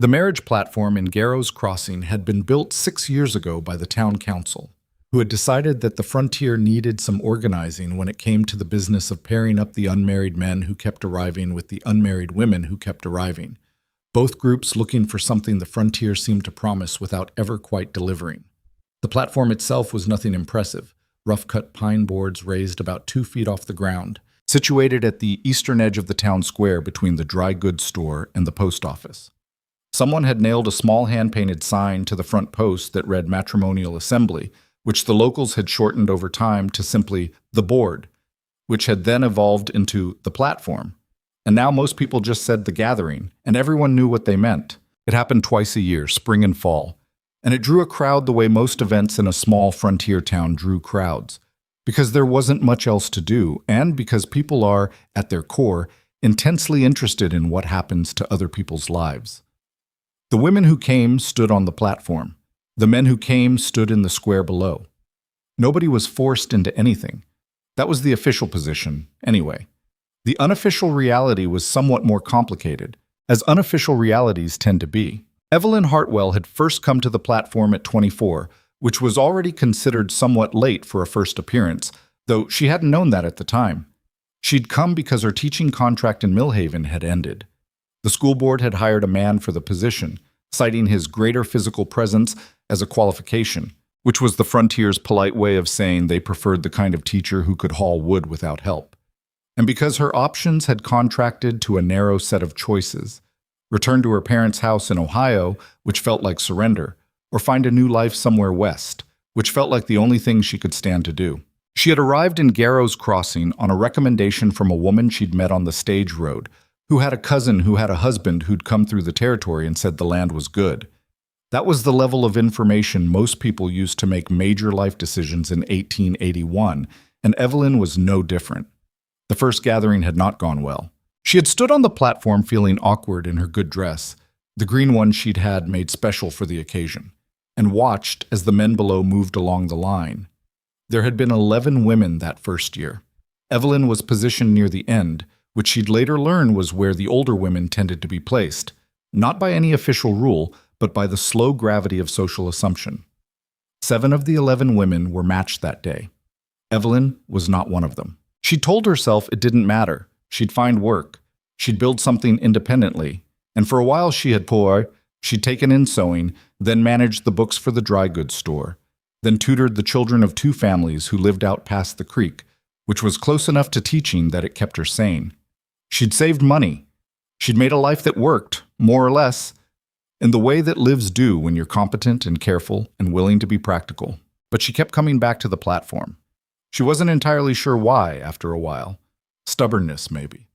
The marriage platform in Garrow's Crossing had been built 6 years ago by the town council, who had decided that the frontier needed some organizing when it came to the business of pairing up the unmarried men who kept arriving with the unmarried women who kept arriving, both groups looking for something the frontier seemed to promise without ever quite delivering. The platform itself was nothing impressive, rough-cut pine boards raised about 2 feet off the ground, situated at the eastern edge of the town square between the dry goods store and the post office. Someone had nailed a small hand-painted sign to the front post that read Matrimonial Assembly, which the locals had shortened over time to simply the board, which had then evolved into the platform. And now most people just said the gathering, and everyone knew what they meant. It happened twice a year, spring and fall, and it drew a crowd the way most events in a small frontier town drew crowds, because there wasn't much else to do, and because people are, at their core, intensely interested in what happens to other people's lives. The women who came stood on the platform. The men who came stood in the square below. Nobody was forced into anything. That was the official position, anyway. The unofficial reality was somewhat more complicated, as unofficial realities tend to be. Evelyn Hartwell had first come to the platform at 24, which was already considered somewhat late for a first appearance, though she hadn't known that at the time. She'd come because her teaching contract in Millhaven had ended. The school board had hired a man for the position, citing his greater physical presence as a qualification, which was the frontier's polite way of saying they preferred the kind of teacher who could haul wood without help. And because her options had contracted to a narrow set of choices: return to her parents' house in Ohio, which felt like surrender, or find a new life somewhere west, which felt like the only thing she could stand to do. She had arrived in Garrow's Crossing on a recommendation from a woman she'd met on the stage road, who had a cousin who had a husband who'd come through the territory and said the land was good. That was the level of information most people used to make major life decisions in 1881, and Evelyn was no different. The first gathering had not gone well. She had stood on the platform feeling awkward in her good dress, the green one she'd had made special for the occasion, and watched as the men below moved along the line. There had been 11 women that first year. Evelyn was positioned near the end, which she'd later learn was where the older women tended to be placed, not by any official rule, but by the slow gravity of social assumption. 7 of the 11 women were matched that day. Evelyn was not one of them. She told herself it didn't matter. She'd find work. She'd build something independently. And for a while she had she'd taken in sewing, then managed the books for the dry goods store, then tutored the children of 2 families who lived out past the creek, which was close enough to teaching that it kept her sane. She'd saved money. She'd made a life that worked, more or less, in the way that lives do when you're competent and careful and willing to be practical. But she kept coming back to the platform. She wasn't entirely sure why after a while. Stubbornness, maybe.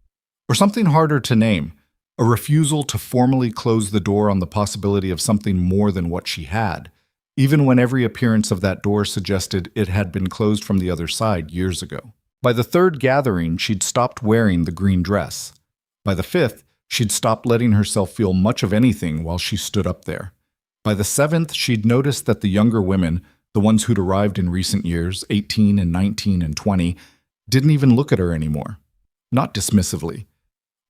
Or something harder to name, a refusal to formally close the door on the possibility of something more than what she had, even when every appearance of that door suggested it had been closed from the other side years ago. By the 3rd gathering, she'd stopped wearing the green dress. By the 5th, she'd stopped letting herself feel much of anything while she stood up there. By the 7th, she'd noticed that the younger women, the ones who'd arrived in recent years, 18 and 19 and 20, didn't even look at her anymore. Not dismissively.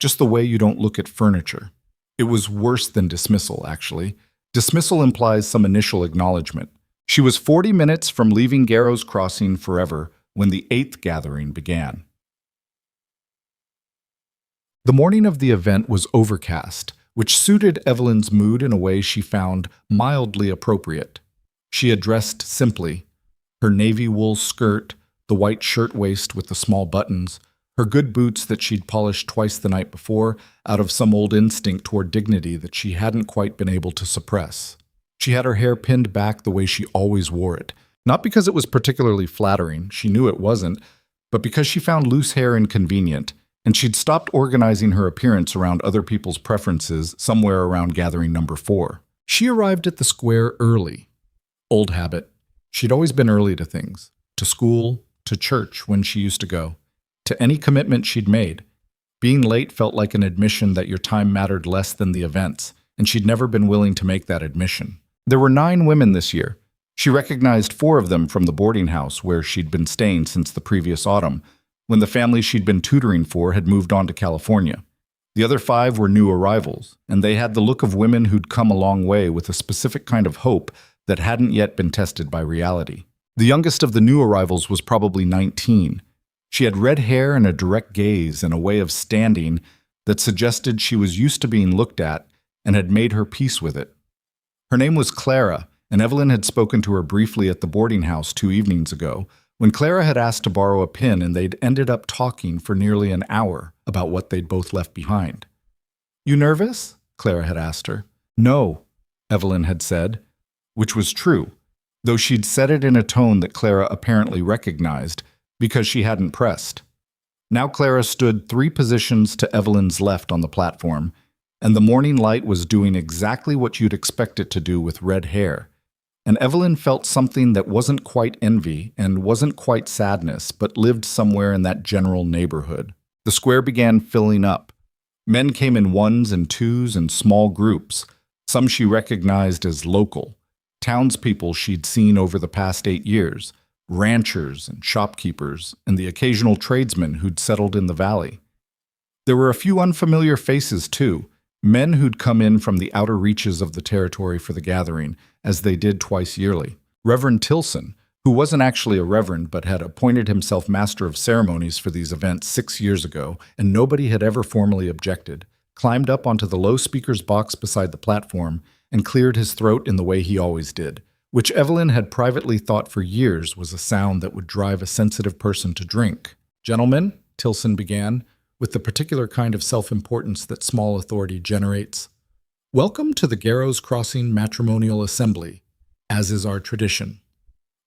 Just the way you don't look at furniture. It was worse than dismissal, actually. Dismissal implies some initial acknowledgement. She was 40 minutes from leaving Garrow's Crossing forever when the 8th gathering began. The morning of the event was overcast, which suited Evelyn's mood in a way she found mildly appropriate. She had dressed simply. Her navy wool skirt, the white shirtwaist with the small buttons, her good boots that she'd polished twice the night before out of some old instinct toward dignity that she hadn't quite been able to suppress. She had her hair pinned back the way she always wore it, not because it was particularly flattering, she knew it wasn't, but because she found loose hair inconvenient, and she'd stopped organizing her appearance around other people's preferences somewhere around gathering number 4. She arrived at the square early. Old habit. She'd always been early to things. To school, to church when she used to go, to any commitment she'd made. Being late felt like an admission that your time mattered less than the events, and she'd never been willing to make that admission. There were 9 women this year. She recognized 4 of them from the boarding house where she'd been staying since the previous autumn, when the family she'd been tutoring for had moved on to California. The other 5 were new arrivals, and they had the look of women who'd come a long way with a specific kind of hope that hadn't yet been tested by reality. The youngest of the new arrivals was probably 19. She had red hair and a direct gaze and a way of standing that suggested she was used to being looked at and had made her peace with it. Her name was Clara, and Evelyn had spoken to her briefly at the boarding house 2 evenings ago, when Clara had asked to borrow a pen and they'd ended up talking for nearly an hour about what they'd both left behind. "You nervous?" Clara had asked her. "No," Evelyn had said, which was true, though she'd said it in a tone that Clara apparently recognized because she hadn't pressed. Now Clara stood 3 positions to Evelyn's left on the platform, and the morning light was doing exactly what you'd expect it to do with red hair. And Evelyn felt something that wasn't quite envy and wasn't quite sadness, but lived somewhere in that general neighborhood. The square began filling up. Men came in 1s and 2s and small groups, some she recognized as local, townspeople she'd seen over the past 8 years, ranchers and shopkeepers, and the occasional tradesmen who'd settled in the valley. There were a few unfamiliar faces, too, men who'd come in from the outer reaches of the territory for the gathering, as they did twice yearly. Reverend Tilson, who wasn't actually a reverend but had appointed himself master of ceremonies for these events 6 years ago, and nobody had ever formally objected, climbed up onto the low speaker's box beside the platform and cleared his throat in the way he always did, which Evelyn had privately thought for years was a sound that would drive a sensitive person to drink. "Gentlemen," Tilson began, with the particular kind of self-importance that small authority generates, "welcome to the Garrows Crossing Matrimonial Assembly, as is our tradition."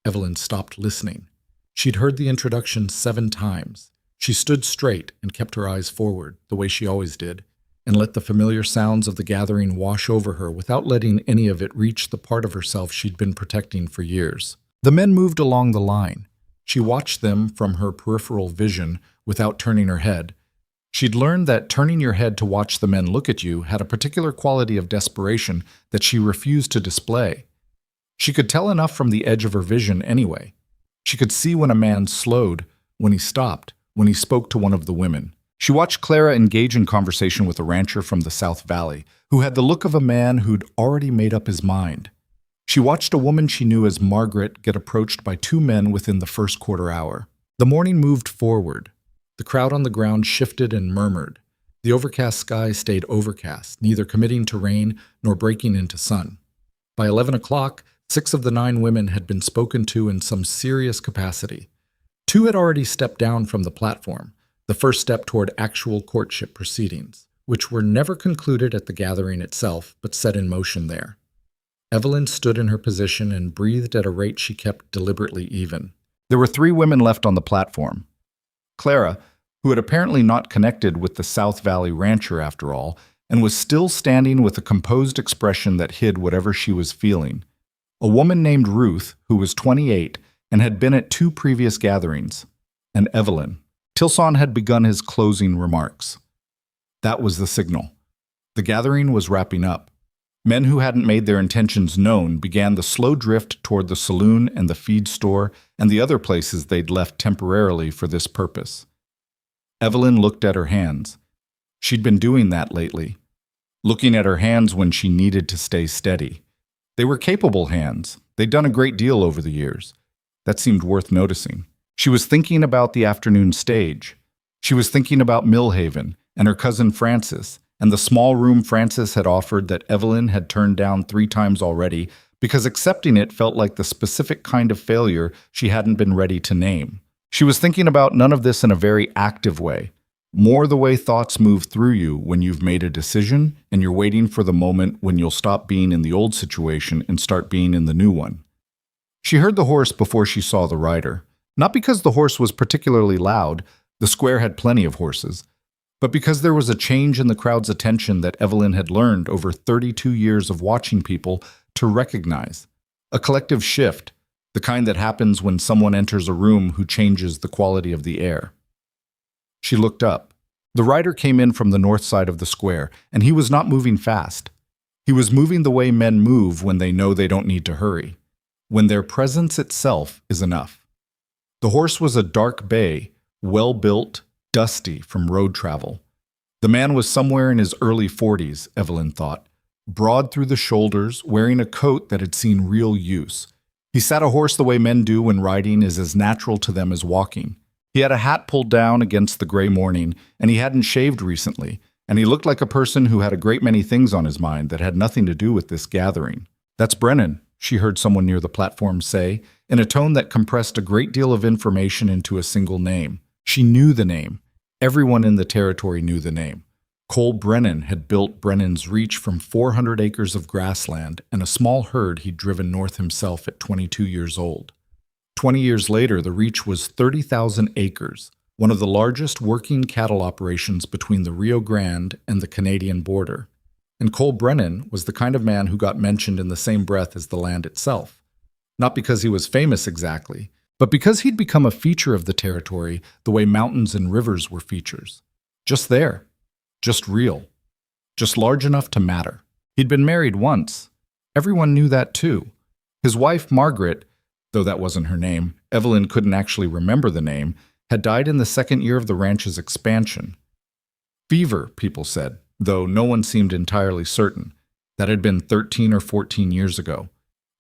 Evelyn stopped listening. She'd heard the introduction 7 times. She stood straight and kept her eyes forward, the way she always did, and let the familiar sounds of the gathering wash over her without letting any of it reach the part of herself she'd been protecting for years. The men moved along the line. She watched them from her peripheral vision without turning her head. She'd learned that turning your head to watch the men look at you had a particular quality of desperation that she refused to display. She could tell enough from the edge of her vision anyway. She could see when a man slowed, when he stopped, when he spoke to one of the women. She watched Clara engage in conversation with a rancher from the South Valley, who had the look of a man who'd already made up his mind. She watched a woman she knew as Margaret get approached by 2 men within the first quarter hour. The morning moved forward. The crowd on the ground shifted and murmured. The overcast sky stayed overcast, neither committing to rain nor breaking into sun. By 11 o'clock, 6 of the 9 women had been spoken to in some serious capacity. 2 had already stepped down from the platform, the first step toward actual courtship proceedings, which were never concluded at the gathering itself, but set in motion there. Evelyn stood in her position and breathed at a rate she kept deliberately even. There were 3 women left on the platform. Clara, who had apparently not connected with the South Valley rancher after all, and was still standing with a composed expression that hid whatever she was feeling. A woman named Ruth, who was 28 and had been at 2 previous gatherings, and Evelyn. Tilson had begun his closing remarks. That was the signal. The gathering was wrapping up. Men who hadn't made their intentions known began the slow drift toward the saloon and the feed store and the other places they'd left temporarily for this purpose. Evelyn looked at her hands. She'd been doing that lately, looking at her hands when she needed to stay steady. They were capable hands. They'd done a great deal over the years. That seemed worth noticing. She was thinking about the afternoon stage. She was thinking about Millhaven and her cousin Frances, and the small room Frances had offered that Evelyn had turned down 3 times already because accepting it felt like the specific kind of failure she hadn't been ready to name. She was thinking about none of this in a very active way, more the way thoughts move through you when you've made a decision and you're waiting for the moment when you'll stop being in the old situation and start being in the new one. She heard the horse before she saw the rider. Not because the horse was particularly loud, the square had plenty of horses, but because there was a change in the crowd's attention that Evelyn had learned over 32 years of watching people to recognize. A collective shift, the kind that happens when someone enters a room who changes the quality of the air. She looked up. The rider came in from the north side of the square, and he was not moving fast. He was moving the way men move when they know they don't need to hurry, when their presence itself is enough. The horse was a dark bay, well-built, dusty from road travel. The man was somewhere in his early 40s, Evelyn thought, broad through the shoulders, wearing a coat that had seen real use. He sat a horse the way men do when riding is as natural to them as walking. He had a hat pulled down against the gray morning, and he hadn't shaved recently, and he looked like a person who had a great many things on his mind that had nothing to do with this gathering. "That's Brennan," she heard someone near the platform say, in a tone that compressed a great deal of information into a single name. She knew the name. Everyone in the territory knew the name. Cole Brennan had built Brennan's Reach from 400 acres of grassland and a small herd he'd driven north himself at 22 years old. 20 years later, the Reach was 30,000 acres, one of the largest working cattle operations between the Rio Grande and the Canadian border. And Cole Brennan was the kind of man who got mentioned in the same breath as the land itself. Not because he was famous exactly, but because he'd become a feature of the territory the way mountains and rivers were features. Just there. Just real. Just large enough to matter. He'd been married once. Everyone knew that too. His wife, Margaret, though that wasn't her name, Evelyn couldn't actually remember the name, had died in the second year of the ranch's expansion. Fever, people said, though no one seemed entirely certain. That had been 13 or 14 years ago.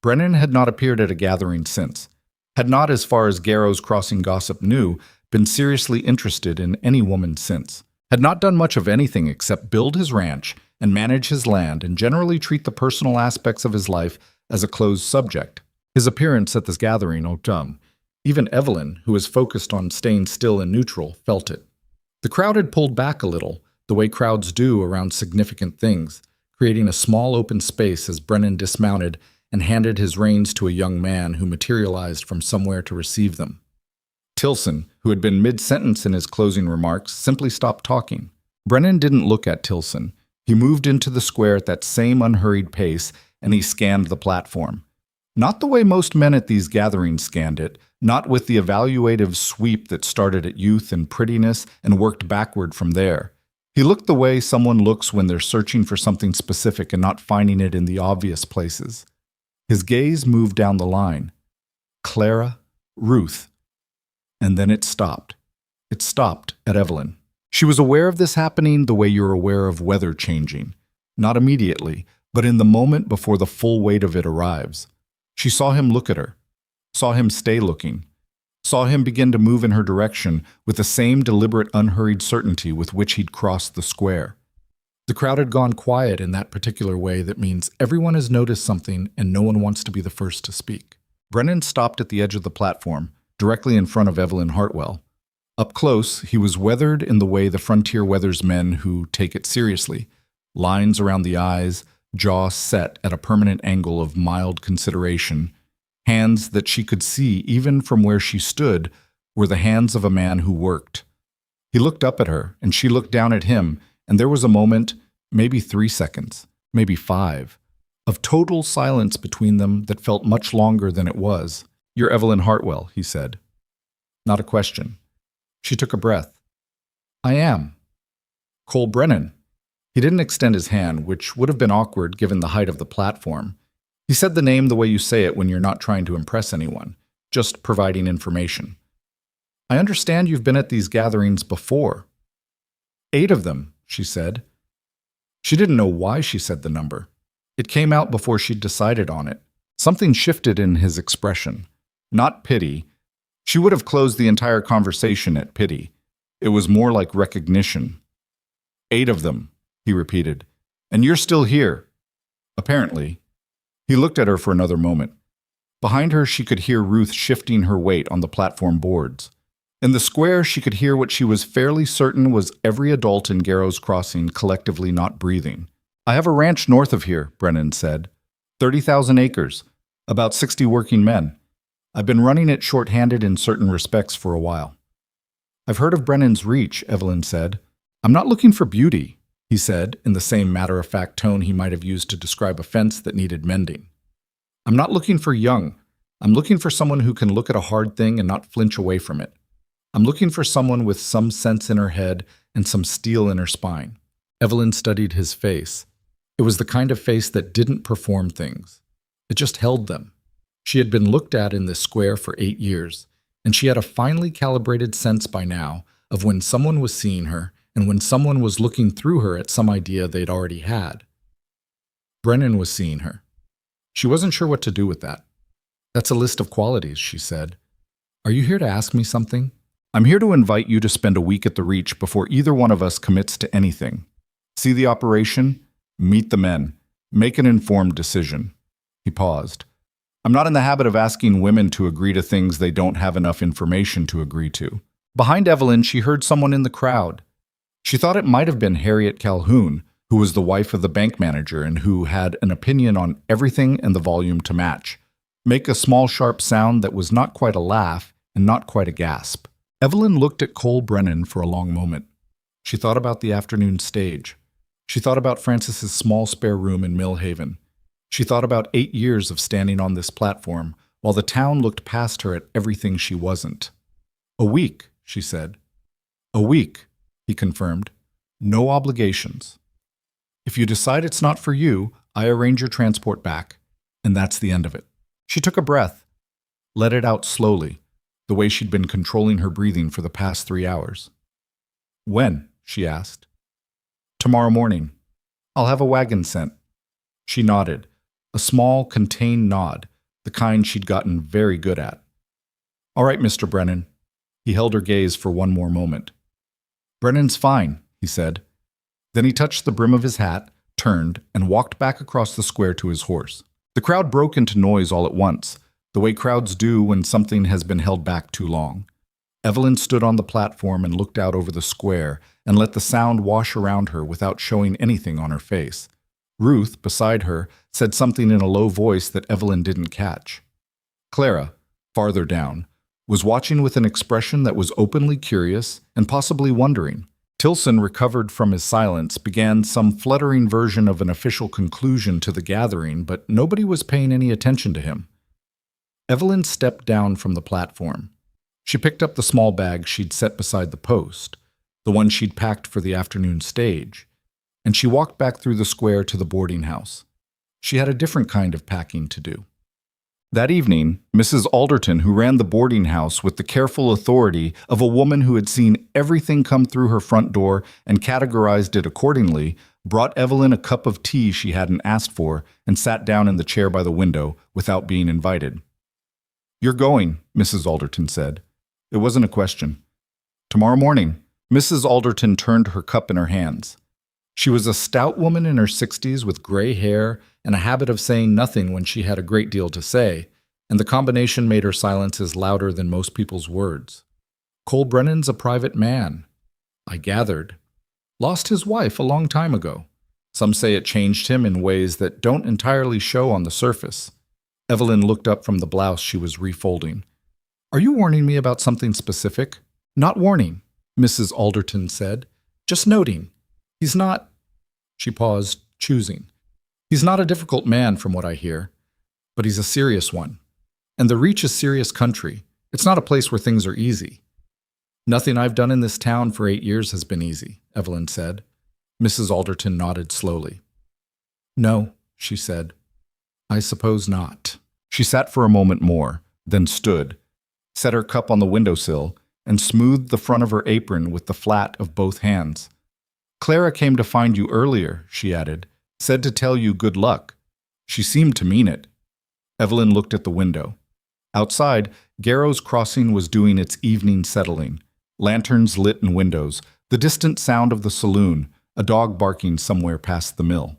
Brennan had not appeared at a gathering since. Had not, as far as Garrow's Crossing gossip knew, been seriously interested in any woman since. Had not done much of anything except build his ranch and manage his land and generally treat the personal aspects of his life as a closed subject. His appearance at this gathering even Evelyn, who was focused on staying still and neutral, felt it. The crowd had pulled back a little, the way crowds do around significant things, creating a small open space as Brennan dismounted and handed his reins to a young man who materialized from somewhere to receive them. Tilson, who had been mid-sentence in his closing remarks, simply stopped talking. Brennan didn't look at Tilson. He moved into the square at that same unhurried pace, and he scanned the platform. Not the way most men at these gatherings scanned it, not with the evaluative sweep that started at youth and prettiness and worked backward from there. He looked the way someone looks when they're searching for something specific and not finding it in the obvious places. His gaze moved down the line. Clara, Ruth. And then it stopped. It stopped at Evelyn. She was aware of this happening the way you're aware of weather changing. Not immediately, but in the moment before the full weight of it arrives. She saw him look at her, saw him stay looking, saw him begin to move in her direction with the same deliberate, unhurried certainty with which he'd crossed the square. The crowd had gone quiet in that particular way that means everyone has noticed something and no one wants to be the first to speak. Brennan stopped at the edge of the platform, directly in front of Evelyn Hartwell. Up close, he was weathered in the way the frontier weathers men who take it seriously. Lines around the eyes, jaw set at a permanent angle of mild consideration. Hands that she could see even from where she stood were the hands of a man who worked. He looked up at her, and she looked down at him, and there was a moment, maybe 3 seconds, maybe 5, of total silence between them that felt much longer than it was. "You're Evelyn Hartwell," he said. Not a question. She took a breath. "I am." "Cole Brennan." He didn't extend his hand, which would have been awkward given the height of the platform. He said the name the way you say it when you're not trying to impress anyone, just providing information. "I understand you've been at these gatherings before." 8 of them, she said. She didn't know why she said the number. It came out before she'd decided on it. Something shifted in his expression. Not pity. She would have closed the entire conversation at pity. It was more like recognition. 8 of them, he repeated. "And you're still here." Apparently. He looked at her for another moment. Behind her, she could hear Ruth shifting her weight on the platform boards. In the square, she could hear what she was fairly certain was every adult in Garrow's Crossing collectively not breathing. "I have a ranch north of here," Brennan said. 30,000 acres, about 60 working men. I've been running it short-handed in certain respects for a while." "I've heard of Brennan's Reach," Evelyn said. "I'm not looking for beauty," he said, in the same matter-of-fact tone he might have used to describe a fence that needed mending. "I'm not looking for young. I'm looking for someone who can look at a hard thing and not flinch away from it. I'm looking for someone with some sense in her head and some steel in her spine." Evelyn studied his face. It was the kind of face that didn't perform things. It just held them. She had been looked at in this square for 8 years, and she had a finely calibrated sense by now of when someone was seeing her and when someone was looking through her at some idea they'd already had. Brennan was seeing her. She wasn't sure what to do with that. "That's a list of qualities," she said. "Are you here to ask me something?" "I'm here to invite you to spend a week at the Reach before either one of us commits to anything. See the operation, meet the men, make an informed decision." He paused. "I'm not in the habit of asking women to agree to things they don't have enough information to agree to." Behind Evelyn, she heard someone in the crowd. She thought it might have been Harriet Calhoun, who was the wife of the bank manager and who had an opinion on everything and the volume to match. Make a small, sharp sound that was not quite a laugh and not quite a gasp. Evelyn looked at Cole Brennan for a long moment. She thought about the afternoon stage. She thought about Francis's small spare room in Mill Haven. She thought about 8 years of standing on this platform while the town looked past her at everything she wasn't. "A week," she said. "A week," he confirmed. "No obligations. If you decide it's not for you, I arrange your transport back, and that's the end of it." She took a breath, let it out slowly, the way she'd been controlling her breathing for the past 3 hours. "When?" she asked. "Tomorrow morning. I'll have a wagon sent." She nodded, a small, contained nod, the kind she'd gotten very good at. "All right, Mr. Brennan." He held her gaze for one more moment. "Brennan's fine," he said. Then he touched the brim of his hat, turned, and walked back across the square to his horse. The crowd broke into noise all at once, the way crowds do when something has been held back too long. Evelyn stood on the platform and looked out over the square and let the sound wash around her without showing anything on her face. Ruth, beside her, said something in a low voice that Evelyn didn't catch. Clara, farther down, was watching with an expression that was openly curious and possibly wondering. Tilson, recovered from his silence, began some fluttering version of an official conclusion to the gathering, but nobody was paying any attention to him. Evelyn stepped down from the platform. She picked up the small bag she'd set beside the post, the one she'd packed for the afternoon stage, and she walked back through the square to the boarding house. She had a different kind of packing to do. That evening, Mrs. Alderton, who ran the boarding house with the careful authority of a woman who had seen everything come through her front door and categorized it accordingly, brought Evelyn a cup of tea she hadn't asked for and sat down in the chair by the window without being invited. "You're going," Mrs. Alderton said. It wasn't a question. "Tomorrow morning." Mrs. Alderton turned her cup in her hands. She was a stout woman in her 60s with gray hair and a habit of saying nothing when she had a great deal to say, and the combination made her silences louder than most people's words. "Cole Brennan's a private man, I gathered. Lost his wife a long time ago. Some say it changed him in ways that don't entirely show on the surface." Evelyn looked up from the blouse she was refolding. "Are you warning me about something specific?" "Not warning," Mrs. Alderton said. "Just noting. He's not—" She paused, choosing. "He's not a difficult man from what I hear, but he's a serious one. And the Reach is serious country. It's not a place where things are easy." "Nothing I've done in this town for 8 years has been easy," Evelyn said. Mrs. Alderton nodded slowly. "No," she said. "I suppose not." She sat for a moment more, then stood, set her cup on the windowsill, and smoothed the front of her apron with the flat of both hands. "Clara came to find you earlier," she added. "Said to tell you good luck. She seemed to mean it." Evelyn looked at the window. Outside, Garrow's Crossing was doing its evening settling. Lanterns lit in windows, the distant sound of the saloon, a dog barking somewhere past the mill.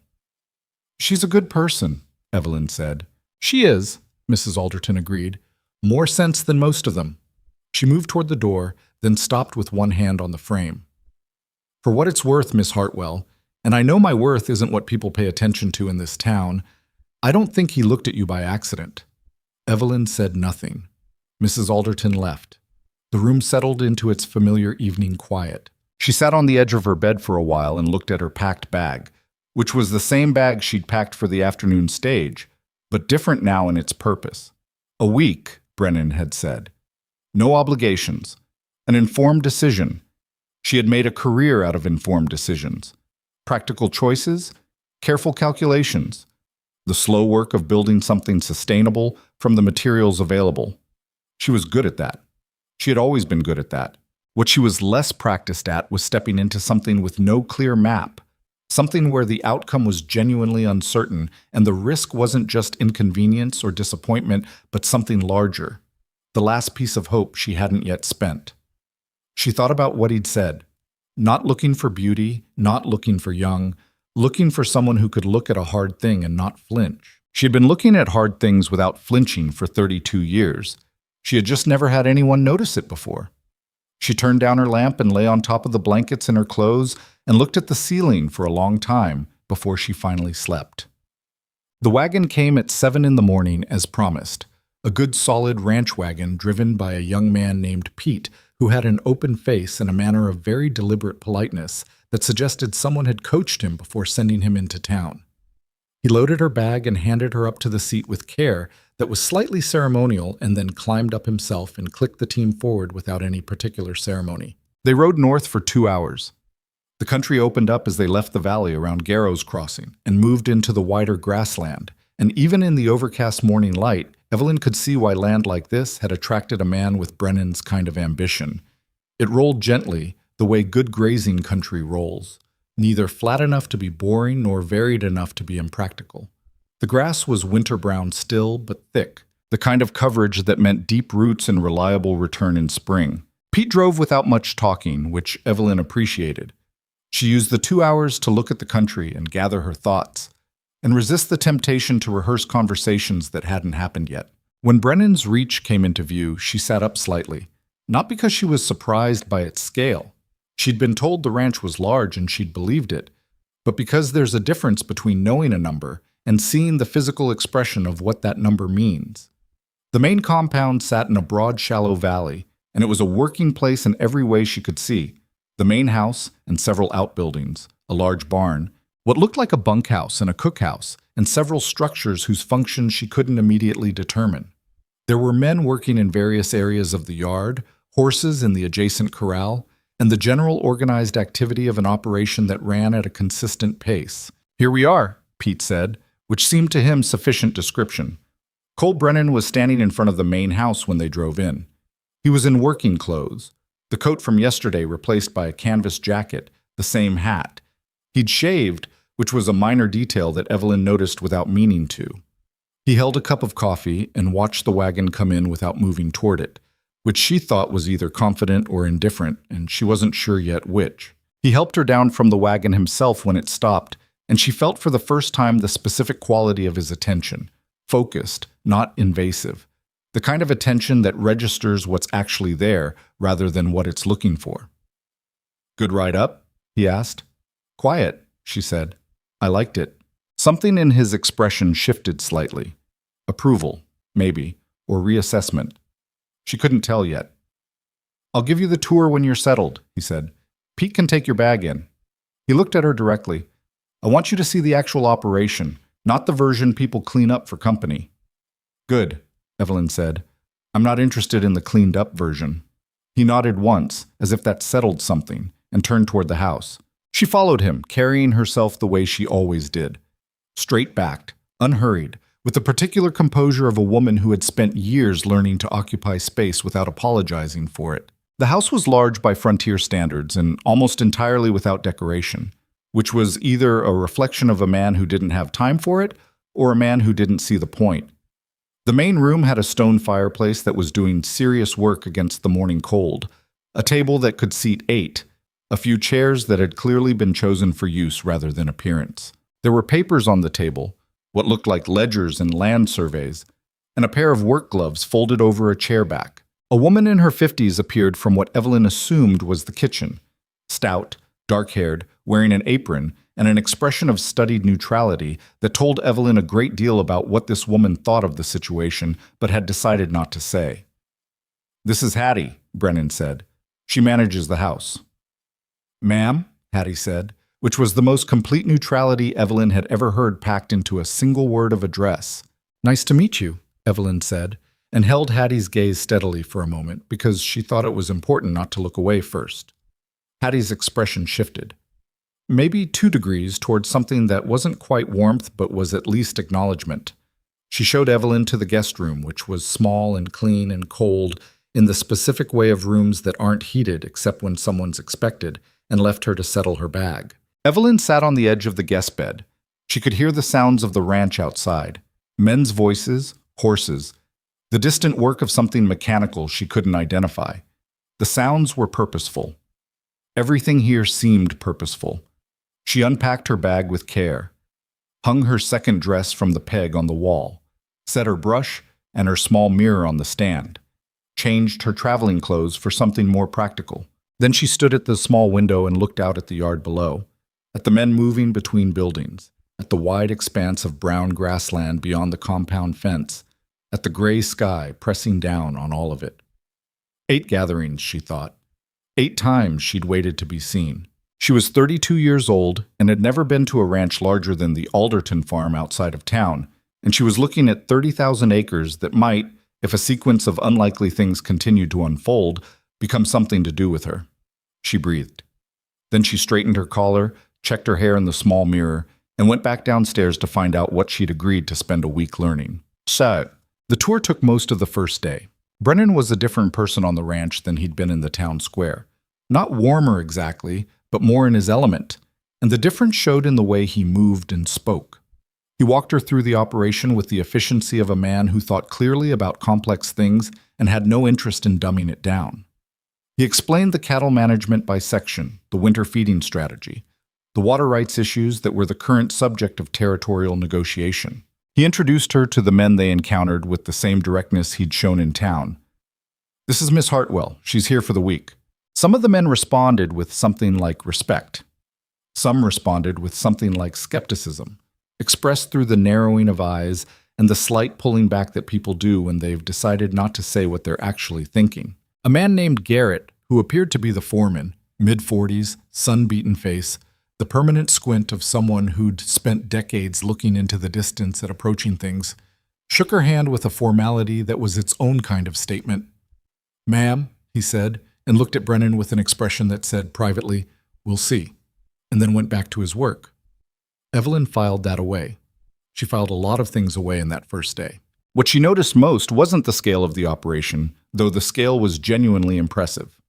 "She's a good person," Evelyn said. "She is," Mrs. Alderton agreed. "More sense than most of them." She moved toward the door, then stopped with one hand on the frame. "For what it's worth, Miss Hartwell, and I know my worth isn't what people pay attention to in this town, I don't think he looked at you by accident." Evelyn said nothing. Mrs. Alderton left. The room settled into its familiar evening quiet. She sat on the edge of her bed for a while and looked at her packed bag, which was the same bag she'd packed for the afternoon stage, but different now in its purpose. A week, Brennan had said. No obligations. An informed decision. She had made a career out of informed decisions. Practical choices, careful calculations. The slow work of building something sustainable from the materials available. She was good at that. She had always been good at that. What she was less practiced at was stepping into something with no clear map, something where the outcome was genuinely uncertain and the risk wasn't just inconvenience or disappointment, but something larger, the last piece of hope she hadn't yet spent. She thought about what he'd said. Not looking for beauty, not looking for young, looking for someone who could look at a hard thing and not flinch. She had been looking at hard things without flinching for 32 years. She had just never had anyone notice it before. She turned down her lamp and lay on top of the blankets in her clothes and looked at the ceiling for a long time before she finally slept. The wagon came at 7 in the morning as promised, a good solid ranch wagon driven by a young man named Pete who had an open face and a manner of very deliberate politeness that suggested someone had coached him before sending him into town. He loaded her bag and handed her up to the seat with care that was slightly ceremonial and then climbed up himself and clicked the team forward without any particular ceremony. They rode north for 2 hours. The country opened up as they left the valley around Garrow's Crossing and moved into the wider grassland, and even in the overcast morning light, Evelyn could see why land like this had attracted a man with Brennan's kind of ambition. It rolled gently, the way good grazing country rolls, neither flat enough to be boring nor varied enough to be impractical. The grass was winter-brown still, but thick, the kind of coverage that meant deep roots and reliable return in spring. Pete drove without much talking, which Evelyn appreciated. She used the 2 hours to look at the country and gather her thoughts, and resist the temptation to rehearse conversations that hadn't happened yet. When Brennan's Reach came into view, she sat up slightly, not because she was surprised by its scale. She'd been told the ranch was large and she'd believed it, but because there's a difference between knowing a number and seeing the physical expression of what that number means. The main compound sat in a broad, shallow valley, and it was a working place in every way she could see. The main house and several outbuildings, a large barn, what looked like a bunkhouse and a cookhouse, and several structures whose functions she couldn't immediately determine. There were men working in various areas of the yard, horses in the adjacent corral, and the general organized activity of an operation that ran at a consistent pace. "Here we are," Pete said, which seemed to him sufficient description. Cole Brennan was standing in front of the main house when they drove in. He was in working clothes, the coat from yesterday replaced by a canvas jacket, the same hat. He'd shaved, which was a minor detail that Evelyn noticed without meaning to. He held a cup of coffee and watched the wagon come in without moving toward it, which she thought was either confident or indifferent, and she wasn't sure yet which. He helped her down from the wagon himself when it stopped, and she felt for the first time the specific quality of his attention, focused, not invasive, the kind of attention that registers what's actually there rather than what it's looking for. "Good ride up?" he asked. "Quiet," she said. "I liked it." Something in his expression shifted slightly. Approval, maybe, or reassessment. She couldn't tell yet. "I'll give you the tour when you're settled," he said. "Pete can take your bag in." He looked at her directly. "I want you to see the actual operation, not the version people clean up for company." "Good," Evelyn said. "I'm not interested in the cleaned-up version." He nodded once, as if that settled something, and turned toward the house. She followed him, carrying herself the way she always did. Straight-backed, unhurried, with the particular composure of a woman who had spent years learning to occupy space without apologizing for it. The house was large by frontier standards and almost entirely without decoration, which was either a reflection of a man who didn't have time for it or a man who didn't see the point. The main room had a stone fireplace that was doing serious work against the morning cold, a table that could seat 8, a few chairs that had clearly been chosen for use rather than appearance. There were papers on the table, what looked like ledgers and land surveys, and a pair of work gloves folded over a chair back. A woman in her 50s appeared from what Evelyn assumed was the kitchen, stout, dark-haired, wearing an apron, and an expression of studied neutrality that told Evelyn a great deal about what this woman thought of the situation, but had decided not to say. "This is Hattie," Brennan said. "She manages the house." "Ma'am," Hattie said, which was the most complete neutrality Evelyn had ever heard packed into a single word of address. "Nice to meet you," Evelyn said, and held Hattie's gaze steadily for a moment because she thought it was important not to look away first. Hattie's expression shifted. Maybe 2 degrees towards something that wasn't quite warmth but was at least acknowledgement. She showed Evelyn to the guest room, which was small and clean and cold, in the specific way of rooms that aren't heated except when someone's expected, and left her to settle her bag. Evelyn sat on the edge of the guest bed. She could hear the sounds of the ranch outside. Men's voices, horses, the distant work of something mechanical she couldn't identify. The sounds were purposeful. Everything here seemed purposeful. She unpacked her bag with care, hung her second dress from the peg on the wall, set her brush and her small mirror on the stand, changed her traveling clothes for something more practical. Then she stood at the small window and looked out at the yard below, at the men moving between buildings, at the wide expanse of brown grassland beyond the compound fence, at the gray sky pressing down on all of it. 8 gatherings, she thought. 8 times she'd waited to be seen. She was 32 years old and had never been to a ranch larger than the Alderton farm outside of town, and she was looking at 30,000 acres that might, if a sequence of unlikely things continued to unfold, become something to do with her. She breathed. Then she straightened her collar, checked her hair in the small mirror, and went back downstairs to find out what she'd agreed to spend a week learning. So, the tour took most of the first day. Brennan was a different person on the ranch than he'd been in the town square. Not warmer exactly, but more in his element, and the difference showed in the way he moved and spoke. He walked her through the operation with the efficiency of a man who thought clearly about complex things and had no interest in dumbing it down. He explained the cattle management by section, the winter feeding strategy, the water rights issues that were the current subject of territorial negotiation. He introduced her to the men they encountered with the same directness he'd shown in town. "This is Miss Hartwell. She's here for the week." Some of the men responded with something like respect. Some responded with something like skepticism, expressed through the narrowing of eyes and the slight pulling back that people do when they've decided not to say what they're actually thinking. A man named Garrett, who appeared to be the foreman, mid-40s, sun-beaten face, the permanent squint of someone who'd spent decades looking into the distance at approaching things, shook her hand with a formality that was its own kind of statement. "Ma'am," he said, and looked at Brennan with an expression that said privately, "We'll see," and then went back to his work. Evelyn filed that away. She filed a lot of things away in that first day. What she noticed most wasn't the scale of the operation, though the scale was genuinely impressive.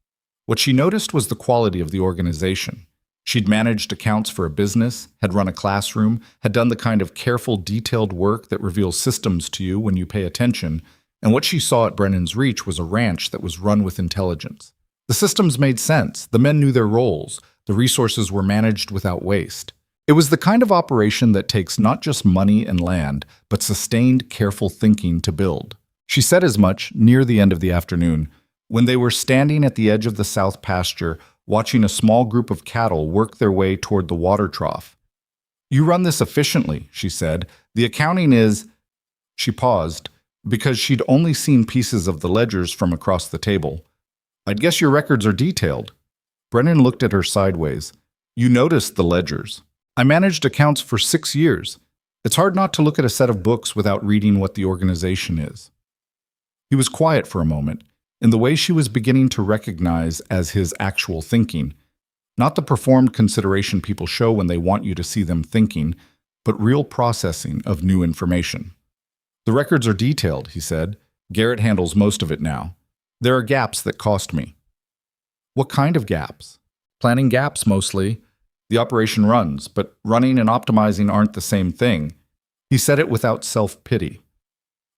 What she noticed was the quality of the organization. She'd managed accounts for a business, had run a classroom, had done the kind of careful, detailed work that reveals systems to you when you pay attention, and what she saw at Brennan's Reach was a ranch that was run with intelligence. The systems made sense, the men knew their roles, the resources were managed without waste. It was the kind of operation that takes not just money and land, but sustained, careful thinking to build. She said as much near the end of the afternoon, when they were standing at the edge of the south pasture, watching a small group of cattle work their way toward the water trough. "You run this efficiently," she said. "The accounting is—" She paused, because she'd only seen pieces of the ledgers from across the table. "I'd guess your records are detailed." Brennan looked at her sideways. "You noticed the ledgers. I managed accounts for 6 years. It's hard not to look at a set of books without reading what the organization is." He was quiet for a moment, in the way she was beginning to recognize as his actual thinking, not the performed consideration people show when they want you to see them thinking, but real processing of new information. "The records are detailed," he said. "Garrett handles most of it now. There are gaps that cost me." "What kind of gaps?" "Planning gaps, mostly. The operation runs, but running and optimizing aren't the same thing." He said it without self-pity.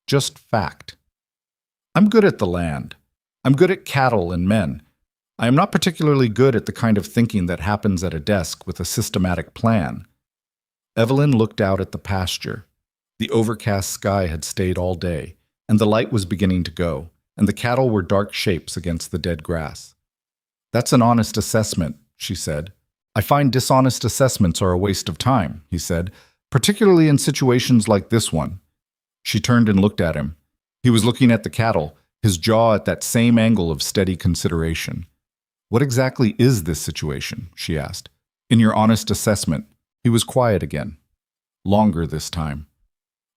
Just fact. "I'm good at the land. I'm good at cattle and men. I am not particularly good at the kind of thinking that happens at a desk with a systematic plan." Evelyn looked out at the pasture. The overcast sky had stayed all day, and the light was beginning to go, and the cattle were dark shapes against the dead grass. "That's an honest assessment," she said. "I find dishonest assessments are a waste of time," he said, "particularly in situations like this one." She turned and looked at him. He was looking at the cattle, his jaw at that same angle of steady consideration. "What exactly is this situation?" she asked. "In your honest assessment." He was quiet again. Longer this time.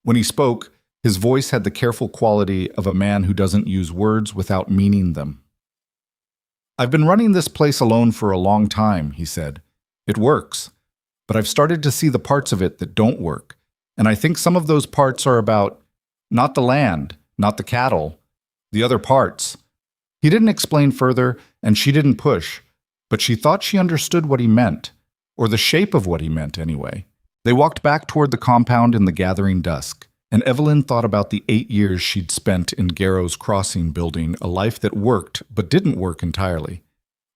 When he spoke, his voice had the careful quality of a man who doesn't use words without meaning them. "I've been running this place alone for a long time," he said. "It works, but I've started to see the parts of it that don't work, and I think some of those parts are about not the land, not the cattle, the other parts. He didn't explain further, and she didn't push, but she thought she understood what he meant, or the shape of what he meant anyway. They walked back toward the compound in the gathering dusk, and Evelyn thought about the 8 years she'd spent in Garrow's Crossing building a life that worked but didn't work entirely.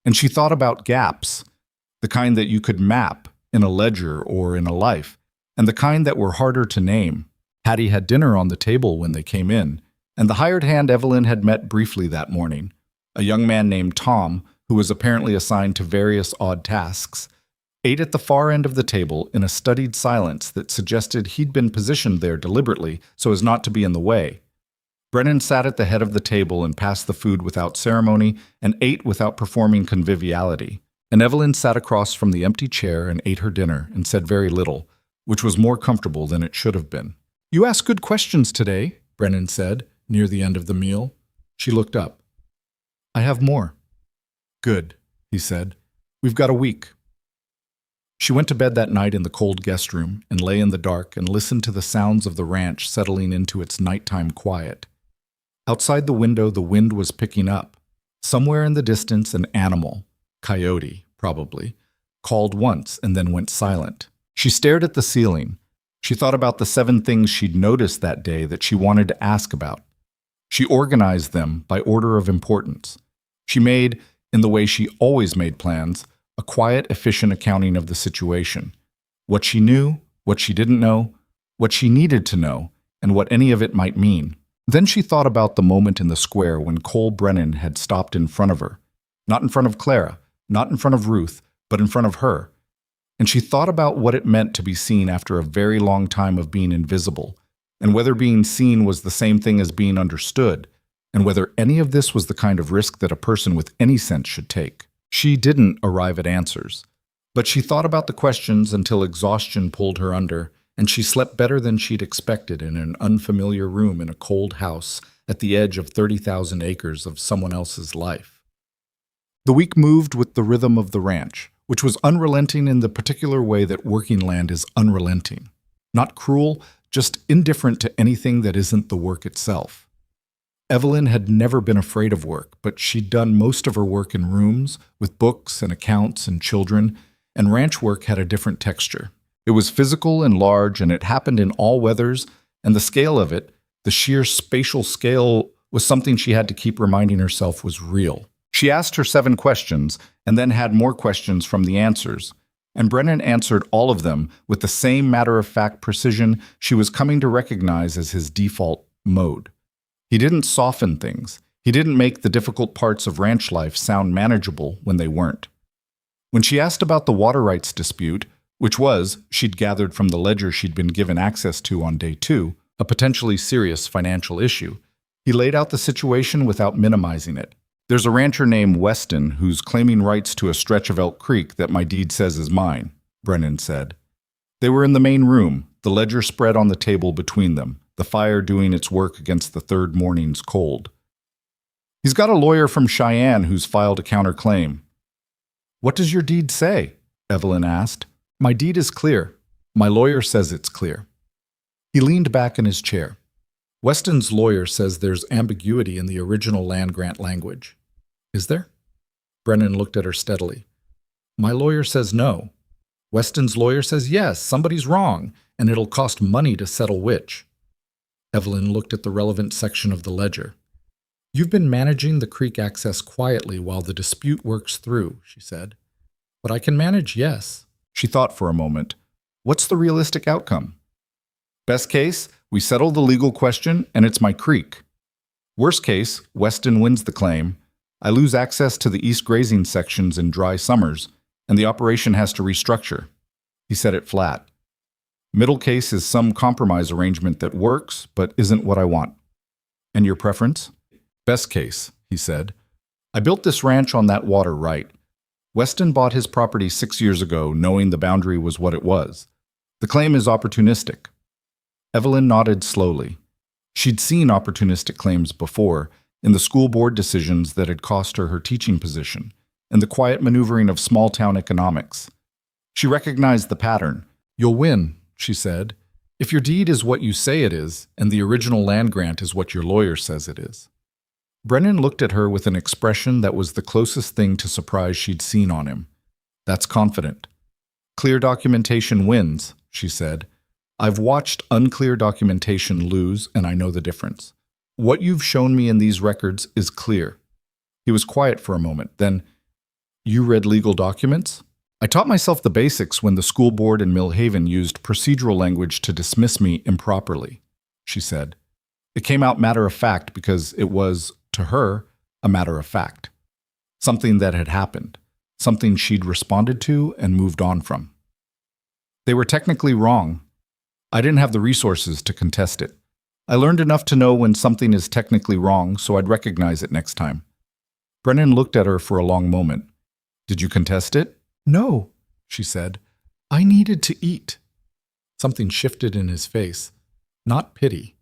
And she thought about gaps, the kind that you could map in a ledger or in a life, and the kind that were harder to name. Hattie had dinner on the table when they came in, and the hired hand Evelyn had met briefly that morning, a young man named Tom, who was apparently assigned to various odd tasks, ate at the far end of the table in a studied silence that suggested he'd been positioned there deliberately so as not to be in the way. Brennan sat at the head of the table and passed the food without ceremony and ate without performing conviviality, and Evelyn sat across from the empty chair and ate her dinner and said very little, which was more comfortable than it should have been. "You asked good questions today," Brennan said, near the end of the meal. She looked up. "I have more." "Good," he said. "We've got a week." She went to bed that night in the cold guest room and lay in the dark and listened to the sounds of the ranch settling into its nighttime quiet. Outside the window, the wind was picking up. Somewhere in the distance, an animal, coyote, probably, called once and then went silent. She stared at the ceiling. She thought about the 7 things she'd noticed that day that she wanted to ask about. She organized them by order of importance. She made, in the way she always made plans, a quiet, efficient accounting of the situation. What she knew, what she didn't know, what she needed to know, and what any of it might mean. Then she thought about the moment in the square when Cole Brennan had stopped in front of her. Not in front of Clara, not in front of Ruth, but in front of her. And she thought about what it meant to be seen after a very long time of being invisible, and whether being seen was the same thing as being understood, and whether any of this was the kind of risk that a person with any sense should take. She didn't arrive at answers, but she thought about the questions until exhaustion pulled her under, and she slept better than she'd expected in an unfamiliar room in a cold house at the edge of 30,000 acres of someone else's life. The week moved with the rhythm of the ranch, which was unrelenting in the particular way that working land is unrelenting. Not cruel, just indifferent to anything that isn't the work itself. Evelyn had never been afraid of work, but she'd done most of her work in rooms, with books and accounts and children, and ranch work had a different texture. It was physical and large, and it happened in all weathers, and the scale of it, the sheer spatial scale, was something she had to keep reminding herself was real. She asked her 7 questions, and then had more questions from the answers, and Brennan answered all of them with the same matter-of-fact precision she was coming to recognize as his default mode. He didn't soften things. He didn't make the difficult parts of ranch life sound manageable when they weren't. When she asked about the water rights dispute, which was, she'd gathered from the ledger she'd been given access to on day 2, a potentially serious financial issue, he laid out the situation without minimizing it. "There's a rancher named Weston who's claiming rights to a stretch of Elk Creek that my deed says is mine," Brennan said. They were in the main room, the ledger spread on the table between them, the fire doing its work against the third morning's cold. "He's got a lawyer from Cheyenne who's filed a counterclaim." "What does your deed say?" Evelyn asked. "My deed is clear. My lawyer says it's clear." He leaned back in his chair. "Weston's lawyer says there's ambiguity in the original land grant language." "Is there?" Brennan looked at her steadily. "My lawyer says no. Weston's lawyer says yes, somebody's wrong, and it'll cost money to settle which." Evelyn looked at the relevant section of the ledger. "You've been managing the creek access quietly while the dispute works through," she said. "What I can manage, yes." She thought for a moment. "What's the realistic outcome?" "Best case, we settle the legal question and it's my creek. Worst case, Weston wins the claim. I lose access to the east grazing sections in dry summers, and the operation has to restructure." He said it flat. "Middle case is some compromise arrangement that works, but isn't what I want." "And your preference?" "Best case," he said. "I built this ranch on that water right. Weston bought his property 6 years ago, knowing the boundary was what it was. The claim is opportunistic." Evelyn nodded slowly. She'd seen opportunistic claims before, in the school board decisions that had cost her teaching position, and the quiet maneuvering of small-town economics. She recognized the pattern. "You'll win," she said, "if your deed is what you say it is, and the original land grant is what your lawyer says it is." Brennan looked at her with an expression that was the closest thing to surprise she'd seen on him. That's confident. Clear documentation wins, she said. I've watched unclear documentation lose, and I know the difference. What you've shown me in these records is clear. He was quiet for a moment. Then, you read legal documents? I taught myself the basics when the school board in Millhaven used procedural language to dismiss me improperly, she said. It came out matter of fact because it was, to her, a matter of fact. Something that had happened. Something she'd responded to and moved on from. They were technically wrong. I didn't have the resources to contest it. I learned enough to know when something is technically wrong, so I'd recognize it next time. Brennan looked at her for a long moment. Did you contest it? No, she said. I needed to eat. Something shifted in his face. Not pity.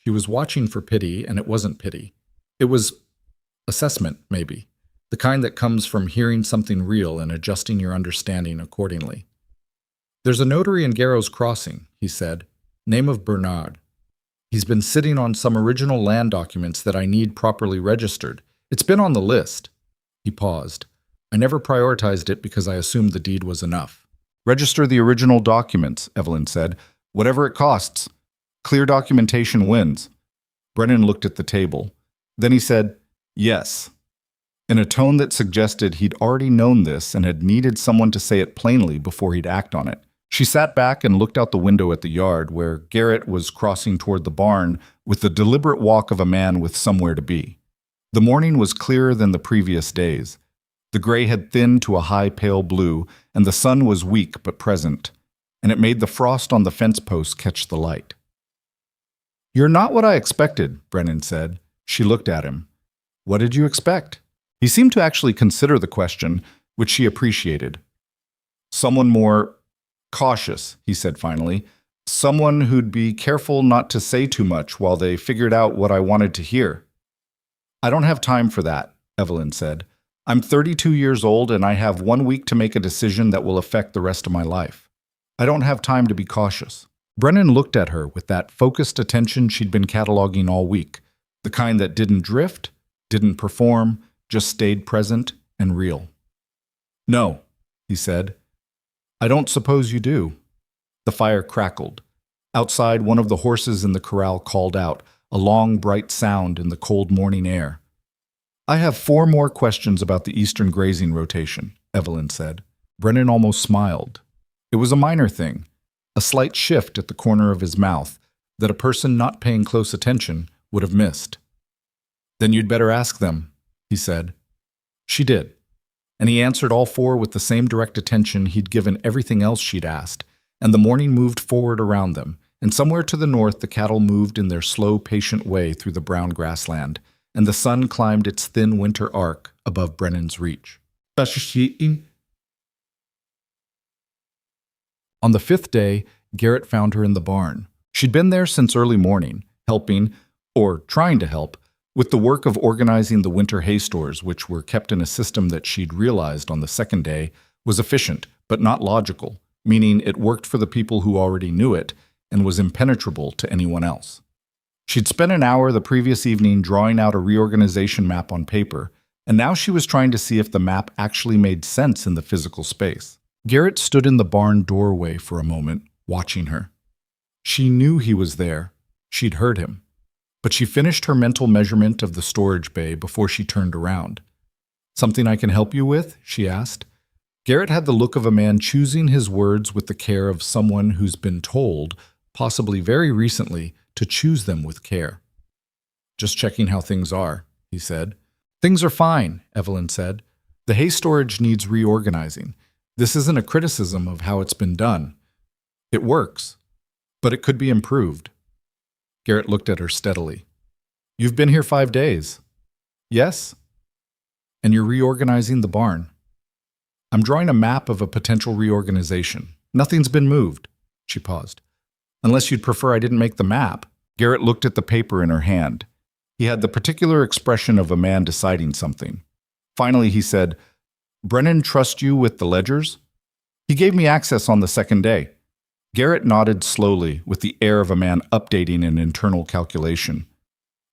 She was watching for pity, and it wasn't pity. It was assessment, maybe. The kind that comes from hearing something real and adjusting your understanding accordingly. There's a notary in Garrow's Crossing, he said. Name of Bernard. He's been sitting on some original land documents that I need properly registered. It's been on the list. He paused. I never prioritized it because I assumed the deed was enough. Register the original documents, Evelyn said. Whatever it costs. Clear documentation wins. Brennan looked at the table. Then he said, yes, in a tone that suggested he'd already known this and had needed someone to say it plainly before he'd act on it. She sat back and looked out the window at the yard where Garrett was crossing toward the barn with the deliberate walk of a man with somewhere to be. The morning was clearer than the previous days. The gray had thinned to a high pale blue, and the sun was weak but present, and it made the frost on the fence posts catch the light. You're not what I expected, Brennan said. She looked at him. What did you expect? He seemed to actually consider the question, which she appreciated. Someone more cautious, he said finally. Someone who'd be careful not to say too much while they figured out what I wanted to hear. I don't have time for that, Evelyn said. I'm 32 years old and I have 1 week to make a decision that will affect the rest of my life. I don't have time to be cautious. Brennan looked at her with that focused attention she'd been cataloging all week, the kind that didn't drift, didn't perform, just stayed present and real. No, he said. I don't suppose you do. The fire crackled. Outside, one of the horses in the corral called out, a long, bright sound in the cold morning air. I have 4 more questions about the eastern grazing rotation, Evelyn said. Brennan almost smiled. It was a minor thing, a slight shift at the corner of his mouth that a person not paying close attention would have missed. Then you'd better ask them, he said. She did, and he answered all 4 with the same direct attention he'd given everything else she'd asked, and the morning moved forward around them, and somewhere to the north the cattle moved in their slow, patient way through the brown grassland, and the sun climbed its thin winter arc above Brennan's reach. On the 5th day, Garrett found her in the barn. She'd been there since early morning, helping, or trying to help, with the work of organizing the winter hay stores, which were kept in a system that she'd realized on the 2nd day was efficient, but not logical, meaning it worked for the people who already knew it and was impenetrable to anyone else. She'd spent an hour the previous evening drawing out a reorganization map on paper, and now she was trying to see if the map actually made sense in the physical space. Garrett stood in the barn doorway for a moment, watching her. She knew he was there. She'd heard him. But she finished her mental measurement of the storage bay before she turned around. Something I can help you with? She asked. Garrett had the look of a man choosing his words with the care of someone who's been told, possibly very recently, to choose them with care. Just checking how things are, he said. Things are fine, Evelyn said. The hay storage needs reorganizing. This isn't a criticism of how it's been done. It works, but it could be improved. Garrett looked at her steadily. You've been here 5 days. Yes? And you're reorganizing the barn. I'm drawing a map of a potential reorganization. Nothing's been moved. She paused. Unless you'd prefer I didn't make the map. Garrett looked at the paper in her hand. He had the particular expression of a man deciding something. Finally, he said, Brennan trust you with the ledgers? He gave me access on the 2nd day. Garrett nodded slowly with the air of a man updating an internal calculation.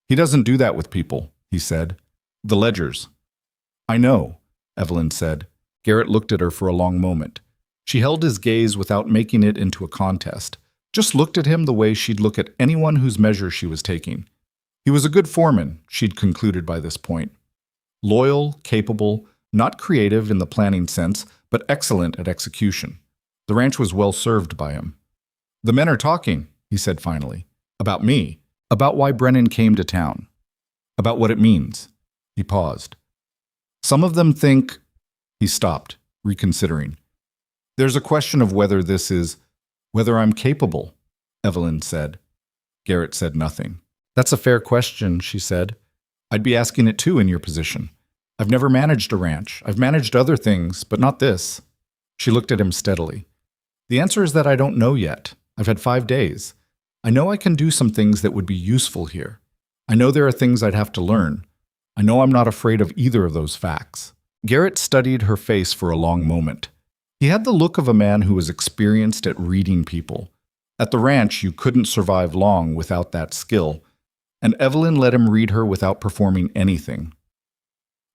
He doesn't do that with people, he said. "The ledgers." "I know," Evelyn said. Garrett looked at her for a long moment. She held his gaze without making it into a contest, just looked at him the way she'd look at anyone whose measure she was taking. He was a good foreman, she'd concluded by this point. Loyal, capable, not creative in the planning sense, but excellent at execution. The ranch was well served by him. "The men are talking," he said finally. "About me. About why Brennan came to town. About what it means." He paused. "Some of them think—" He stopped, reconsidering. "There's a question of whether I'm capable," Evelyn said. Garrett said nothing. "That's a fair question," she said. "I'd be asking it too in your position. I've never managed a ranch. I've managed other things, but not this." She looked at him steadily. "The answer is that I don't know yet. I've had 5 days. I know I can do some things that would be useful here. I know there are things I'd have to learn. I know I'm not afraid of either of those facts." Garrett studied her face for a long moment. He had the look of a man who was experienced at reading people. At the ranch, you couldn't survive long without that skill, and Evelyn let him read her without performing anything.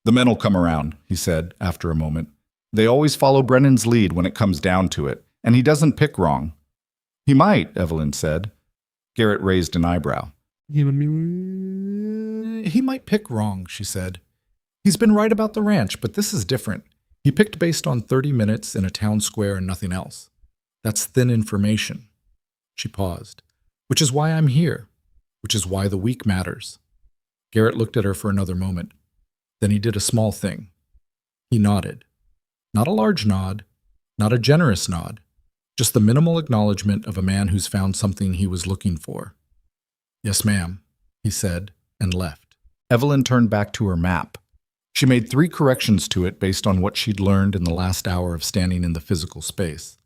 "The men'll come around," he said after a moment. "They always follow Brennan's lead when it comes down to it, and he doesn't pick wrong." "He might," Evelyn said. Garrett raised an eyebrow. "He might pick wrong," she said. "He's been right about the ranch, but this is different. He picked based on 30 minutes in a town square and nothing else. That's thin information." She paused. "Which is why I'm here. Which is why the week matters." Garrett looked at her for another moment. Then he did a small thing. He nodded. Not a large nod, not a generous nod, just the minimal acknowledgement of a man who's found something he was looking for. "Yes, ma'am," he said, and left. Evelyn turned back to her map. She made 3 corrections to it based on what she'd learned in the last hour of standing in the physical space.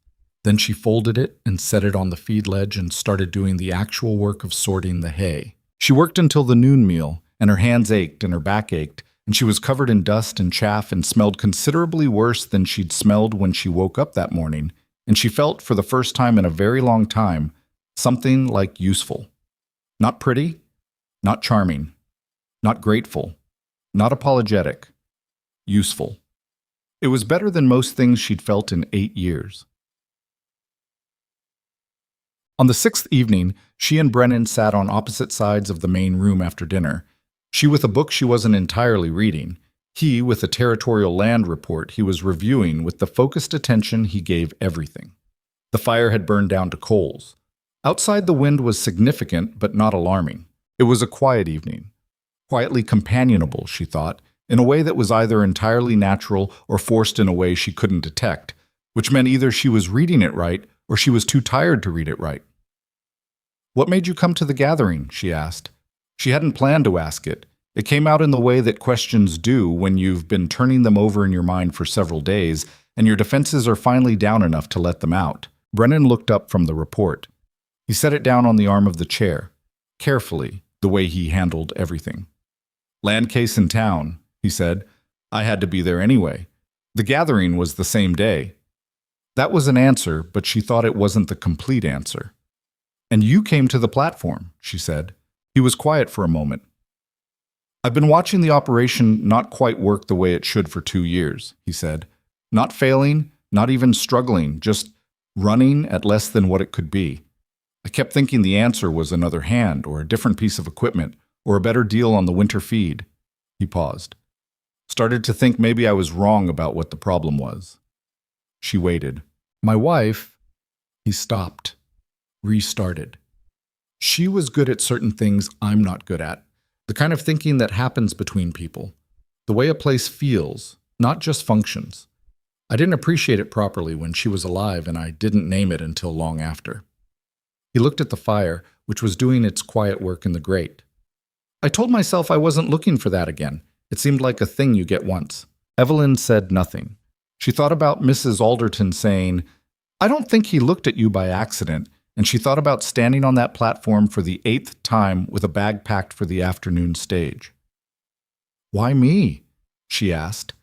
Then she folded it and set it on the feed ledge and started doing the actual work of sorting the hay. She worked until the noon meal, and her hands ached and her back ached, and she was covered in dust and chaff and smelled considerably worse than she'd smelled when she woke up that morning, and she felt, for the first time in a very long time, something like useful. Not pretty, not charming, not grateful, not apologetic, useful. It was better than most things she'd felt in 8 years. On the 6th evening, she and Brennan sat on opposite sides of the main room after dinner. She with a book she wasn't entirely reading, he with a territorial land report he was reviewing with the focused attention he gave everything. The fire had burned down to coals. Outside, the wind was significant but not alarming. It was a quiet evening. Quietly companionable, she thought, in a way that was either entirely natural or forced in a way she couldn't detect, which meant either she was reading it right or she was too tired to read it right. "What made you come to the gathering?" she asked. She hadn't planned to ask it. It came out in the way that questions do when you've been turning them over in your mind for several days and your defenses are finally down enough to let them out. Brennan looked up from the report. He set it down on the arm of the chair, carefully, the way he handled everything. "Land case in town," he said. "I had to be there anyway. The gathering was the same day." That was an answer, but she thought it wasn't the complete answer. "And you came to the platform," she said. He was quiet for a moment. "I've been watching the operation not quite work the way it should for 2 years," he said. "Not failing, not even struggling, just running at less than what it could be. I kept thinking the answer was another hand or a different piece of equipment or a better deal on the winter feed." He paused. "Started to think maybe I was wrong about what the problem was." She waited. "My wife—" He stopped, restarted. "She was good at certain things I'm not good at. The kind of thinking that happens between people. The way a place feels, not just functions. I didn't appreciate it properly when she was alive, and I didn't name it until long after." He looked at the fire, which was doing its quiet work in the grate. "I told myself I wasn't looking for that again. It seemed like a thing you get once." Evelyn said nothing. She thought about Mrs. Alderton saying, "I don't think he looked at you by accident," and she thought about standing on that platform for the 8th time with a bag packed for the afternoon stage. "Why me?" she asked.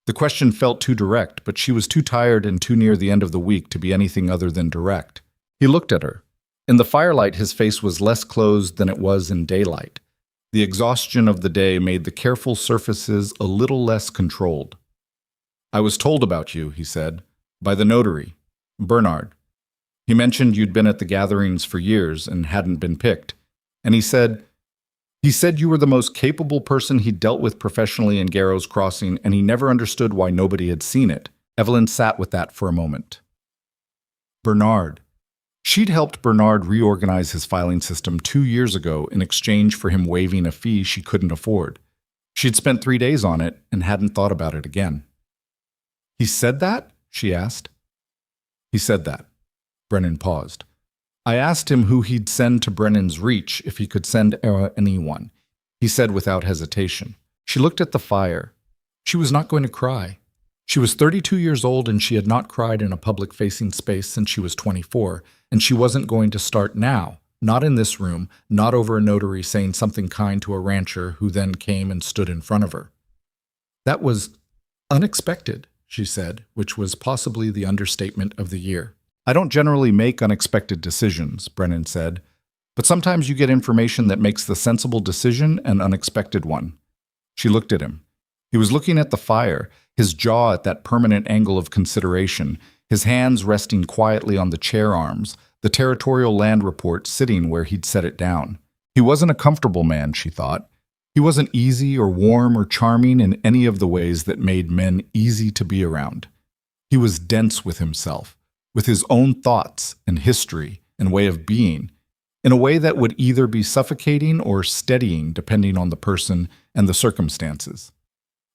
The question felt too direct, but she was too tired and too near the end of the week to be anything other than direct. He looked at her. In the firelight, his face was less closed than it was in daylight. The exhaustion of the day made the careful surfaces a little less controlled. "I was told about you," he said, "by the notary, Bernard. He mentioned you'd been at the gatherings for years and hadn't been picked. And he said you were the most capable person he'd dealt with professionally in Garrow's Crossing, and he never understood why nobody had seen it." Evelyn sat with that for a moment. Bernard. She'd helped Bernard reorganize his filing system 2 years ago in exchange for him waiving a fee she couldn't afford. She'd spent 3 days on it and hadn't thought about it again. "He said that?" she asked. "He said that." Brennan paused. "I asked him who he'd send to Brennan's Reach if he could send anyone," he said without hesitation. She looked at the fire. She was not going to cry. She was 32 years old and she had not cried in a public-facing space since she was 24, and she wasn't going to start now, not in this room, not over a notary saying something kind to a rancher who then came and stood in front of her. "That was unexpected," she said, which was possibly the understatement of the year. "I don't generally make unexpected decisions," Brennan said, "but sometimes you get information that makes the sensible decision an unexpected one." She looked at him. He was looking at the fire, his jaw at that permanent angle of consideration, his hands resting quietly on the chair arms, the territorial land report sitting where he'd set it down. He wasn't a comfortable man, she thought. He wasn't easy or warm or charming in any of the ways that made men easy to be around. He was dense with himself, with his own thoughts and history and way of being, in a way that would either be suffocating or steadying depending on the person and the circumstances.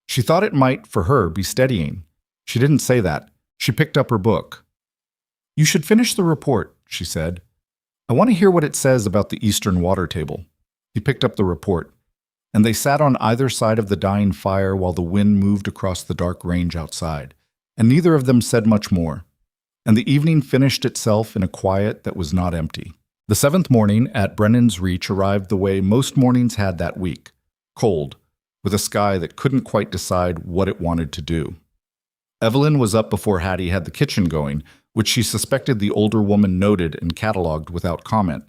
She thought it might, for her, be steadying. She didn't say that. She picked up her book. "You should finish the report," she said. "I want to hear what it says about the Eastern Water Table." He picked up the report, and they sat on either side of the dying fire while the wind moved across the dark range outside, and neither of them said much more. And the evening finished itself in a quiet that was not empty. The 7th morning at Brennan's Reach arrived the way most mornings had that week, cold, with a sky that couldn't quite decide what it wanted to do. Evelyn was up before Hattie had the kitchen going, which she suspected the older woman noted and cataloged without comment.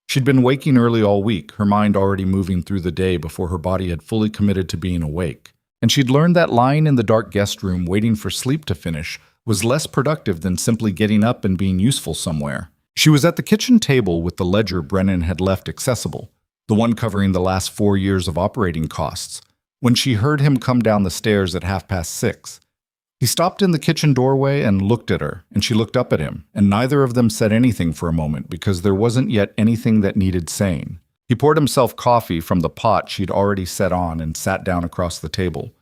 She'd been waking early all week, her mind already moving through the day before her body had fully committed to being awake. And she'd learned that lying in the dark guest room waiting for sleep to finish was less productive than simply getting up and being useful somewhere. She was at the kitchen table with the ledger Brennan had left accessible, the one covering the last 4 years of operating costs, when she heard him come down the stairs at 6:30. He stopped in the kitchen doorway and looked at her, and she looked up at him, and neither of them said anything for a moment because there wasn't yet anything that needed saying. He poured himself coffee from the pot she'd already set on and sat down across the table.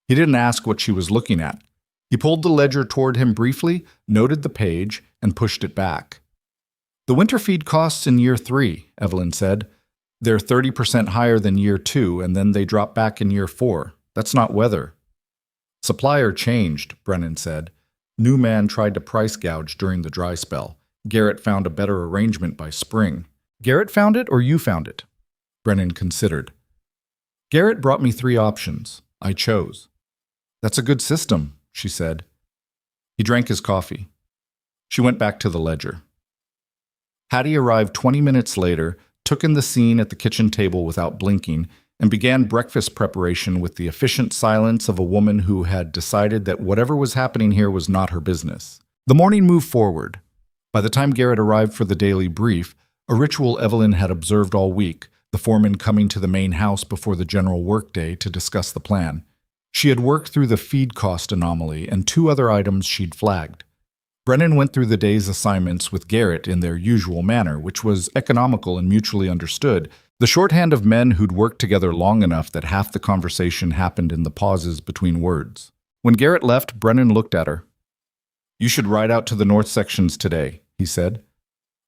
He didn't ask what she was looking at. He pulled the ledger toward him briefly, noted the page, and pushed it back. "The winter feed costs in year 3, Evelyn said. They're 30% higher than year 2, and then they drop back in year 4. That's not weather." "Supplier changed," Brennan said. "New man tried to price gouge during the dry spell. Garrett found a better arrangement by spring." "Garrett found it or you found it?" Brennan considered. "Garrett brought me 3 options. I chose." "That's a good system," she said. He drank his coffee. She went back to the ledger. Hattie arrived 20 minutes later, took in the scene at the kitchen table without blinking, and began breakfast preparation with the efficient silence of a woman who had decided that whatever was happening here was not her business. The morning moved forward. By the time Garrett arrived for the daily brief, a ritual Evelyn had observed all week, the foreman coming to the main house before the general workday to discuss the plan. She had worked through the feed cost anomaly and 2 other items she'd flagged. Brennan went through the day's assignments with Garrett in their usual manner, which was economical and mutually understood, the shorthand of men who'd worked together long enough that half the conversation happened in the pauses between words. When Garrett left, Brennan looked at her. "You should ride out to the north sections today," he said.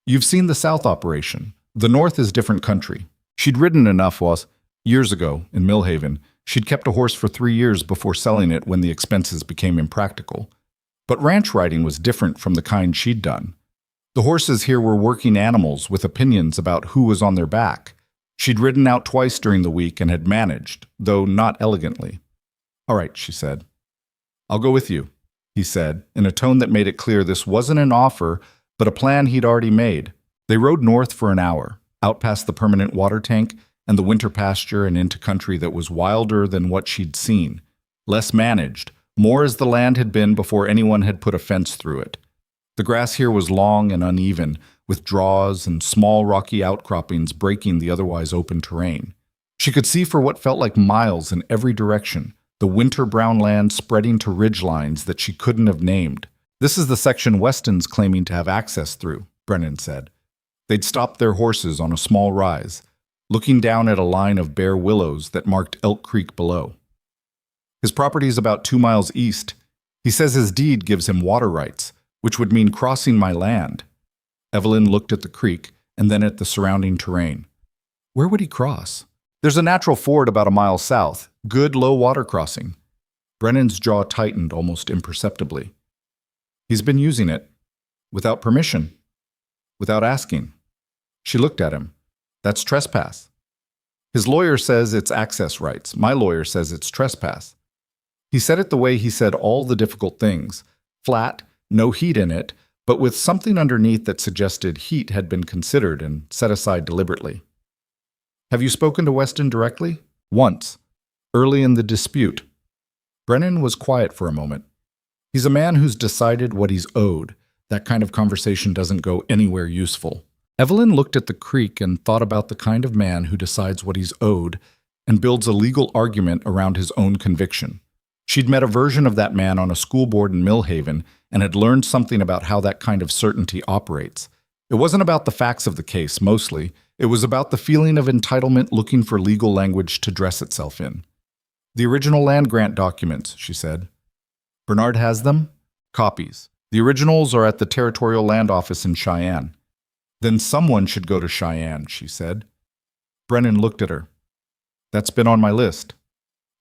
"You've seen the south operation. The north is different country." She'd ridden enough years ago, in Millhaven. She'd kept a horse for 3 years before selling it when the expenses became impractical. But ranch riding was different from the kind she'd done. The horses here were working animals with opinions about who was on their back. She'd ridden out twice during the week and had managed, though not elegantly. "All right," she said. "I'll go with you," he said, in a tone that made it clear this wasn't an offer, but a plan he'd already made. They rode north for an hour, out past the permanent water tank, and the winter pasture and into country that was wilder than what she'd seen, less managed, more as the land had been before anyone had put a fence through it. The grass here was long and uneven, with draws and small rocky outcroppings breaking the otherwise open terrain. She could see for what felt like miles in every direction, the winter-brown land spreading to ridgelines that she couldn't have named. "This is the section Weston's claiming to have access through," Brennan said. They'd stopped their horses on a small rise, looking down at a line of bare willows that marked Elk Creek below. "His property is about 2 miles east. He says his deed gives him water rights, which would mean crossing my land." Evelyn looked at the creek and then at the surrounding terrain. "Where would he cross?" "There's a natural ford about a mile south. Good low water crossing." Brennan's jaw tightened almost imperceptibly. "He's been using it. Without permission. Without asking." She looked at him. "That's trespass." "His lawyer says it's access rights. My lawyer says it's trespass." He said it the way he said all the difficult things. Flat, no heat in it, but with something underneath that suggested heat had been considered and set aside deliberately. "Have you spoken to Weston directly?" "Once. Early in the dispute." Brennan was quiet for a moment. He's a man who's decided what he's owed. That kind of conversation doesn't go anywhere useful. Evelyn looked at the creek and thought about the kind of man who decides what he's owed and builds a legal argument around his own conviction. She'd met a version of that man on a school board in Millhaven and had learned something about how that kind of certainty operates. It wasn't about the facts of the case, mostly. It was about the feeling of entitlement looking for legal language to dress itself in. "The original land grant documents," she said. "Bernard has them?" "Copies. The originals are at the Territorial Land Office in Cheyenne." "Then someone should go to Cheyenne," she said. Brennan looked at her. "That's been on my list."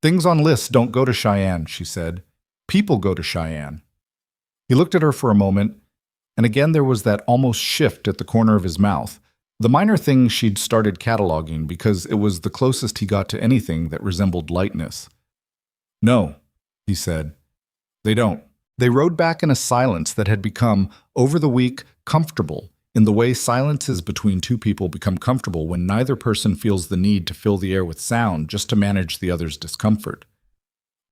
"Things on lists don't go to Cheyenne," she said. "People go to Cheyenne." He looked at her for a moment, and again there was that almost shift at the corner of his mouth. The minor things she'd started cataloging because it was the closest he got to anything that resembled lightness. "No," he said. "They don't." They rode back in a silence that had become, over the week, comfortable, in the way silences between two people become comfortable when neither person feels the need to fill the air with sound just to manage the other's discomfort.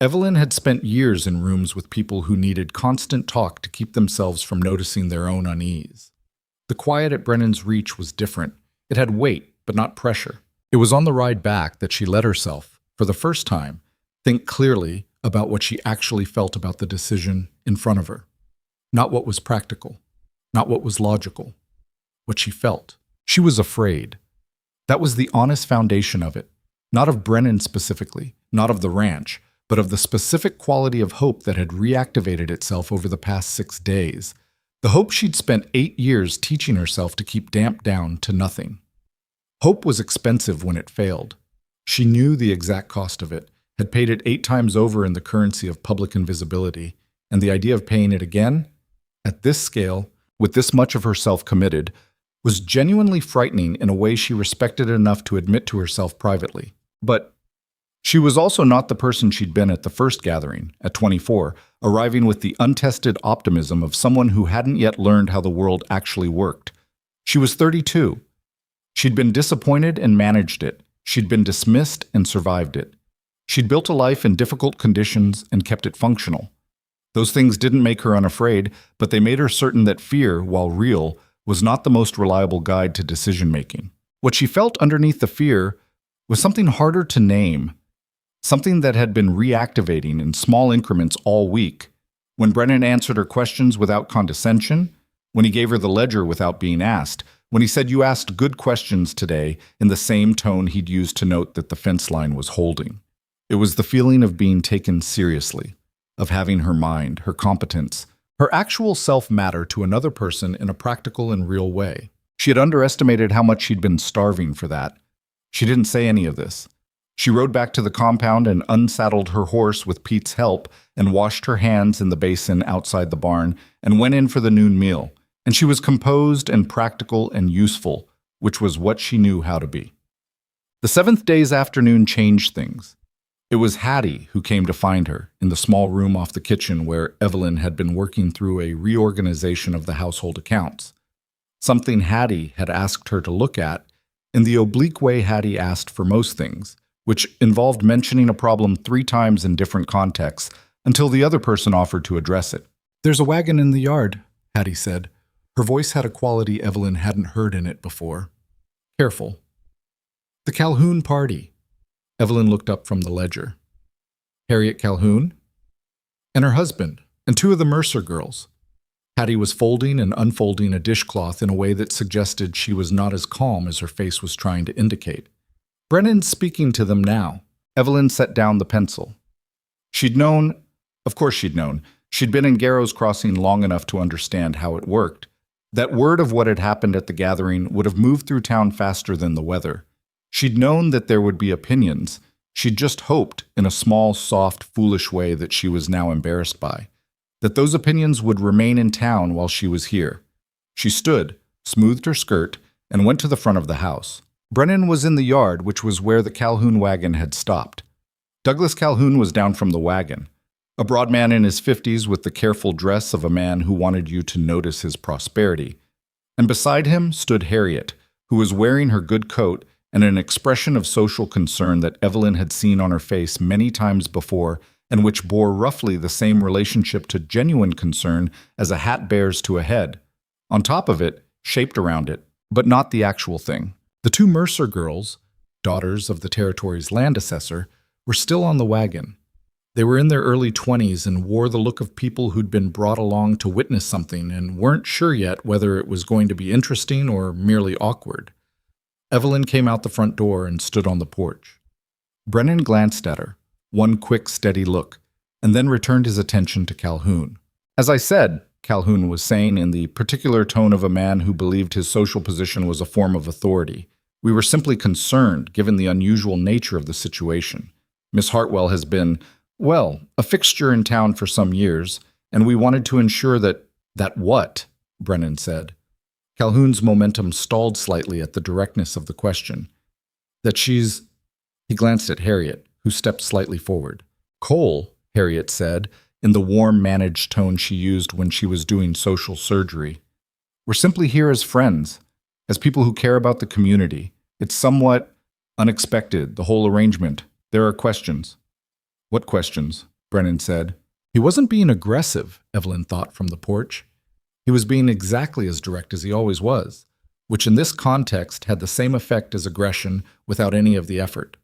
Evelyn had spent years in rooms with people who needed constant talk to keep themselves from noticing their own unease. The quiet at Brennan's reach was different. It had weight, but not pressure. It was on the ride back that she let herself, for the first time, think clearly about what she actually felt about the decision in front of her. Not what was practical, not what was logical, what she felt. She was afraid. That was the honest foundation of it, not of Brennan specifically, not of the ranch, but of the specific quality of hope that had reactivated itself over the past 6 days. The hope she'd spent 8 years teaching herself to keep damped down to nothing. Hope was expensive when it failed. She knew the exact cost of it, had paid it 8 times over in the currency of public invisibility, and the idea of paying it again, at this scale, with this much of herself committed, was genuinely frightening in a way she respected enough to admit to herself privately. But she was also not the person she'd been at the first gathering, at 24, arriving with the untested optimism of someone who hadn't yet learned how the world actually worked. She was 32. She'd been disappointed and managed it. She'd been dismissed and survived it. She'd built a life in difficult conditions and kept it functional. Those things didn't make her unafraid, but they made her certain that fear, while real, was not the most reliable guide to decision-making. What she felt underneath the fear was something harder to name, something that had been reactivating in small increments all week. When Brennan answered her questions without condescension, when he gave her the ledger without being asked, when he said, "You asked good questions today," in the same tone he'd used to note that the fence line was holding. It was the feeling of being taken seriously, of having her mind, her competence, her actual self matter to another person in a practical and real way. She had underestimated how much she'd been starving for that. She didn't say any of this. She rode back to the compound and unsaddled her horse with Pete's help and washed her hands in the basin outside the barn and went in for the noon meal. And she was composed and practical and useful, which was what she knew how to be. The 7th day's afternoon changed things. It was Hattie who came to find her in the small room off the kitchen where Evelyn had been working through a reorganization of the household accounts. Something Hattie had asked her to look at in the oblique way Hattie asked for most things, which involved mentioning a problem 3 times in different contexts until the other person offered to address it. "There's a wagon in the yard," Hattie said. Her voice had a quality Evelyn hadn't heard in it before. "Careful." "The Calhoun party." Evelyn looked up from the ledger. "Harriet Calhoun?" "And her husband, and 2 of the Mercer girls." Hattie was folding and unfolding a dishcloth in a way that suggested she was not as calm as her face was trying to indicate. "Brennan's speaking to them now." Evelyn set down the pencil. She'd known, of course she'd known, she'd been in Garrow's Crossing long enough to understand how it worked. That word of what had happened at the gathering would have moved through town faster than the weather. She'd known that there would be opinions. She'd just hoped, in a small, soft, foolish way that she was now embarrassed by, that those opinions would remain in town while she was here. She stood, smoothed her skirt, and went to the front of the house. Brennan was in the yard, which was where the Calhoun wagon had stopped. Douglas Calhoun was down from the wagon, a broad man in his 50s with the careful dress of a man who wanted you to notice his prosperity. And beside him stood Harriet, who was wearing her good coat and an expression of social concern that Evelyn had seen on her face many times before and which bore roughly the same relationship to genuine concern as a hat bears to a head. On top of it, shaped around it, but not the actual thing. The 2 Mercer girls, daughters of the territory's land assessor, were still on the wagon. They were in their early 20s and wore the look of people who'd been brought along to witness something and weren't sure yet whether it was going to be interesting or merely awkward. Evelyn came out the front door and stood on the porch. Brennan glanced at her, one quick, steady look, and then returned his attention to Calhoun. "As I said," Calhoun was saying in the particular tone of a man who believed his social position was a form of authority, "we were simply concerned, given the unusual nature of the situation. Miss Hartwell has been, well, a fixture in town for some years, and we wanted to ensure that—" "That what?" Brennan said. Calhoun's momentum stalled slightly at the directness of the question. "That she's—" He glanced at Harriet, who stepped slightly forward. "Cole," Harriet said, in the warm, managed tone she used when she was doing social surgery, "we're simply here as friends, as people who care about the community. It's somewhat unexpected, the whole arrangement. There are questions." "What questions?" Brennan said. He wasn't being aggressive, Evelyn thought from the porch. He was being exactly as direct as he always was, which in this context had the same effect as aggression without any of the effort.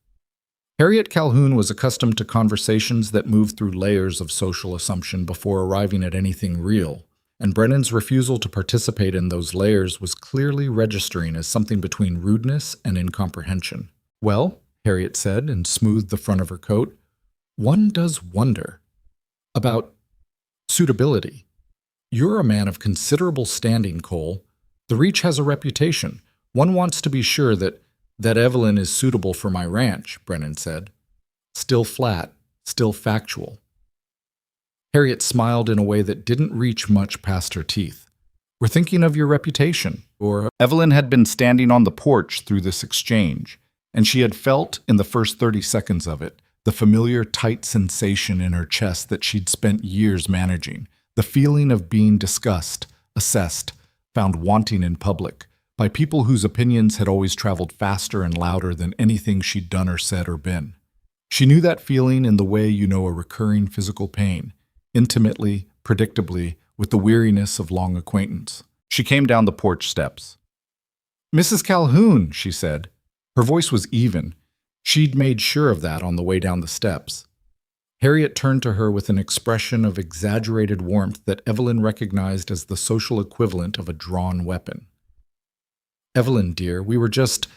Harriet Calhoun was accustomed to conversations that moved through layers of social assumption before arriving at anything real, and Brennan's refusal to participate in those layers was clearly registering as something between rudeness and incomprehension. "Well," Harriet said and smoothed the front of her coat, "one does wonder about suitability. You're a man of considerable standing, Cole. The Reach has a reputation. One wants to be sure that Evelyn is suitable for my ranch," Brennan said. Still flat, still factual. Harriet smiled in a way that didn't reach much past her teeth. "We're thinking of your reputation." Or Evelyn had been standing on the porch through this exchange, and she had felt, in the first 30 seconds of it, the familiar tight sensation in her chest that she'd spent years managing, the feeling of being discussed, assessed, found wanting in public, by people whose opinions had always traveled faster and louder than anything she'd done or said or been. She knew that feeling in the way you know a recurring physical pain, intimately, predictably, with the weariness of long acquaintance. She came down the porch steps. "Mrs. Calhoun," she said. Her voice was even. She'd made sure of that on the way down the steps. Harriet turned to her with an expression of exaggerated warmth that Evelyn recognized as the social equivalent of a drawn weapon. "Evelyn, dear, we were just—"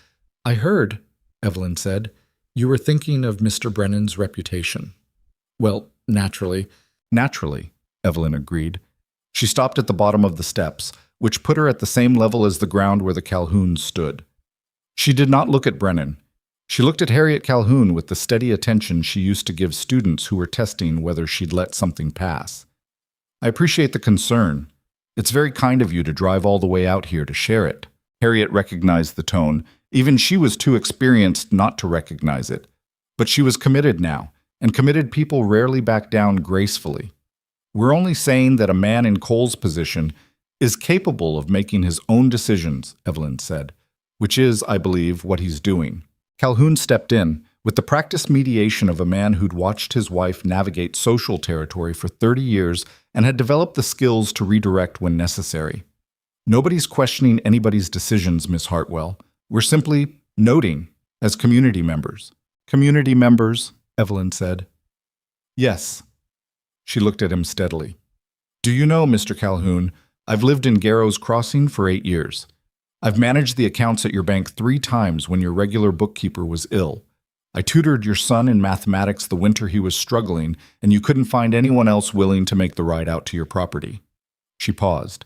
"I heard," Evelyn said, "you were thinking of Mr. Brennan's reputation." "Well, naturally." "Naturally," Evelyn agreed. She stopped at the bottom of the steps, which put her at the same level as the ground where the Calhouns stood. She did not look at Brennan. She looked at Harriet Calhoun with the steady attention she used to give students who were testing whether she'd let something pass. "I appreciate the concern. It's very kind of you to drive all the way out here to share it." Harriet recognized the tone. Even she was too experienced not to recognize it. But she was committed now, and committed people rarely back down gracefully. "We're only saying that a man in Cole's position is capable of making his own decisions," Evelyn said. which is, I believe, what he's doing. Calhoun stepped in, with the practiced mediation of a man who'd watched his wife navigate social territory for 30 years and had developed the skills to redirect when necessary. Nobody's questioning anybody's decisions, Miss Hartwell. We're simply noting as community members. Community members, Evelyn said. Yes. She looked at him steadily. Do you know, Mr. Calhoun, I've lived in Garrow's Crossing for 8 years. I've managed the accounts at your bank 3 times when your regular bookkeeper was ill. I tutored your son in mathematics the winter he was struggling, and you couldn't find anyone else willing to make the ride out to your property. She paused.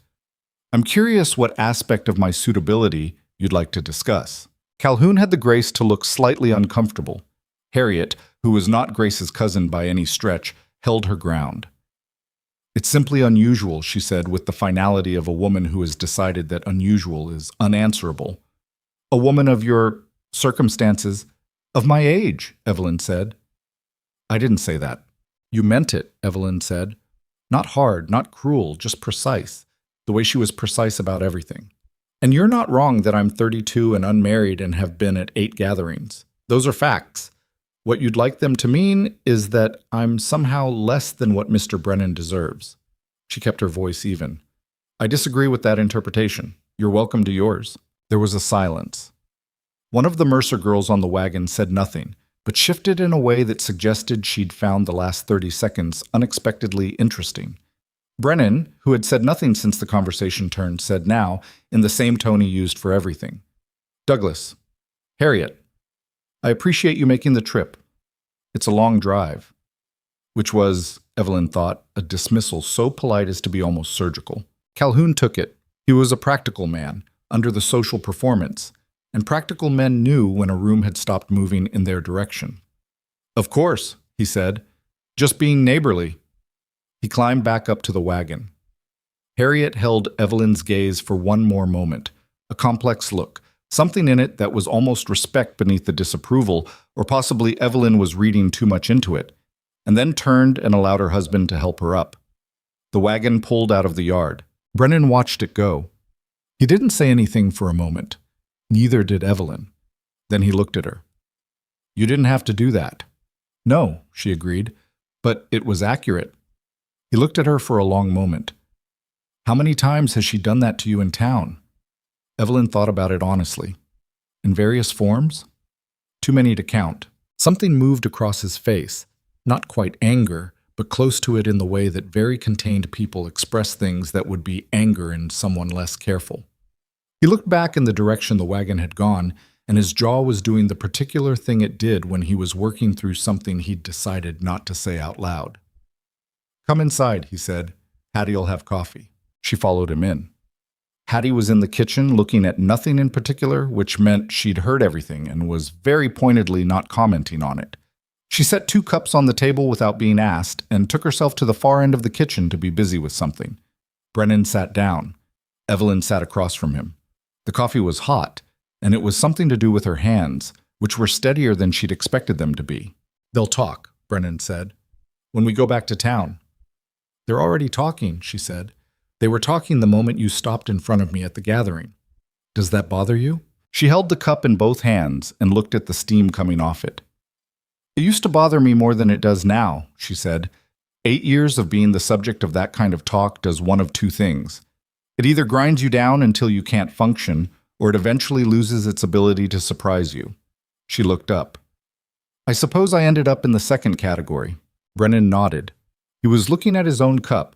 I'm curious what aspect of my suitability you'd like to discuss. Calhoun had the grace to look slightly uncomfortable. Harriet, who was not Grace's cousin by any stretch, held her ground. It's simply unusual, she said with the finality of a woman who has decided that unusual is unanswerable. A woman of your circumstances, of my age, Evelyn said. I didn't say that. You meant it, Evelyn said. Not hard, not cruel, just precise, the way she was precise about everything. And you're not wrong that I'm 32 and unmarried and have been at 8 gatherings. Those are facts. What you'd like them to mean is that I'm somehow less than what Mr. Brennan deserves. She kept her voice even. I disagree with that interpretation. You're welcome to yours. There was a silence. One of the Mercer girls on the wagon said nothing, but shifted in a way that suggested she'd found the last 30 seconds unexpectedly interesting. Brennan, who had said nothing since the conversation turned, said now, in the same tone he used for everything. Douglas, Harriet, I appreciate you making the trip. It's a long drive. Which was, Evelyn thought, a dismissal so polite as to be almost surgical. Calhoun took it. He was a practical man, under the social performance, and practical men knew when a room had stopped moving in their direction. Of course, he said, just being neighborly. He climbed back up to the wagon. Harriet held Evelyn's gaze for one more moment, a complex look, something in it that was almost respect beneath the disapproval, or possibly Evelyn was reading too much into it, and then turned and allowed her husband to help her up. The wagon pulled out of the yard. Brennan watched it go. He didn't say anything for a moment. Neither did Evelyn. Then he looked at her. You didn't have to do that. No, she agreed, but it was accurate. He looked at her for a long moment. How many times has she done that to you in town? Evelyn thought about it honestly. In various forms? Too many to count. Something moved across his face, not quite anger, but close to it in the way that very contained people express things that would be anger in someone less careful. He looked back in the direction the wagon had gone, and his jaw was doing the particular thing it did when he was working through something he'd decided not to say out loud. Come inside, he said. Hattie'll have coffee. She followed him in. Hattie was in the kitchen looking at nothing in particular, which meant she'd heard everything and was very pointedly not commenting on it. She set 2 cups on the table without being asked and took herself to the far end of the kitchen to be busy with something. Brennan sat down. Evelyn sat across from him. The coffee was hot, and it was something to do with her hands, which were steadier than she'd expected them to be. They'll talk, Brennan said. When we go back to town. They're already talking, she said. They were talking the moment you stopped in front of me at the gathering. Does that bother you? She held the cup in both hands and looked at the steam coming off it. It used to bother me more than it does now, she said. 8 years of being the subject of that kind of talk does one of 2 things. It either grinds you down until you can't function, or it eventually loses its ability to surprise you. She looked up. I suppose I ended up in the second category. Brennan nodded. He was looking at his own cup.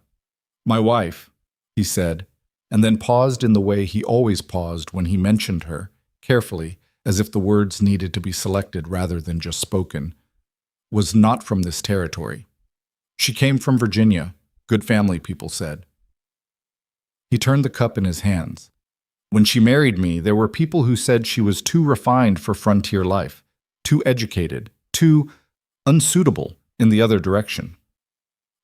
My wife, he said, and then paused in the way he always paused when he mentioned her, carefully, as if the words needed to be selected rather than just spoken, was not from this territory. She came from Virginia, good family, people said. He turned the cup in his hands. When she married me, there were people who said she was too refined for frontier life, too educated, too unsuitable in the other direction.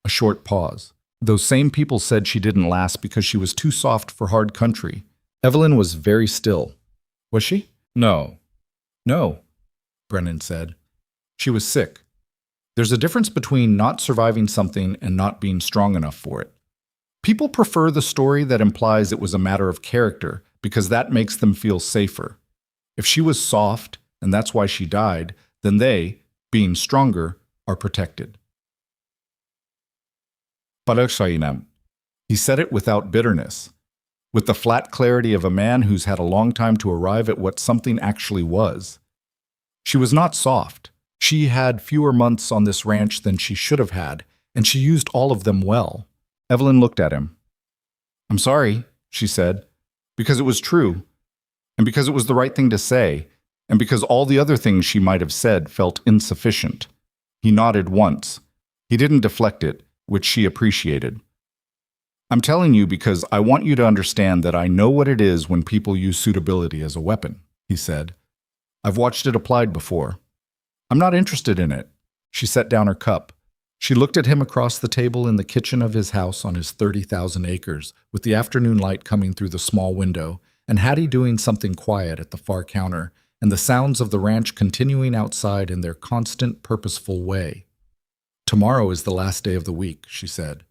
A short pause. Those same people said she didn't last because she was too soft for hard country. Evelyn was very still. Was she? No, Brennan said. She was sick. There's a difference between not surviving something and not being strong enough for it. People prefer the story that implies it was a matter of character because that makes them feel safer. If she was soft, and that's why she died, then they, being stronger, are protected. Palagsainam. He said it without bitterness, with the flat clarity of a man who's had a long time to arrive at what something actually was. She was not soft. She had fewer months on this ranch than she should have had, and she used all of them well. Evelyn looked at him. "I'm sorry," she said, because it was true, and because it was the right thing to say, and because all the other things she might have said felt insufficient. He nodded once. He didn't deflect it, which she appreciated. "I'm telling you because I want you to understand that I know what it is when people use suitability as a weapon," he said. "I've watched it applied before. I'm not interested in it." She set down her cup. She looked at him across the table in the kitchen of his house on his 30,000 acres, with the afternoon light coming through the small window, and Hattie doing something quiet at the far counter, and the sounds of the ranch continuing outside in their constant, purposeful way. "Tomorrow is the last day of the week," she said.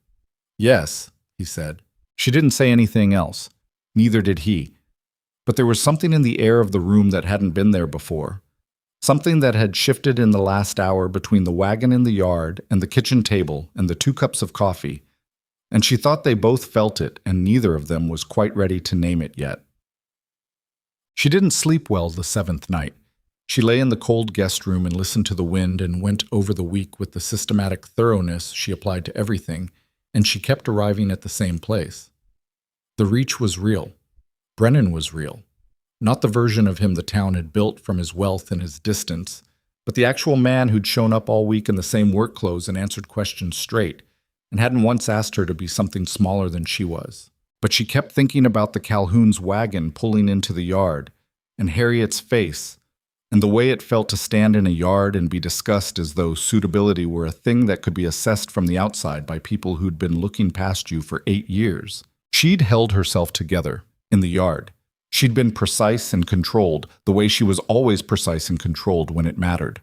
"Yes," he said. She didn't say anything else. Neither did he. But there was something in the air of the room that hadn't been there before. Something that had shifted in the last hour between the wagon in the yard and the kitchen table and the 2 cups of coffee, and she thought they both felt it, and neither of them was quite ready to name it yet. She didn't sleep well the 7th night. She lay in the cold guest room and listened to the wind and went over the week with the systematic thoroughness she applied to everything, and she kept arriving at the same place. The reach was real. Brennan was real. Not the version of him the town had built from his wealth and his distance, but the actual man who'd shown up all week in the same work clothes and answered questions straight, and hadn't once asked her to be something smaller than she was. But she kept thinking about the Calhoun's wagon pulling into the yard, and Harriet's face, and the way it felt to stand in a yard and be discussed as though suitability were a thing that could be assessed from the outside by people who'd been looking past you for 8 years. She'd held herself together in the yard. She'd been precise and controlled, the way she was always precise and controlled when it mattered.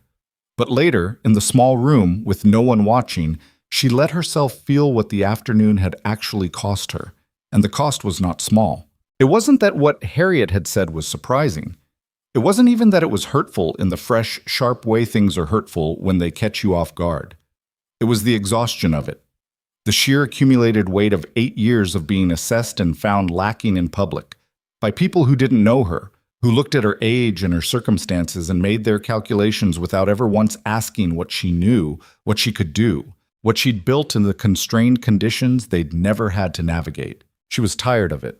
But later, in the small room, with no one watching, she let herself feel what the afternoon had actually cost her, and the cost was not small. It wasn't that what Harriet had said was surprising. It wasn't even that it was hurtful in the fresh, sharp way things are hurtful when they catch you off guard. It was the exhaustion of it. The sheer accumulated weight of 8 years of being assessed and found lacking in public, by people who didn't know her, who looked at her age and her circumstances and made their calculations without ever once asking what she knew, what she could do, what she'd built in the constrained conditions they'd never had to navigate. She was tired of it.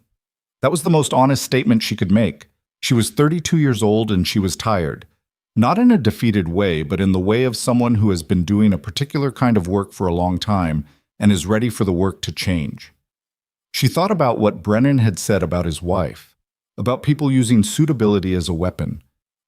That was the most honest statement she could make. She was 32 years old and she was tired. Not in a defeated way, but in the way of someone who has been doing a particular kind of work for a long time and is ready for the work to change. She thought about what Brennan had said about his wife, about people using suitability as a weapon,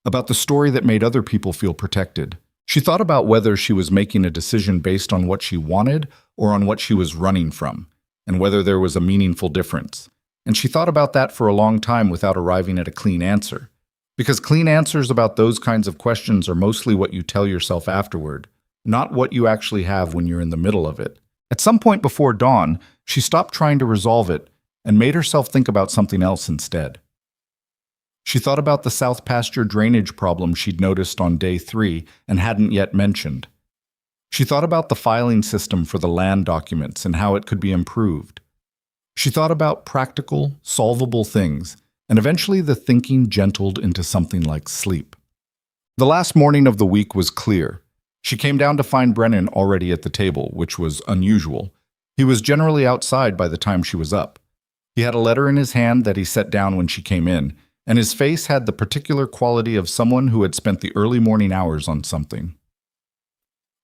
about the story that made other people feel protected. She thought about whether she was making a decision based on what she wanted or on what she was running from, and whether there was a meaningful difference. And she thought about that for a long time without arriving at a clean answer. Because clean answers about those kinds of questions are mostly what you tell yourself afterward, not what you actually have when you're in the middle of it. At some point before dawn, she stopped trying to resolve it and made herself think about something else instead. She thought about the south pasture drainage problem she'd noticed on day 3 and hadn't yet mentioned. She thought about the filing system for the land documents and how it could be improved. She thought about practical, solvable things, and eventually the thinking gentled into something like sleep. The last morning of the week was clear. She came down to find Brennan already at the table, which was unusual. He was generally outside by the time she was up. He had a letter in his hand that he set down when she came in, and his face had the particular quality of someone who had spent the early morning hours on something.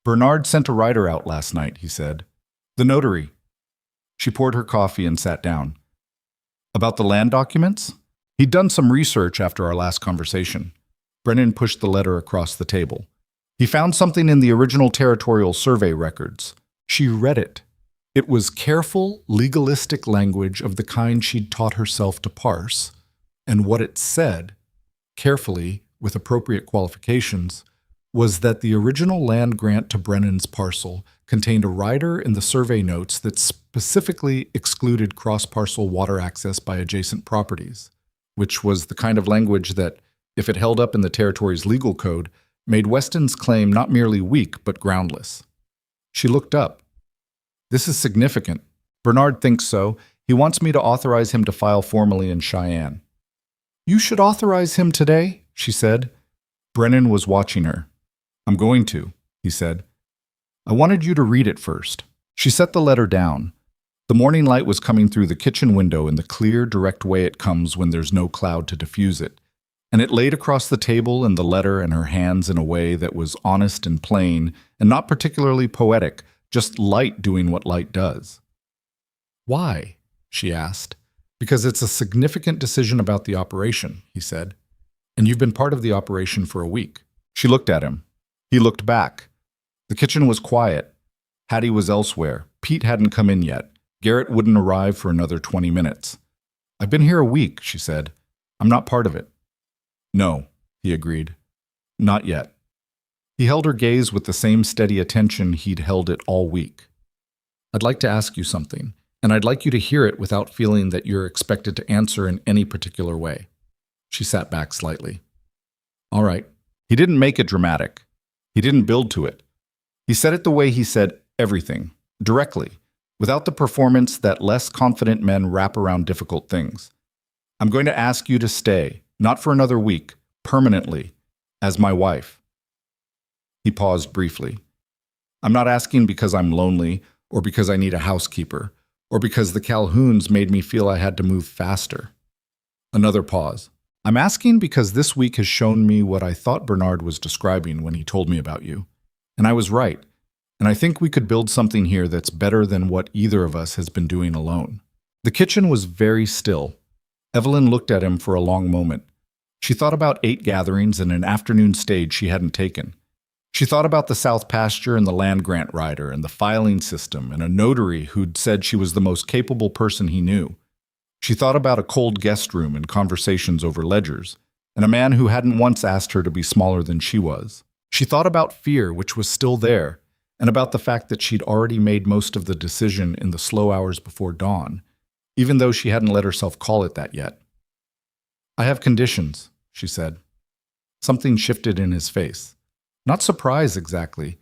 "Bernard sent a writer out last night," he said. "The notary." She poured her coffee and sat down. "About the land documents?" He'd done some research after our last conversation. Brennan pushed the letter across the table. He found something in the original territorial survey records. She read it. It was careful, legalistic language of the kind she'd taught herself to parse, and what it said, carefully, with appropriate qualifications, was that the original land grant to Brennan's parcel contained a rider in the survey notes that specifically excluded cross-parcel water access by adjacent properties, which was the kind of language that, if it held up in the territory's legal code, made Weston's claim not merely weak but groundless. She looked up. This is significant. Bernard thinks so. He wants me to authorize him to file formally in Cheyenne. You should authorize him today, she said. Brennan was watching her. I'm going to, he said. I wanted you to read it first. She set the letter down. The morning light was coming through the kitchen window in the clear, direct way it comes when there's no cloud to diffuse it, and it laid across the table and the letter and her hands in a way that was honest and plain and not particularly poetic, just light doing what light does. Why? She asked. Because it's a significant decision about the operation, he said. And you've been part of the operation for a week. She looked at him. He looked back. The kitchen was quiet. Hattie was elsewhere. Pete hadn't come in yet. Garrett wouldn't arrive for another 20 minutes. I've been here a week, she said. I'm not part of it. No, he agreed. Not yet. He held her gaze with the same steady attention he'd held it all week. I'd like to ask you something, and I'd like you to hear it without feeling that you're expected to answer in any particular way. She sat back slightly. All right. He didn't make it dramatic. He didn't build to it. He said it the way he said everything, directly, without the performance that less confident men wrap around difficult things. I'm going to ask you to stay, not for another week, permanently, as my wife. He paused briefly. I'm not asking because I'm lonely, or because I need a housekeeper, or because the Calhouns made me feel I had to move faster. Another pause. I'm asking because this week has shown me what I thought Bernard was describing when he told me about you. And I was right. And I think we could build something here that's better than what either of us has been doing alone. The kitchen was very still. Evelyn looked at him for a long moment. She thought about 8 gatherings and an afternoon stage she hadn't taken. She thought about the South Pasture and the land grant rider and the filing system and a notary who'd said she was the most capable person he knew. She thought about a cold guest room and conversations over ledgers, and a man who hadn't once asked her to be smaller than she was. She thought about fear, which was still there, and about the fact that she'd already made most of the decision in the slow hours before dawn, even though she hadn't let herself call it that yet. I have conditions, she said. Something shifted in his face. Not surprise exactly,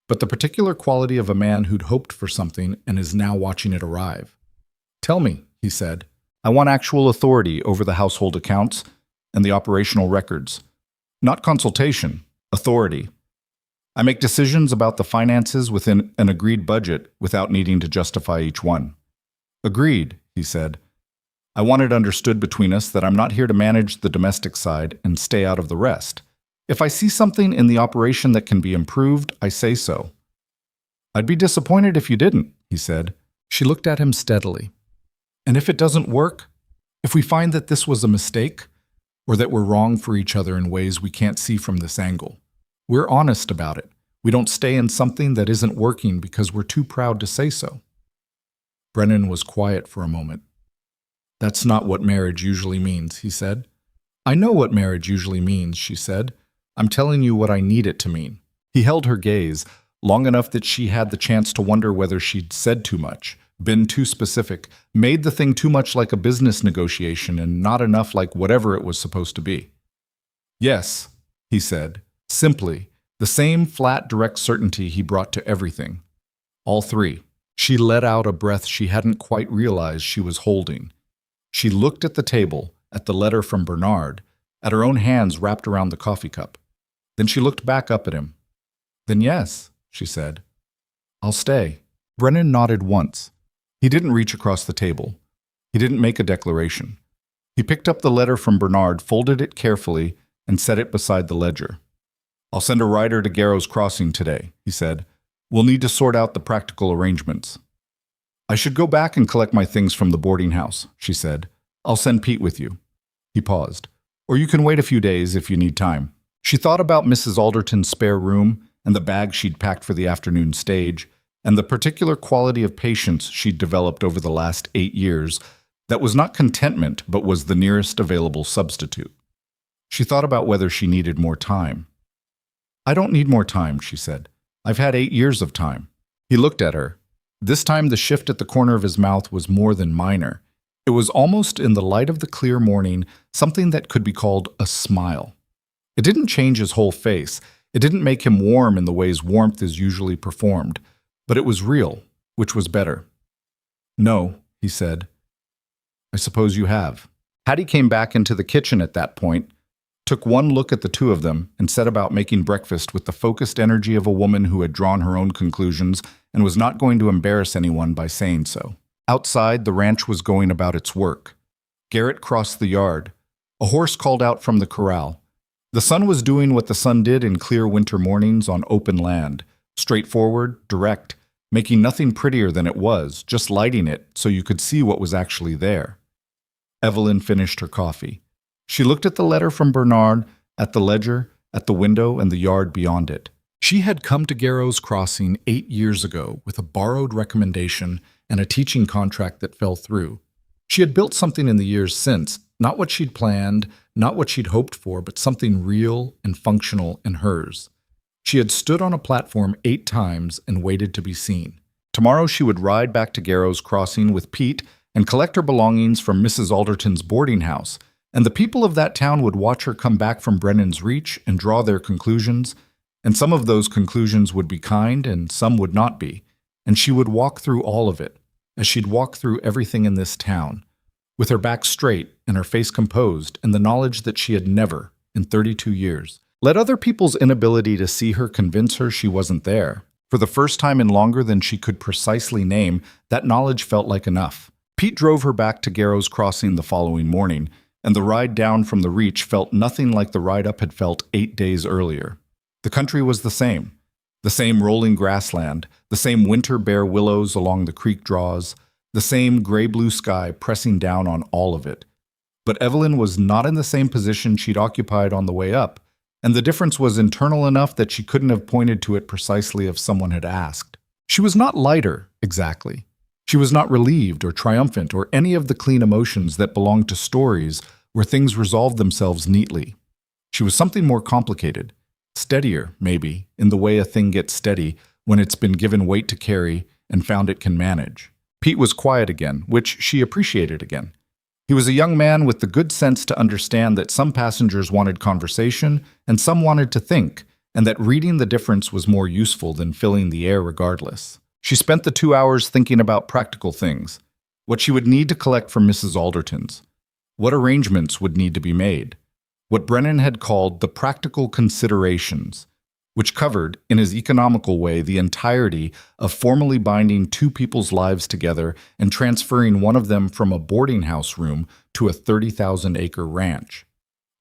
but the particular quality of a man who'd hoped for something and is now watching it arrive. Tell me, he said. I want actual authority over the household accounts and the operational records. Not consultation, authority. I make decisions about the finances within an agreed budget without needing to justify each one. Agreed, he said. I want it understood between us that I'm not here to manage the domestic side and stay out of the rest. If I see something in the operation that can be improved, I say so. I'd be disappointed if you didn't, he said. She looked at him steadily. And if it doesn't work, if we find that this was a mistake, or that we're wrong for each other in ways we can't see from this angle, we're honest about it. We don't stay in something that isn't working because we're too proud to say so. Brennan was quiet for a moment. That's not what marriage usually means, he said. I know what marriage usually means, she said. I'm telling you what I need it to mean. He held her gaze, long enough that she had the chance to wonder whether she'd said too much, been too specific, made the thing too much like a business negotiation and not enough like whatever it was supposed to be. Yes, he said, simply, the same flat, direct certainty he brought to everything. All 3. She let out a breath she hadn't quite realized she was holding. She looked at the table, at the letter from Bernard, at her own hands wrapped around the coffee cup. Then she looked back up at him. Then yes, she said. I'll stay. Brennan nodded once. He didn't reach across the table. He didn't make a declaration. He picked up the letter from Bernard, folded it carefully, and set it beside the ledger. I'll send a rider to Garrow's Crossing today, he said. We'll need to sort out the practical arrangements. I should go back and collect my things from the boarding house, she said. I'll send Pete with you. He paused. Or you can wait a few days if you need time. She thought about Mrs. Alderton's spare room and the bag she'd packed for the afternoon stage, and the particular quality of patience she'd developed over the last 8 years that was not contentment but was the nearest available substitute. She thought about whether she needed more time. I don't need more time, she said. I've had 8 years of time. He looked at her. This time the shift at the corner of his mouth was more than minor. It was almost in the light of the clear morning, something that could be called a smile. It didn't change his whole face. It didn't make him warm in the ways warmth is usually performed, but it was real, which was better. "No," he said. "I suppose you have." Hattie came back into the kitchen at that point, took one look at the two of them, and set about making breakfast with the focused energy of a woman who had drawn her own conclusions and was not going to embarrass anyone by saying so. Outside, the ranch was going about its work. Garrett crossed the yard. A horse called out from the corral. The sun was doing what the sun did in clear winter mornings on open land, straightforward, direct, making nothing prettier than it was, just lighting it so you could see what was actually there. Evelyn finished her coffee. She looked at the letter from Bernard, at the ledger, at the window, and the yard beyond it. She had come to Garrow's Crossing 8 years ago with a borrowed recommendation and a teaching contract that fell through. She had built something in the years since, not what she'd planned, not what she'd hoped for, but something real and functional and hers. She had stood on a platform 8 times and waited to be seen. Tomorrow she would ride back to Garrow's Crossing with Pete and collect her belongings from Mrs. Alderton's boarding house, and the people of that town would watch her come back from Brennan's Reach and draw their conclusions, and some of those conclusions would be kind and some would not be, and she would walk through all of it, as she'd walked through everything in this town, with her back straight and her face composed and the knowledge that she had never, in 32 years, let other people's inability to see her convince her she wasn't there. For the first time in longer than she could precisely name, that knowledge felt like enough. Pete drove her back to Garrow's Crossing the following morning, and the ride down from the Reach felt nothing like the ride up had felt 8 days earlier. The country was the same rolling grassland, the same winter bare willows along the creek draws, the same gray-blue sky pressing down on all of it. But Evelyn was not in the same position she'd occupied on the way up, and the difference was internal enough that she couldn't have pointed to it precisely if someone had asked. She was not lighter, exactly. She was not relieved or triumphant or any of the clean emotions that belong to stories where things resolve themselves neatly. She was something more complicated, steadier, maybe, in the way a thing gets steady when it's been given weight to carry and found it can manage. Pete was quiet again, which she appreciated again. He was a young man with the good sense to understand that some passengers wanted conversation and some wanted to think, and that reading the difference was more useful than filling the air regardless. She spent the 2 hours thinking about practical things, what she would need to collect from Mrs. Alderton's, what arrangements would need to be made, what Brennan had called the practical considerations, which covered, in his economical way, the entirety of formally binding 2 people's lives together and transferring one of them from a boarding house room to a 30,000-acre ranch.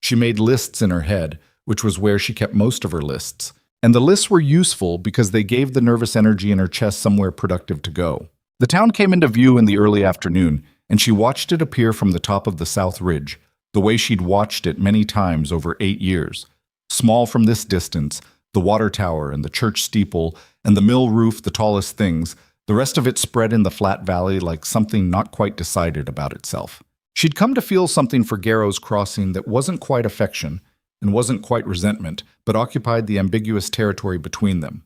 She made lists in her head, which was where she kept most of her lists, and the lists were useful because they gave the nervous energy in her chest somewhere productive to go. The town came into view in the early afternoon, and she watched it appear from the top of the South Ridge, the way she'd watched it many times over 8 years. Small from this distance, the water tower and the church steeple and the mill roof the tallest things, the rest of it spread in the flat valley like something not quite decided about itself. She'd come to feel something for Garrow's Crossing that wasn't quite affection and wasn't quite resentment, but occupied the ambiguous territory between them.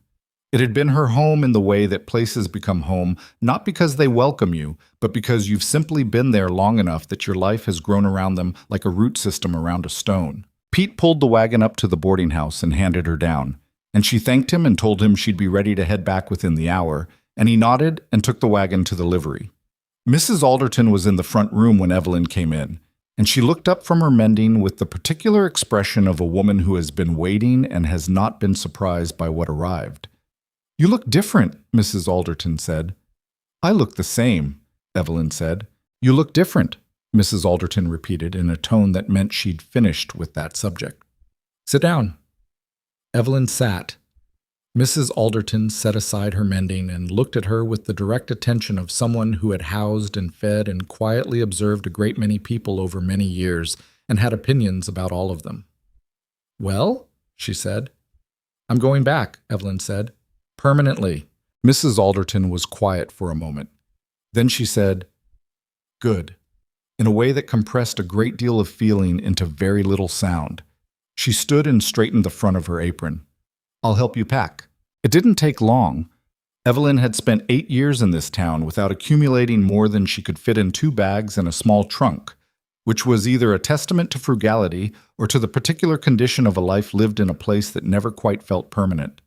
It had been her home in the way that places become home, not because they welcome you, but because you've simply been there long enough that your life has grown around them like a root system around a stone. Pete pulled the wagon up to the boarding house and handed her down, and she thanked him and told him she'd be ready to head back within the hour, and he nodded and took the wagon to the livery. Mrs. Alderton was in the front room when Evelyn came in, and she looked up from her mending with the particular expression of a woman who has been waiting and has not been surprised by what arrived. "You look different," Mrs. Alderton said. "I look the same," Evelyn said. "You look different," Mrs. Alderton repeated in a tone that meant she'd finished with that subject. "Sit down." Evelyn sat. Mrs. Alderton set aside her mending and looked at her with the direct attention of someone who had housed and fed and quietly observed a great many people over many years and had opinions about all of them. "Well?" she said. "I'm going back," Evelyn said. "Permanently." Mrs. Alderton was quiet for a moment. Then she said, "Good," in a way that compressed a great deal of feeling into very little sound. She stood and straightened the front of her apron. "I'll help you pack." It didn't take long. Evelyn had spent 8 years in this town without accumulating more than she could fit in 2 bags and a small trunk, which was either a testament to frugality or to the particular condition of a life lived in a place that never quite felt permanent.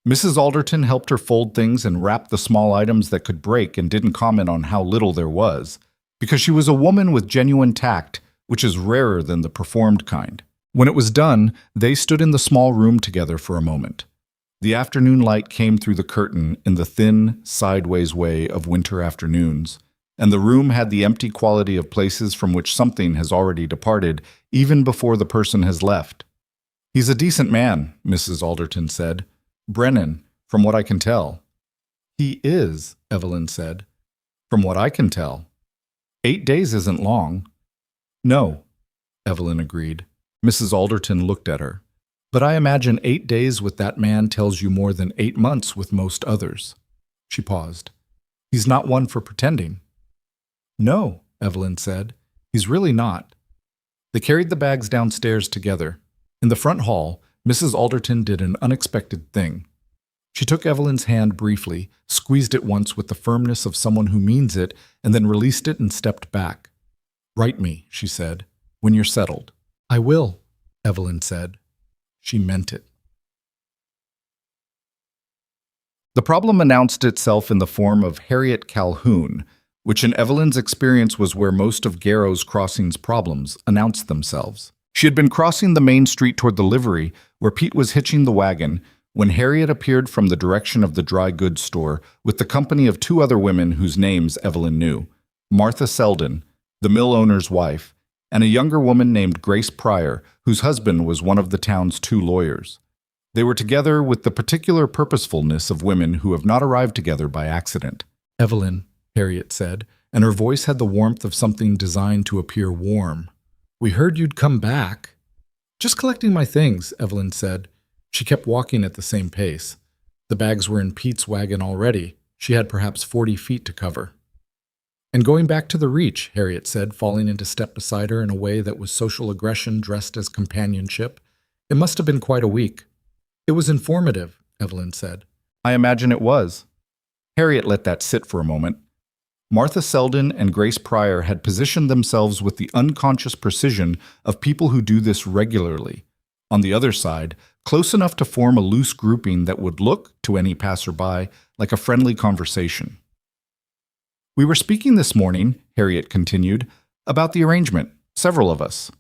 Mrs. Alderton helped her fold things and wrap the small items that could break and didn't comment on how little there was, because she was a woman with genuine tact, which is rarer than the performed kind. When it was done, they stood in the small room together for a moment. The afternoon light came through the curtain in the thin, sideways way of winter afternoons, and the room had the empty quality of places from which something has already departed, even before the person has left. "He's a decent man," Mrs. Alderton said. "Brennan, from what I can tell." "He is," Evelyn said. "From what I can tell. 8 days isn't long." "No," Evelyn agreed. Mrs. Alderton looked at her. "But I imagine 8 days with that man tells you more than 8 months with most others." She paused. "He's not one for pretending." "No," Evelyn said. "He's really not." They carried the bags downstairs together. In the front hall, Mrs. Alderton did an unexpected thing. She took Evelyn's hand briefly, squeezed it once with the firmness of someone who means it, and then released it and stepped back. "Write me," she said, "when you're settled." "I will," Evelyn said. She meant it. The problem announced itself in the form of Harriet Calhoun, which in Evelyn's experience was where most of Garrow's Crossing's problems announced themselves. She had been crossing the main street toward the livery, where Pete was hitching the wagon, when Harriet appeared from the direction of the dry goods store with the company of 2 other women whose names Evelyn knew: Martha Selden, the mill owner's wife, and a younger woman named Grace Pryor, whose husband was one of the town's 2 lawyers. They were together with the particular purposefulness of women who have not arrived together by accident. "Evelyn," Harriet said, and her voice had the warmth of something designed to appear warm. "We heard you'd come back." "Just collecting my things," Evelyn said. She kept walking at the same pace. The bags were in Pete's wagon already. She had perhaps 40 feet to cover. "And going back to the Reach," Harriet said, falling into step beside her in a way that was social aggression dressed as companionship. "It must have been quite a week." "It was informative," Evelyn said. "I imagine it was." Harriet let that sit for a moment. Martha Selden and Grace Pryor had positioned themselves with the unconscious precision of people who do this regularly. On the other side, close enough to form a loose grouping that would look, to any passerby, like a friendly conversation. "We were speaking this morning," Harriet continued, "about the arrangement, several of us."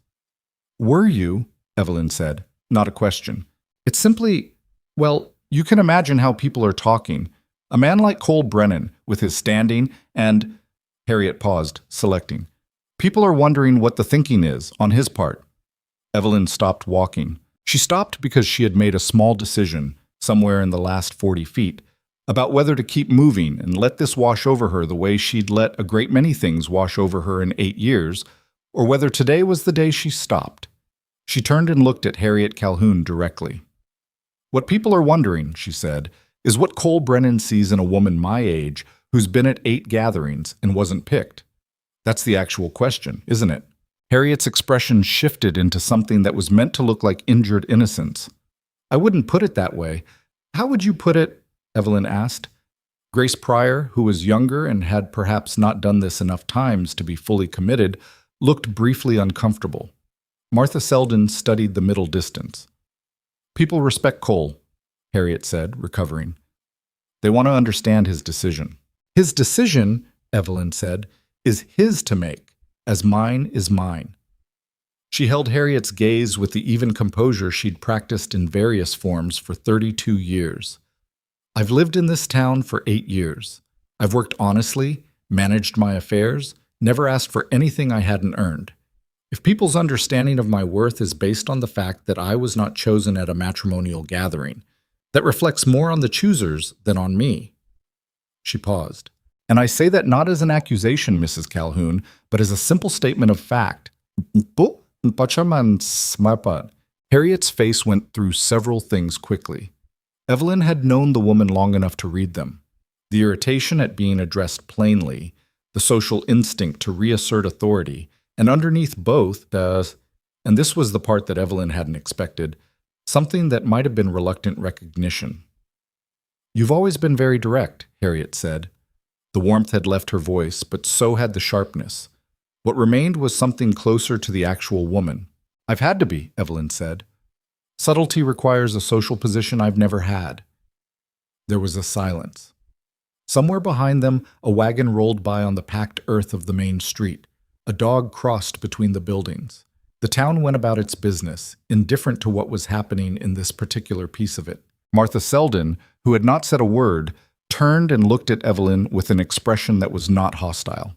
"Were you?" Evelyn said, not a question. "It's simply, well, you can imagine how people are talking. A man like Cole Brennan, with his standing, and—" Harriet paused, selecting. "People are wondering what the thinking is, on his part." Evelyn stopped walking. She stopped because she had made a small decision, somewhere in the last 40 feet, about whether to keep moving and let this wash over her the way she'd let a great many things wash over her in 8 years, or whether today was the day she stopped. She turned and looked at Harriet Calhoun directly. "What people are wondering," she said, "is what Cole Brennan sees in a woman my age who's been at 8 gatherings and wasn't picked. That's the actual question, isn't it?" Harriet's expression shifted into something that was meant to look like injured innocence. "I wouldn't put it that way. How would you put it?" Evelyn asked. Grace Pryor, who was younger and had perhaps not done this enough times to be fully committed, looked briefly uncomfortable. Martha Selden studied the middle distance. "People respect Cole," Harriet said, recovering. "They want to understand his decision." "His decision," Evelyn said, "is his to make, as mine is mine." She held Harriet's gaze with the even composure she'd practiced in various forms for 32 years. "I've lived in this town for 8 years. I've worked honestly, managed my affairs, never asked for anything I hadn't earned. If people's understanding of my worth is based on the fact that I was not chosen at a matrimonial gathering, that reflects more on the choosers than on me." She paused. "And I say that not as an accusation, Mrs. Calhoun, but as a simple statement of fact." Harriet's face went through several things quickly. Evelyn had known the woman long enough to read them. The irritation at being addressed plainly, the social instinct to reassert authority, and underneath both, and this was the part that Evelyn hadn't expected, something that might have been reluctant recognition. "You've always been very direct," Harriet said. The warmth had left her voice, but so had the sharpness. What remained was something closer to the actual woman. "I've had to be," Evelyn said. "Subtlety requires a social position I've never had." There was a silence. Somewhere behind them, a wagon rolled by on the packed earth of the main street. A dog crossed between the buildings. The town went about its business, indifferent to what was happening in this particular piece of it. Martha Selden, who had not said a word, turned and looked at Evelyn with an expression that was not hostile.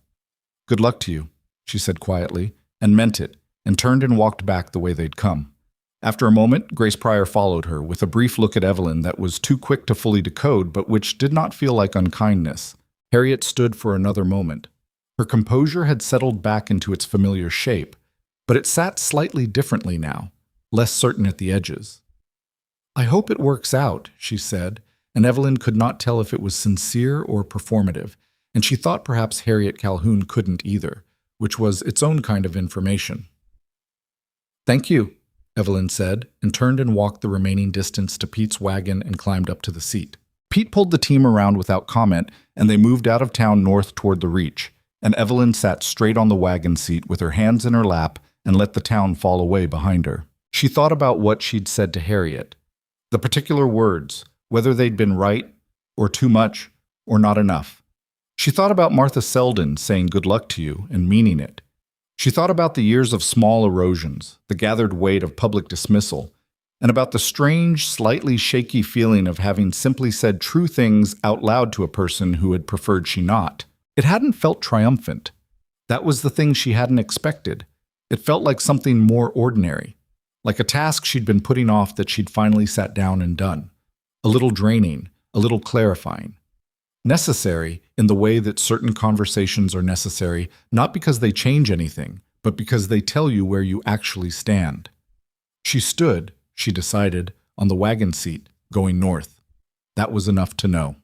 "Good luck to you," she said quietly, and meant it, and turned and walked back the way they'd come. After a moment, Grace Pryor followed her, with a brief look at Evelyn that was too quick to fully decode, but which did not feel like unkindness. Harriet stood for another moment. Her composure had settled back into its familiar shape, but it sat slightly differently now, less certain at the edges. "I hope it works out," she said, and Evelyn could not tell if it was sincere or performative, and she thought perhaps Harriet Calhoun couldn't either, which was its own kind of information. "Thank you," Evelyn said, and turned and walked the remaining distance to Pete's wagon and climbed up to the seat. Pete pulled the team around without comment, and they moved out of town north toward the Reach, and Evelyn sat straight on the wagon seat with her hands in her lap and let the town fall away behind her. She thought about what she'd said to Harriet. The particular words, whether they'd been right, or too much, or not enough. She thought about Martha Selden saying good luck to you and meaning it. She thought about the years of small erosions, the gathered weight of public dismissal, and about the strange, slightly shaky feeling of having simply said true things out loud to a person who had preferred she not. It hadn't felt triumphant. That was the thing she hadn't expected. It felt like something more ordinary, like a task she'd been putting off that she'd finally sat down and done. A little draining, a little clarifying. Necessary in the way that certain conversations are necessary, not because they change anything, but because they tell you where you actually stand. She stood, she decided, on the wagon seat, going north. That was enough to know.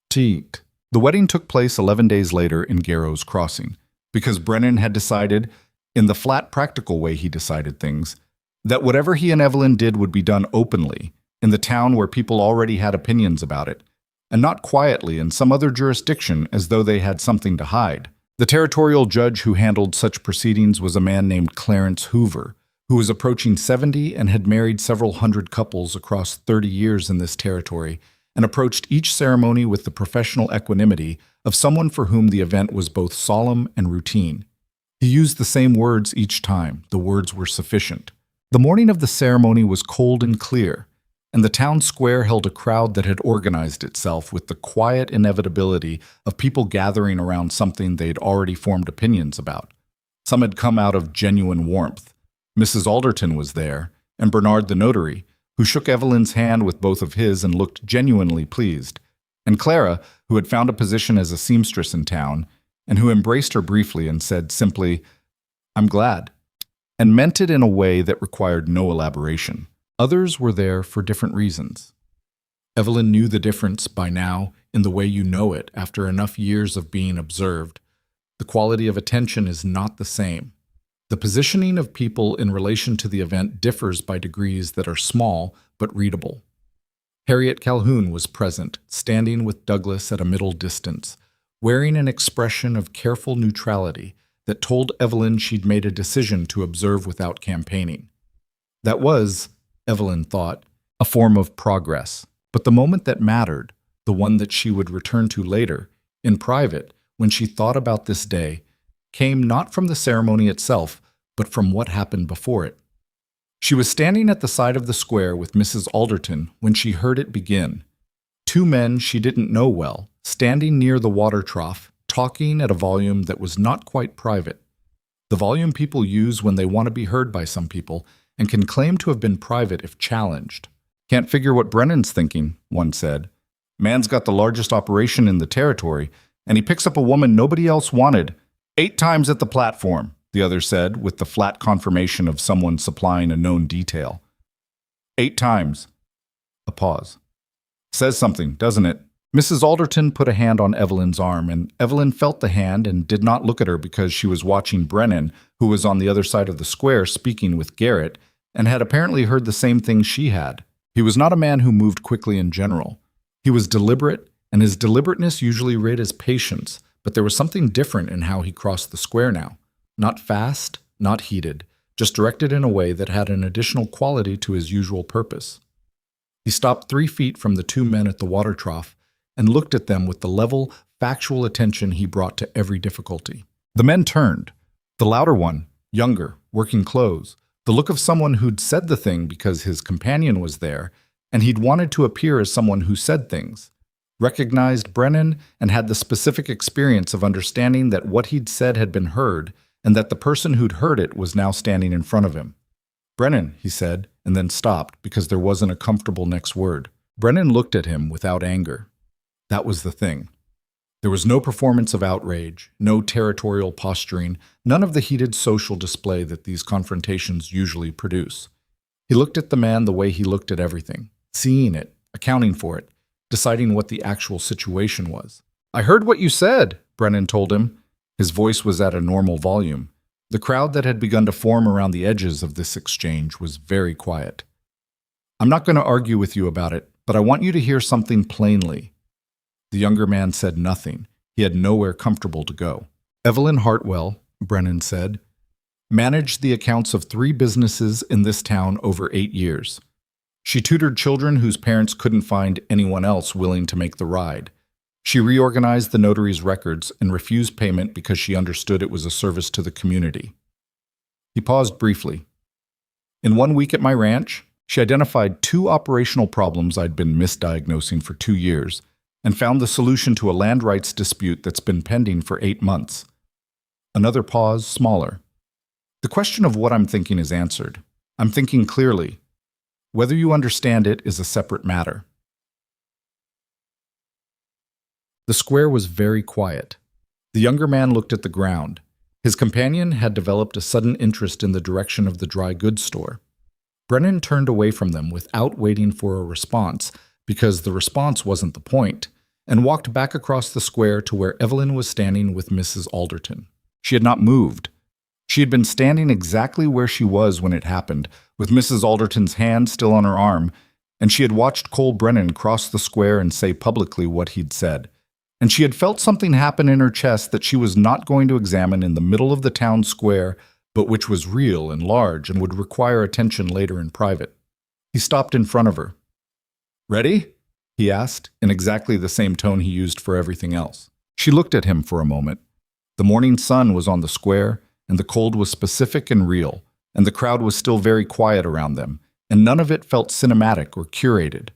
Teague. The wedding took place 11 days later in Garrow's Crossing, because Brennan had decided, in the flat, practical way he decided things, that whatever he and Evelyn did would be done openly, in the town where people already had opinions about it, and not quietly in some other jurisdiction as though they had something to hide. The territorial judge who handled such proceedings was a man named Clarence Hoover, who was approaching 70 and had married several hundred couples across 30 years in this territory, and approached each ceremony with the professional equanimity of someone for whom the event was both solemn and routine. He used the same words each time. The words were sufficient. The morning of the ceremony was cold and clear, and the town square held a crowd that had organized itself with the quiet inevitability of people gathering around something they'd already formed opinions about. Some had come out of genuine warmth. Mrs. Alderton was there, and Bernard the notary, who shook Evelyn's hand with both of his and looked genuinely pleased, and Clara, who had found a position as a seamstress in town, and who embraced her briefly and said simply, "I'm glad," and meant it in a way that required no elaboration. Others were there for different reasons. Evelyn knew the difference by now in the way you know it after enough years of being observed. The quality of attention is not the same. The positioning of people in relation to the event differs by degrees that are small but readable. Harriet Calhoun was present, standing with Douglas at a middle distance, wearing an expression of careful neutrality that told Evelyn she'd made a decision to observe without campaigning. That was, Evelyn thought, a form of progress. But the moment that mattered, the one that she would return to later, in private, when she thought about this day, came not from the ceremony itself, but from what happened before it. She was standing at the side of the square with Mrs. Alderton when she heard it begin. Two men she didn't know well, standing near the water trough, talking at a volume that was not quite private. The volume people use when they want to be heard by some people, and can claim to have been private if challenged. "Can't figure what Brennan's thinking," one said. "Man's got the largest operation in the territory, and he picks up a woman nobody else wanted 8 times at the platform," the other said, with the flat confirmation of someone supplying a known detail. 8 times. A pause. "Says something, doesn't it?" Mrs. Alderton put a hand on Evelyn's arm, and Evelyn felt the hand and did not look at her because she was watching Brennan, who was on the other side of the square speaking with Garrett, and had apparently heard the same thing she had. He was not a man who moved quickly in general. He was deliberate, and his deliberateness usually read as patience, But there was something different in how he crossed the square now. Not fast, not heated, just directed in a way that had an additional quality to his usual purpose. He stopped 3 feet from the two men at the water trough and looked at them with the level, factual attention he brought to every difficulty. The men turned. The louder one, younger, working clothes, the look of someone who'd said the thing because his companion was there, and he'd wanted to appear as someone who said things. Recognized Brennan and had the specific experience of understanding that what he'd said had been heard and that the person who'd heard it was now standing in front of him. "Brennan," he said, and then stopped because there wasn't a comfortable next word. Brennan looked at him without anger. That was the thing. There was no performance of outrage, no territorial posturing, none of the heated social display that these confrontations usually produce. He looked at the man the way he looked at everything, seeing it, accounting for it, deciding what the actual situation was. "I heard what you said," Brennan told him. His voice was at a normal volume. The crowd that had begun to form around the edges of this exchange was very quiet. "I'm not going to argue with you about it, but I want you to hear something plainly." The younger man said nothing. He had nowhere comfortable to go. "Evelyn Hartwell," Brennan said, "managed the accounts of 3 businesses in this town over 8 years. She tutored children whose parents couldn't find anyone else willing to make the ride. She reorganized the notary's records and refused payment because she understood it was a service to the community." He paused briefly. "In 1 week at my ranch, she identified 2 operational problems I'd been misdiagnosing for 2 years and found the solution to a land rights dispute that's been pending for 8 months. Another pause, smaller. The question of what I'm thinking is answered. I'm thinking clearly. Whether you understand it is a separate matter." The square was very quiet. The younger man looked at the ground. His companion had developed a sudden interest in the direction of the dry goods store. Brennan turned away from them without waiting for a response, because the response wasn't the point, and walked back across the square to where Evelyn was standing with Mrs. Alderton. She had not moved. She had been standing exactly where she was when it happened, with Mrs. Alderton's hand still on her arm, and she had watched Cole Brennan cross the square and say publicly what he'd said. And she had felt something happen in her chest that she was not going to examine in the middle of the town square, but which was real and large and would require attention later in private. He stopped in front of her. "Ready?" he asked, in exactly the same tone he used for everything else. She looked at him for a moment. The morning sun was on the square, and the cold was specific and real, and the crowd was still very quiet around them, and none of it felt cinematic or curated.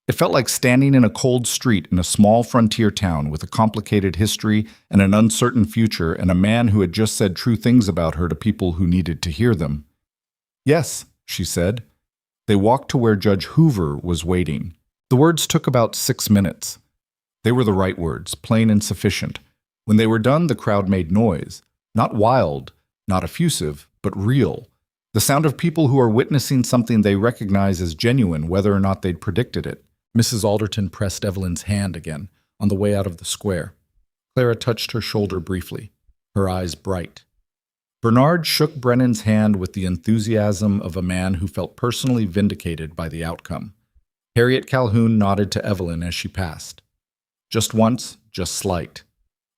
It felt like standing in a cold street in a small frontier town with a complicated history and an uncertain future and a man who had just said true things about her to people who needed to hear them. "Yes," she said. They walked to where Judge Hoover was waiting. The words took about 6 minutes. They were the right words, plain and sufficient. When they were done, the crowd made noise. Not wild, not effusive, but real. The sound of people who are witnessing something they recognize as genuine, whether or not they'd predicted it. Mrs. Alderton pressed Evelyn's hand again, on the way out of the square. Clara touched her shoulder briefly, her eyes bright. Bernard shook Brennan's hand with the enthusiasm of a man who felt personally vindicated by the outcome. Harriet Calhoun nodded to Evelyn as she passed. Just once, just slight.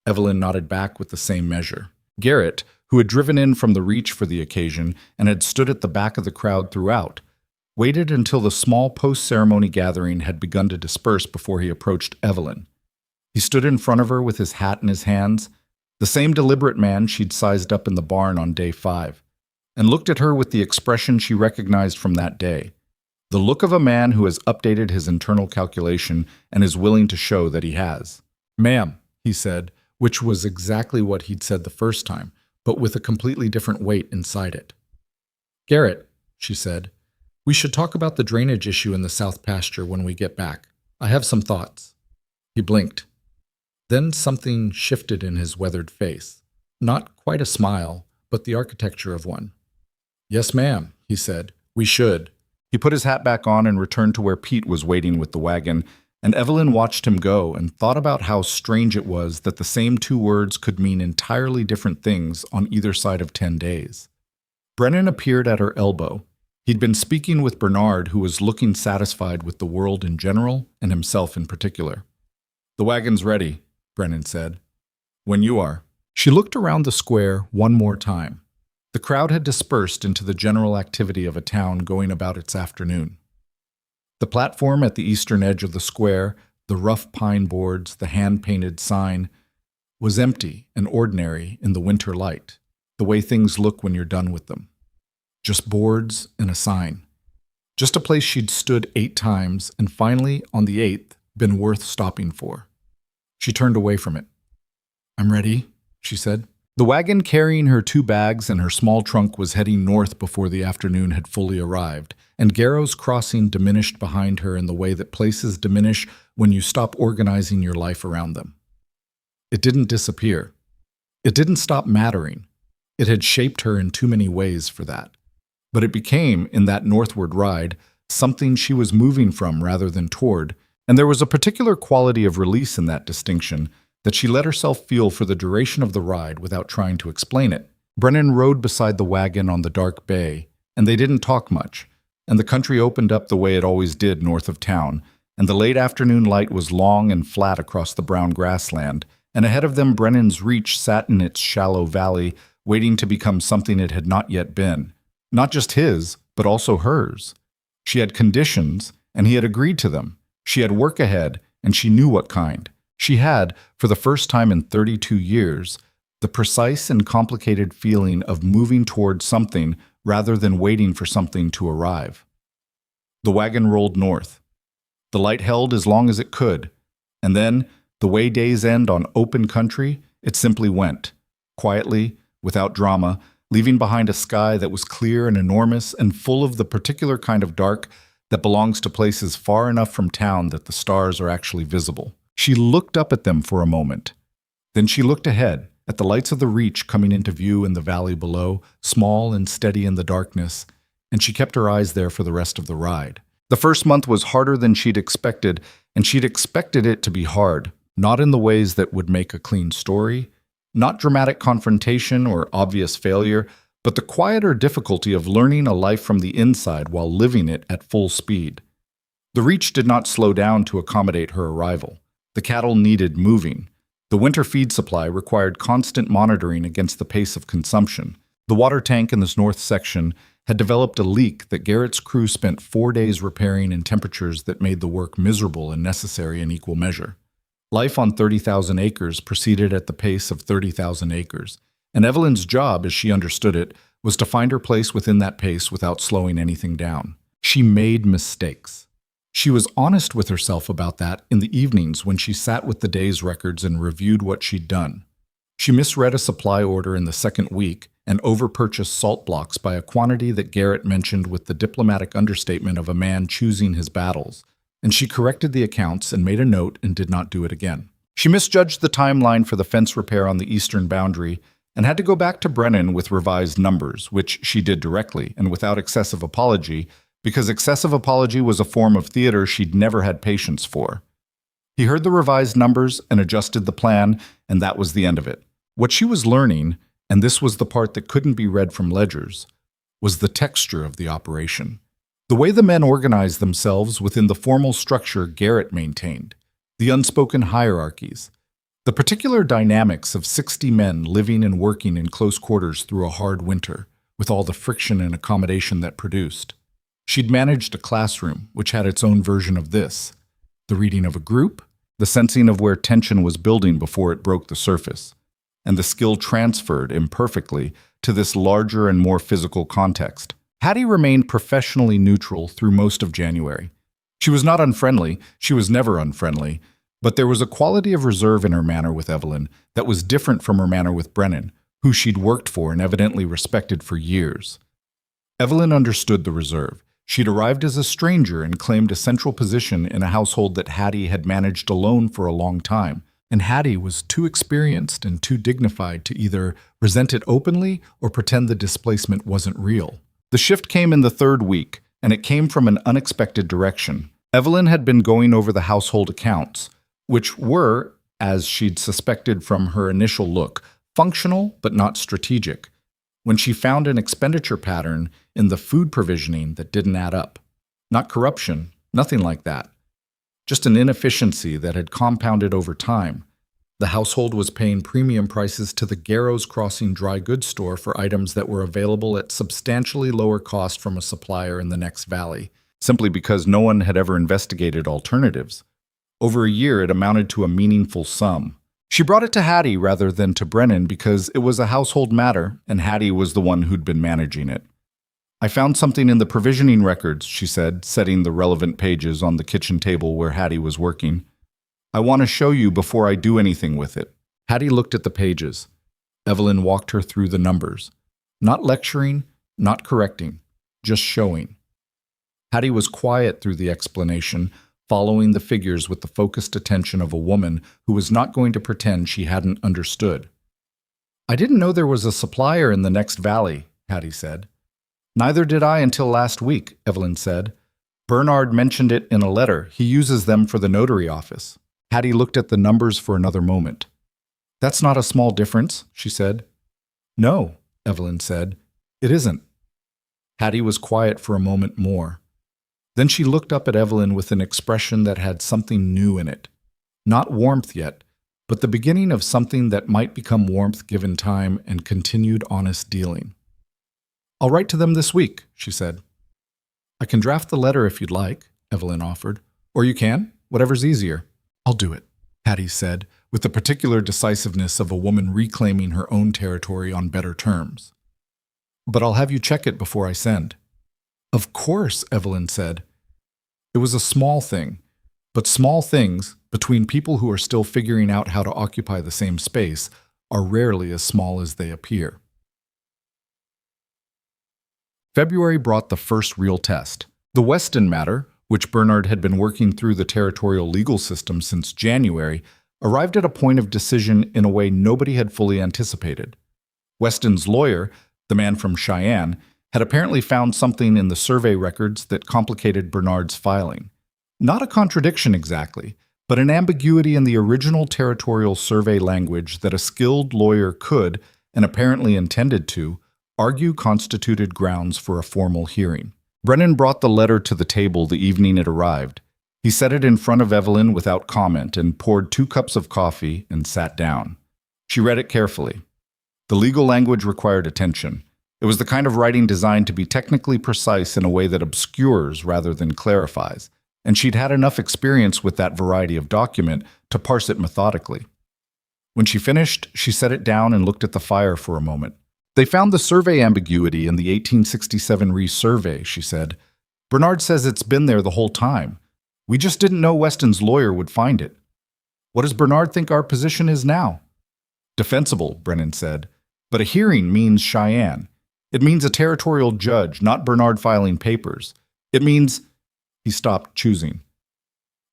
Evelyn nodded back with the same measure. Garrett, who had driven in from the Reach for the occasion and had stood at the back of the crowd throughout, waited until the small post-ceremony gathering had begun to disperse before he approached Evelyn. He stood in front of her with his hat in his hands, the same deliberate man she'd sized up in the barn on day 5, and looked at her with the expression she recognized from that day, the look of a man who has updated his internal calculation and is willing to show that he has. "Ma'am," he said, which was exactly what he'd said the first time, but with a completely different weight inside it. "Garrett," she said, "we should talk about the drainage issue in the south pasture when we get back. I have some thoughts." He blinked. Then something shifted in his weathered face. Not quite a smile, but the architecture of one. "Yes, ma'am," he said. "We should." He put his hat back on and returned to where Pete was waiting with the wagon, and Evelyn watched him go and thought about how strange it was that the same 2 words could mean entirely different things on either side of 10 days. Brennan appeared at her elbow. He'd been speaking with Bernard, who was looking satisfied with the world in general and himself in particular. "The wagon's ready," Brennan said. When you are. She looked around the square one more time. The crowd had dispersed into the general activity of a town going about its afternoon. The platform at the eastern edge of the square, the rough pine boards, the hand-painted sign, was empty and ordinary in the winter light, the way things look when you're done with them. Just boards and a sign. Just a place she'd stood 8 times and finally, on the 8th, been worth stopping for. She turned away from it. "I'm ready," she said. The wagon carrying her 2 bags and her small trunk was heading north before the afternoon had fully arrived, and Garrow's Crossing diminished behind her in the way that places diminish when you stop organizing your life around them. It didn't disappear. It didn't stop mattering. It had shaped her in too many ways for that. But it became, in that northward ride, something she was moving from rather than toward, and there was a particular quality of release in that distinction that she let herself feel for the duration of the ride without trying to explain it. Brennan rode beside the wagon on the dark bay, and they didn't talk much, and the country opened up the way it always did north of town, and the late afternoon light was long and flat across the brown grassland, and ahead of them Brennan's Reach sat in its shallow valley, waiting to become something it had not yet been. Not just his, but also hers. She had conditions, and he had agreed to them. She had work ahead, and she knew what kind. She had, for the first time in 32 years, the precise and complicated feeling of moving toward something rather than waiting for something to arrive. The wagon rolled north. The light held as long as it could, and then, the way days end on open country, it simply went, quietly, without drama, leaving behind a sky that was clear and enormous and full of the particular kind of dark that belongs to places far enough from town that the stars are actually visible. She looked up at them for a moment. Then she looked ahead, at the lights of the Reach coming into view in the valley below, small and steady in the darkness, and she kept her eyes there for the rest of the ride. The first month was harder than she'd expected, and she'd expected it to be hard, not in the ways that would make a clean story, not dramatic confrontation or obvious failure, but the quieter difficulty of learning a life from the inside while living it at full speed. The Reach did not slow down to accommodate her arrival. The cattle needed moving. The winter feed supply required constant monitoring against the pace of consumption. The water tank in this north section had developed a leak that Garrett's crew spent 4 days repairing in temperatures that made the work miserable and necessary in equal measure. Life on 30,000 acres proceeded at the pace of 30,000 acres, and Evelyn's job, as she understood it, was to find her place within that pace without slowing anything down. She made mistakes. She was honest with herself about that in the evenings when she sat with the day's records and reviewed what she'd done. She misread a supply order in the second week and overpurchased salt blocks by a quantity that Garrett mentioned with the diplomatic understatement of a man choosing his battles, and she corrected the accounts and made a note and did not do it again. She misjudged the timeline for the fence repair on the eastern boundary and had to go back to Brennan with revised numbers, which she did directly and without excessive apology, because excessive apology was a form of theater she'd never had patience for. He heard the revised numbers and adjusted the plan, and that was the end of it. What she was learning, and this was the part that couldn't be read from ledgers, was the texture of the operation. The way the men organized themselves within the formal structure Garrett maintained, the unspoken hierarchies, the particular dynamics of 60 men living and working in close quarters through a hard winter, with all the friction and accommodation that produced. She'd managed a classroom, which had its own version of this: the reading of a group, the sensing of where tension was building before it broke the surface, and the skill transferred imperfectly to this larger and more physical context. Hattie remained professionally neutral through most of January. She was not unfriendly, she was never unfriendly, but there was a quality of reserve in her manner with Evelyn that was different from her manner with Brennan, who she'd worked for and evidently respected for years. Evelyn understood the reserve. She'd arrived as a stranger and claimed a central position in a household that Hattie had managed alone for a long time, and Hattie was too experienced and too dignified to either resent it openly or pretend the displacement wasn't real. The shift came in the third week, and it came from an unexpected direction. Evelyn had been going over the household accounts, which were, as she'd suspected from her initial look, functional but not strategic, when she found an expenditure pattern in the food provisioning that didn't add up. Not corruption, nothing like that. Just an inefficiency that had compounded over time. The household was paying premium prices to the Garrows Crossing dry goods store for items that were available at substantially lower cost from a supplier in the next valley, simply because no one had ever investigated alternatives. Over a year, it amounted to a meaningful sum. She brought it to Hattie rather than to Brennan because it was a household matter, and Hattie was the one who'd been managing it. "I found something in the provisioning records," she said, setting the relevant pages on the kitchen table where Hattie was working. "I want to show you before I do anything with it." Hattie looked at the pages. Evelyn walked her through the numbers. Not lecturing, not correcting, just showing. Hattie was quiet through the explanation, following the figures with the focused attention of a woman who was not going to pretend she hadn't understood. "I didn't know there was a supplier in the next valley," Hattie said. "Neither did I until last week," Evelyn said. "Bernard mentioned it in a letter. He uses them for the notary office." Hattie looked at the numbers for another moment. "That's not a small difference," she said. "No," Evelyn said. "It isn't." Hattie was quiet for a moment more. Then she looked up at Evelyn with an expression that had something new in it. Not warmth yet, but the beginning of something that might become warmth given time and continued honest dealing. "I'll write to them this week," she said. "I can draft the letter if you'd like," Evelyn offered. "Or you can, whatever's easier." "I'll do it," Hattie said, with the particular decisiveness of a woman reclaiming her own territory on better terms. "But I'll have you check it before I send." "Of course," Evelyn said. It was a small thing, but small things, between people who are still figuring out how to occupy the same space, are rarely as small as they appear. February brought the first real test. The Weston matter, which Bernard had been working through the territorial legal system since January, arrived at a point of decision in a way nobody had fully anticipated. Weston's lawyer, the man from Cheyenne, had apparently found something in the survey records that complicated Bernard's filing. Not a contradiction exactly, but an ambiguity in the original territorial survey language that a skilled lawyer could, and apparently intended to, argue constituted grounds for a formal hearing. Brennan brought the letter to the table the evening it arrived. He set it in front of Evelyn without comment and poured 2 cups of coffee and sat down. She read it carefully. The legal language required attention. It was the kind of writing designed to be technically precise in a way that obscures rather than clarifies, and she'd had enough experience with that variety of document to parse it methodically. When she finished, she set it down and looked at the fire for a moment. "They found the survey ambiguity in the 1867 resurvey," she said. "Bernard says it's been there the whole time. We just didn't know Weston's lawyer would find it." "What does Bernard think our position is now?" "Defensible," Brennan said. "But a hearing means Cheyenne. It means a territorial judge, not Bernard filing papers. It means—" He stopped, choosing.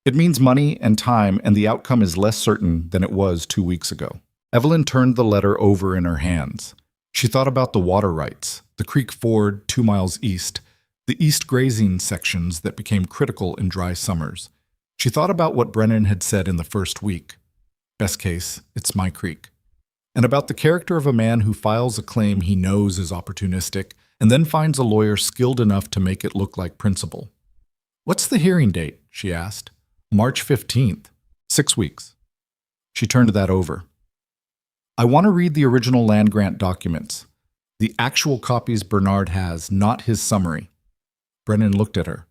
"It means money and time, and the outcome is less certain than it was 2 weeks ago." Evelyn turned the letter over in her hands. She thought about the water rights, the creek ford 2 miles east, the east grazing sections that became critical in dry summers. She thought about what Brennan had said in the first week. Best case, it's my creek. And about the character of a man who files a claim he knows is opportunistic and then finds a lawyer skilled enough to make it look like principle. "What's the hearing date?" she asked. "March 15th. 6 weeks." She turned that over. "I want to read the original land grant documents. The actual copies Bernard has, not his summary." Brennan looked at her.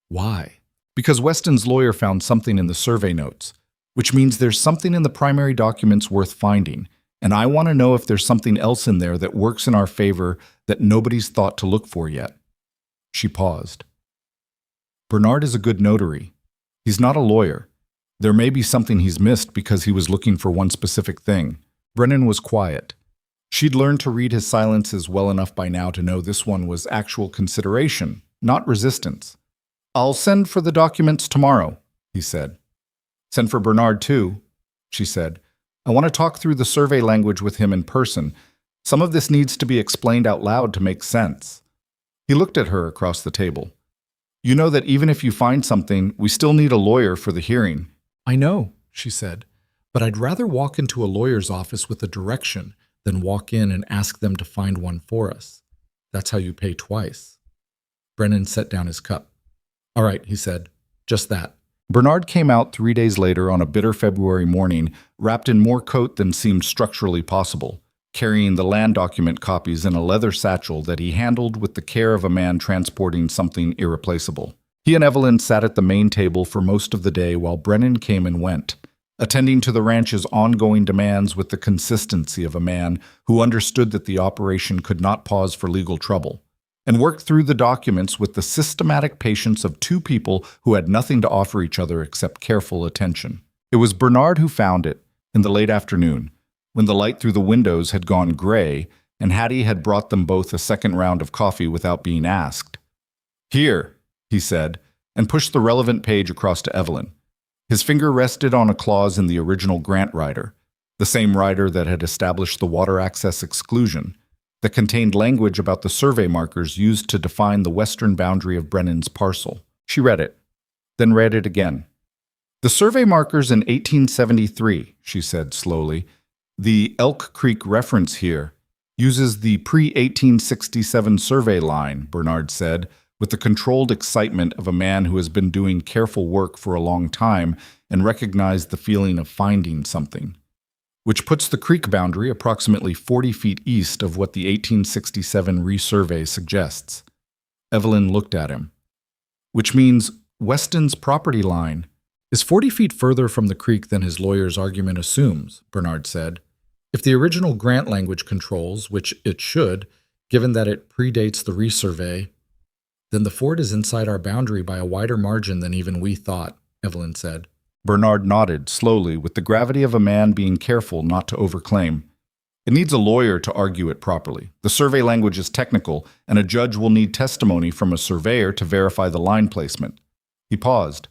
"Why?" "Because Weston's lawyer found something in the survey notes, which means there's something in the primary documents worth finding, and I want to know if there's something else in there that works in our favor that nobody's thought to look for yet." She paused. "Bernard is a good notary. He's not a lawyer. There may be something he's missed because he was looking for one specific thing." Brennan was quiet. She'd learned to read his silences well enough by now to know this one was actual consideration, not resistance. "I'll send for the documents tomorrow," he said. "Send for Bernard too," she said. "I want to talk through the survey language with him in person. Some of this needs to be explained out loud to make sense." He looked at her across the table. "You know that even if you find something, we still need a lawyer for the hearing." "I know," she said, "but I'd rather walk into a lawyer's office with a direction than walk in and ask them to find one for us. That's how you pay twice." Brennan set down his cup. "All right," he said, "just that. Bernard came out 3 days later on a bitter February morning, wrapped in more coat than seemed structurally possible, carrying the land document copies in a leather satchel that he handled with the care of a man transporting something irreplaceable. He and Evelyn sat at the main table for most of the day while Brennan came and went, attending to the ranch's ongoing demands with the consistency of a man who understood that the operation could not pause for legal trouble, and worked through the documents with the systematic patience of two people who had nothing to offer each other except careful attention. It was Bernard who found it, in the late afternoon, when the light through the windows had gone gray and Hattie had brought them both a second round of coffee without being asked. "Here," he said, and pushed the relevant page across to Evelyn. His finger rested on a clause in the original grant rider, the same rider that had established the water access exclusion, that contained language about the survey markers used to define the western boundary of Brennan's parcel. She read it, then read it again. "The survey markers in 1873, she said slowly. The Elk Creek reference here uses the pre-1867 survey line," Bernard said, with the controlled excitement of a man who has been doing careful work for a long time and recognized the feeling of finding something, "which puts the creek boundary approximately 40 feet east of what the 1867 resurvey suggests." Evelyn looked at him. "Which means Weston's property line is 40 feet further from the creek than his lawyer's argument assumes," Bernard said. "If the original grant language controls, which it should, given that it predates the resurvey, then the fort is inside our boundary by a wider margin than even we thought," Evelyn said. Bernard nodded slowly with the gravity of a man being careful not to overclaim. "It needs a lawyer to argue it properly. The survey language is technical, and a judge will need testimony from a surveyor to verify the line placement." He paused.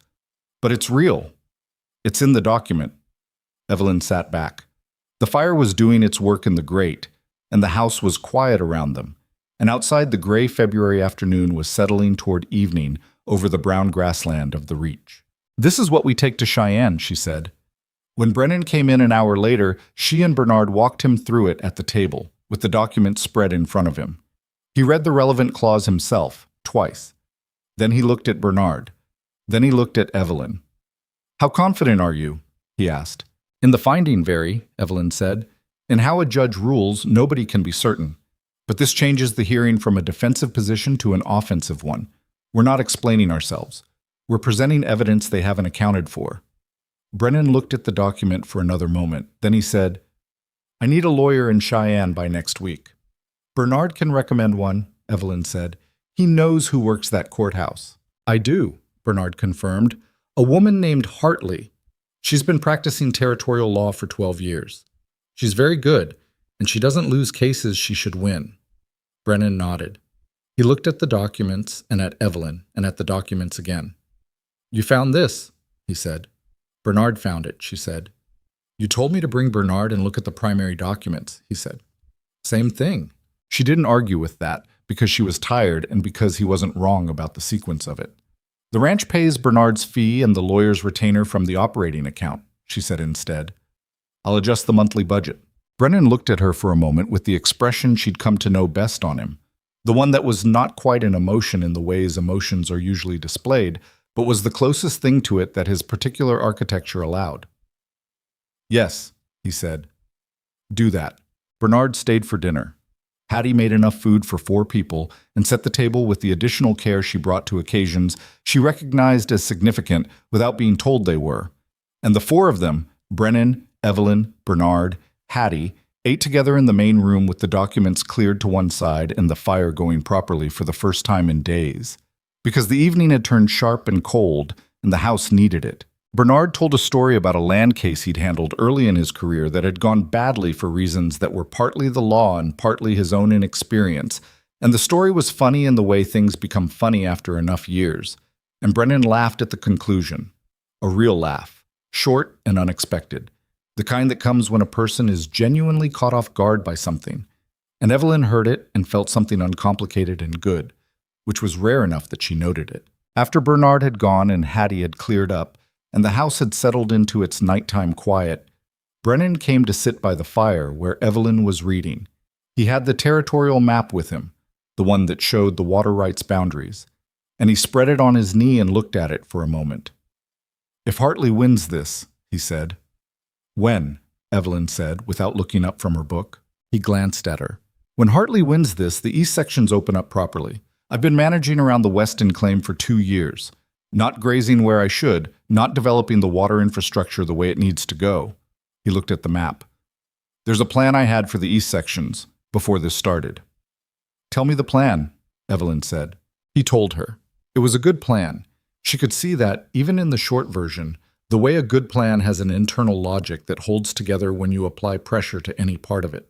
"But it's real. It's in the document." Evelyn sat back. The fire was doing its work in the grate, and the house was quiet around them, and outside the gray February afternoon was settling toward evening over the brown grassland of the reach. "This is what we take to Cheyenne," she said. When Brennan came in an hour later, she and Bernard walked him through it at the table, with the document spread in front of him. He read the relevant clause himself, twice. Then he looked at Bernard. Then he looked at Evelyn. "How confident are you?" he asked. "In the finding vary," Evelyn said. "In how a judge rules, nobody can be certain. But this changes the hearing from a defensive position to an offensive one. We're not explaining ourselves. We're presenting evidence they haven't accounted for." Brennan looked at the document for another moment. Then he said, "I need a lawyer in Cheyenne by next week." "Bernard can recommend one," Evelyn said. "He knows who works that courthouse." "I do," Bernard confirmed. "A woman named Hartley. She's been practicing territorial law for 12 years. She's very good, and she doesn't lose cases she should win." Brennan nodded. He looked at the documents and at Evelyn and at the documents again. "You found this," he said. "Bernard found it," she said. "You told me to bring Bernard and look at the primary documents," he said. "Same thing." She didn't argue with that because she was tired and because he wasn't wrong about the sequence of it. "The ranch pays Bernard's fee and the lawyer's retainer from the operating account," she said instead. "I'll adjust the monthly budget." Brennan looked at her for a moment with the expression she'd come to know best on him, the one that was not quite an emotion in the ways emotions are usually displayed, but was the closest thing to it that his particular architecture allowed. "Yes," he said. "Do that." Bernard stayed for dinner. Hattie made enough food for 4 people and set the table with the additional care she brought to occasions she recognized as significant without being told they were. And the 4 of them, Brennan, Evelyn, Bernard, Hattie, ate together in the main room with the documents cleared to one side and the fire going properly for the first time in days. Because the evening had turned sharp and cold, and the house needed it. Bernard told a story about a land case he'd handled early in his career that had gone badly for reasons that were partly the law and partly his own inexperience, and the story was funny in the way things become funny after enough years. And Brennan laughed at the conclusion. A real laugh, short and unexpected, the kind that comes when a person is genuinely caught off guard by something. And Evelyn heard it and felt something uncomplicated and good, which was rare enough that she noted it. After Bernard had gone and Hattie had cleared up, and the house had settled into its nighttime quiet, Brennan came to sit by the fire where Evelyn was reading. He had the territorial map with him, the one that showed the water rights boundaries, and he spread it on his knee and looked at it for a moment. If Hartley wins this, he said. When? Evelyn said, without looking up from her book. He glanced at her. When Hartley wins this, the east sections open up properly. I've been managing around the western claim for 2 years. Not grazing where I should, not developing the water infrastructure the way it needs to go. He looked at the map. There's a plan I had for the east sections before this started. Tell me the plan, Evelyn said. He told her. It was a good plan. She could see that, even in the short version, the way a good plan has an internal logic that holds together when you apply pressure to any part of it.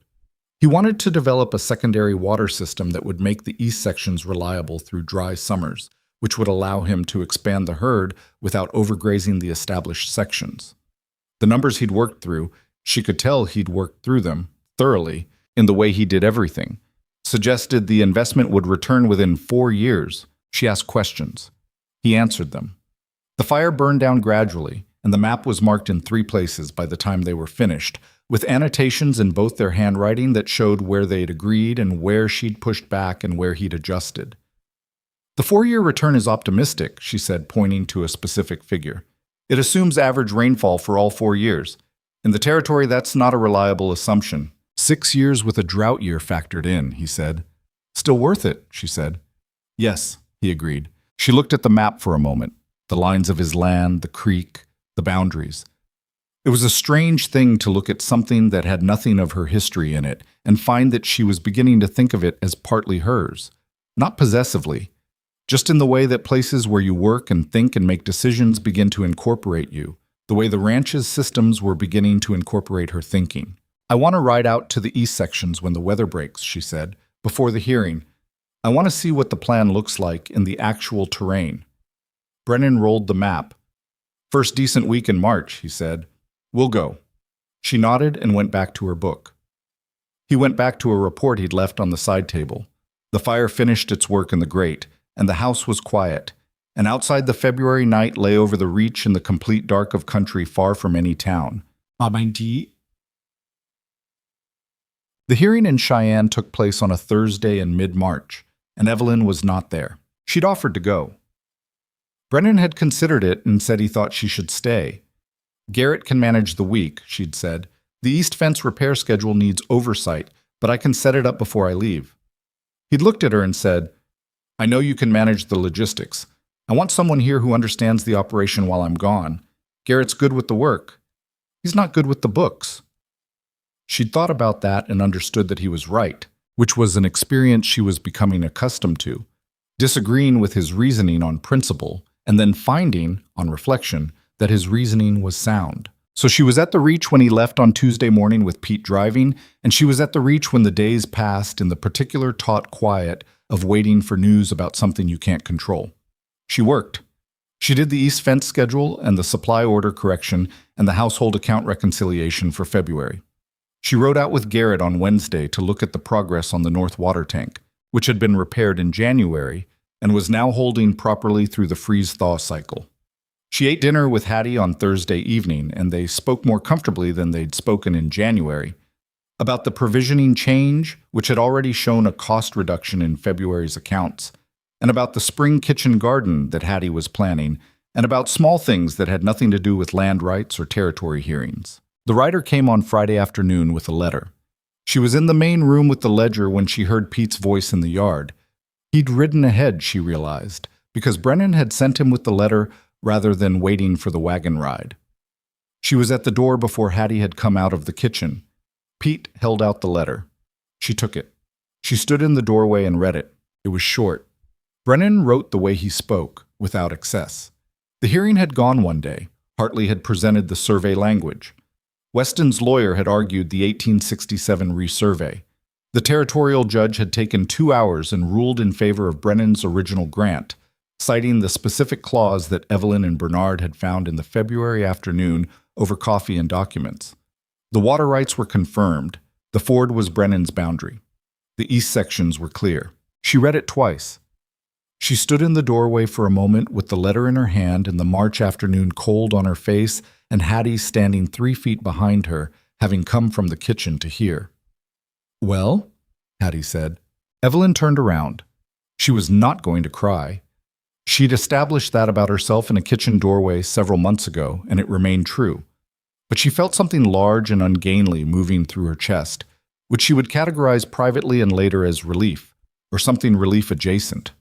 He wanted to develop a secondary water system that would make the east sections reliable through dry summers, which would allow him to expand the herd without overgrazing the established sections. The numbers he'd worked through, she could tell he'd worked through them thoroughly in the way he did everything, suggested the investment would return within 4 years. She asked questions. He answered them. The fire burned down gradually, and the map was marked in 3 places by the time they were finished, with annotations in both their handwriting that showed where they'd agreed and where she'd pushed back and where he'd adjusted. The 4-year return is optimistic, she said, pointing to a specific figure. It assumes average rainfall for all 4 years. In the territory, that's not a reliable assumption. 6 years with a drought year factored in, he said. Still worth it, she said. Yes, he agreed. She looked at the map for a moment, the lines of his land, the creek, the boundaries. It was a strange thing to look at something that had nothing of her history in it and find that she was beginning to think of it as partly hers. Not possessively, just in the way that places where you work and think and make decisions begin to incorporate you, the way the ranch's systems were beginning to incorporate her thinking. I want to ride out to the east sections when the weather breaks, she said, before the hearing. I want to see what the plan looks like in the actual terrain. Brennan rolled the map. First decent week in March, he said. We'll go. She nodded and went back to her book. He went back to a report he'd left on the side table. The fire finished its work in the grate, and the house was quiet, and outside the February night lay over the reach in the complete dark of country far from any town. The hearing in Cheyenne took place on a Thursday in mid-March, and Evelyn was not there. She'd offered to go. Brennan had considered it and said he thought she should stay. Garrett can manage the week, she'd said. The east fence repair schedule needs oversight, but I can set it up before I leave. He'd looked at her and said, I know you can manage the logistics. I want someone here who understands the operation while I'm gone. Garrett's good with the work. He's not good with the books. She'd thought about that and understood that he was right, which was an experience she was becoming accustomed to, disagreeing with his reasoning on principle, and then finding, on reflection, that his reasoning was sound. So she was at the Reach when he left on Tuesday morning with Pete driving, and she was at the Reach when the days passed in the particular taut quiet of waiting for news about something you can't control. She worked. She did the East Fence schedule and the supply order correction and the household account reconciliation for February. She rode out with Garrett on Wednesday to look at the progress on the North Water Tank, which had been repaired in January and was now holding properly through the freeze-thaw cycle. She ate dinner with Hattie on Thursday evening, and they spoke more comfortably than they'd spoken in January, about the provisioning change, which had already shown a cost reduction in February's accounts, and about the spring kitchen garden that Hattie was planning, and about small things that had nothing to do with land rights or territory hearings. The writer came on Friday afternoon with a letter. She was in the main room with the ledger when she heard Pete's voice in the yard. He'd ridden ahead, she realized, because Brennan had sent him with the letter rather than waiting for the wagon ride. She was at the door before Hattie had come out of the kitchen. Pete held out the letter. She took it. She stood in the doorway and read it. It was short. Brennan wrote the way he spoke, without excess. The hearing had gone one day. Hartley had presented the survey language. Weston's lawyer had argued the 1867 resurvey. The territorial judge had taken 2 hours and ruled in favor of Brennan's original grant, citing the specific clause that Evelyn and Bernard had found in the February afternoon over coffee and documents. The water rights were confirmed. The ford was Brennan's boundary. The east sections were clear. She read it twice. She stood in the doorway for a moment with the letter in her hand and the March afternoon cold on her face and Hattie standing 3 feet behind her, having come from the kitchen to hear. Well? Hattie said. Evelyn turned around. She was not going to cry. She'd established that about herself in a kitchen doorway several months ago, and it remained true. But she felt something large and ungainly moving through her chest, which she would categorize privately and later as relief, or something relief adjacent.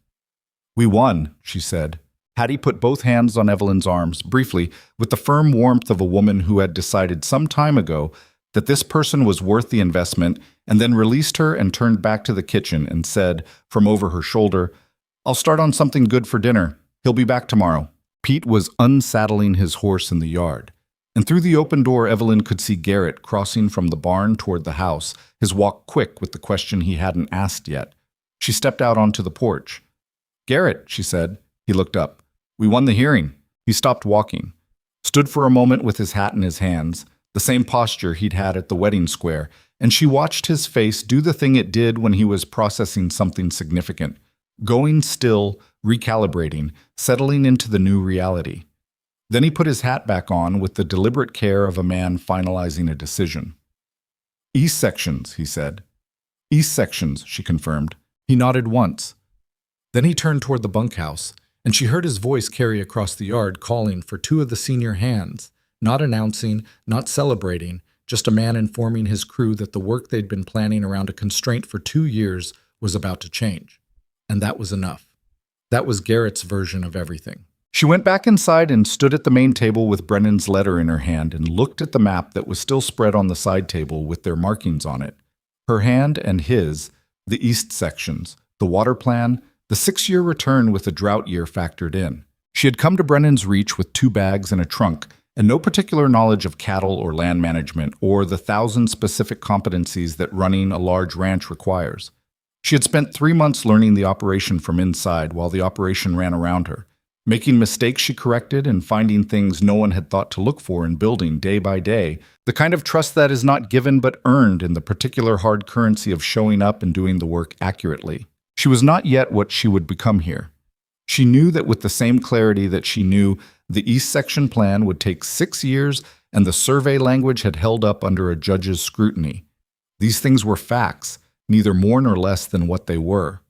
"We won," she said. Hattie put both hands on Evelyn's arms, briefly, with the firm warmth of a woman who had decided some time ago that this person was worth the investment, and then released her and turned back to the kitchen and said, from over her shoulder, "I'll start on something good for dinner. He'll be back tomorrow." Pete was unsaddling his horse in the yard, and through the open door Evelyn could see Garrett crossing from the barn toward the house, his walk quick with the question he hadn't asked yet. She stepped out onto the porch. "Garrett," she said. He looked up. "We won the hearing." He stopped walking, stood for a moment with his hat in his hands, the same posture he'd had at the wedding square, and she watched his face do the thing it did when he was processing something significant, going still, recalibrating, settling into the new reality. Then he put his hat back on with the deliberate care of a man finalizing a decision. "East sections," he said. "East sections," she confirmed. He nodded once. Then he turned toward the bunkhouse, and she heard his voice carry across the yard calling for two of the senior hands, not announcing, not celebrating, just a man informing his crew that the work they'd been planning around a constraint for 2 years was about to change. And that was enough. That was Garrett's version of everything. She went back inside and stood at the main table with Brennan's letter in her hand and looked at the map that was still spread on the side table with their markings on it. Her hand and his, the east sections, the water plan, the 6-year return with a drought year factored in. She had come to Brennan's Reach with 2 bags and a trunk, and no particular knowledge of cattle or land management or the 1,000 specific competencies that running a large ranch requires. She had spent 3 months learning the operation from inside while the operation ran around her, making mistakes she corrected and finding things no one had thought to look for in building day by day, the kind of trust that is not given but earned in the particular hard currency of showing up and doing the work accurately. She was not yet what she would become here. She knew that with the same clarity that she knew the East Section plan would take 6 years and the survey language had held up under a judge's scrutiny. These things were facts, neither more nor less than what they were.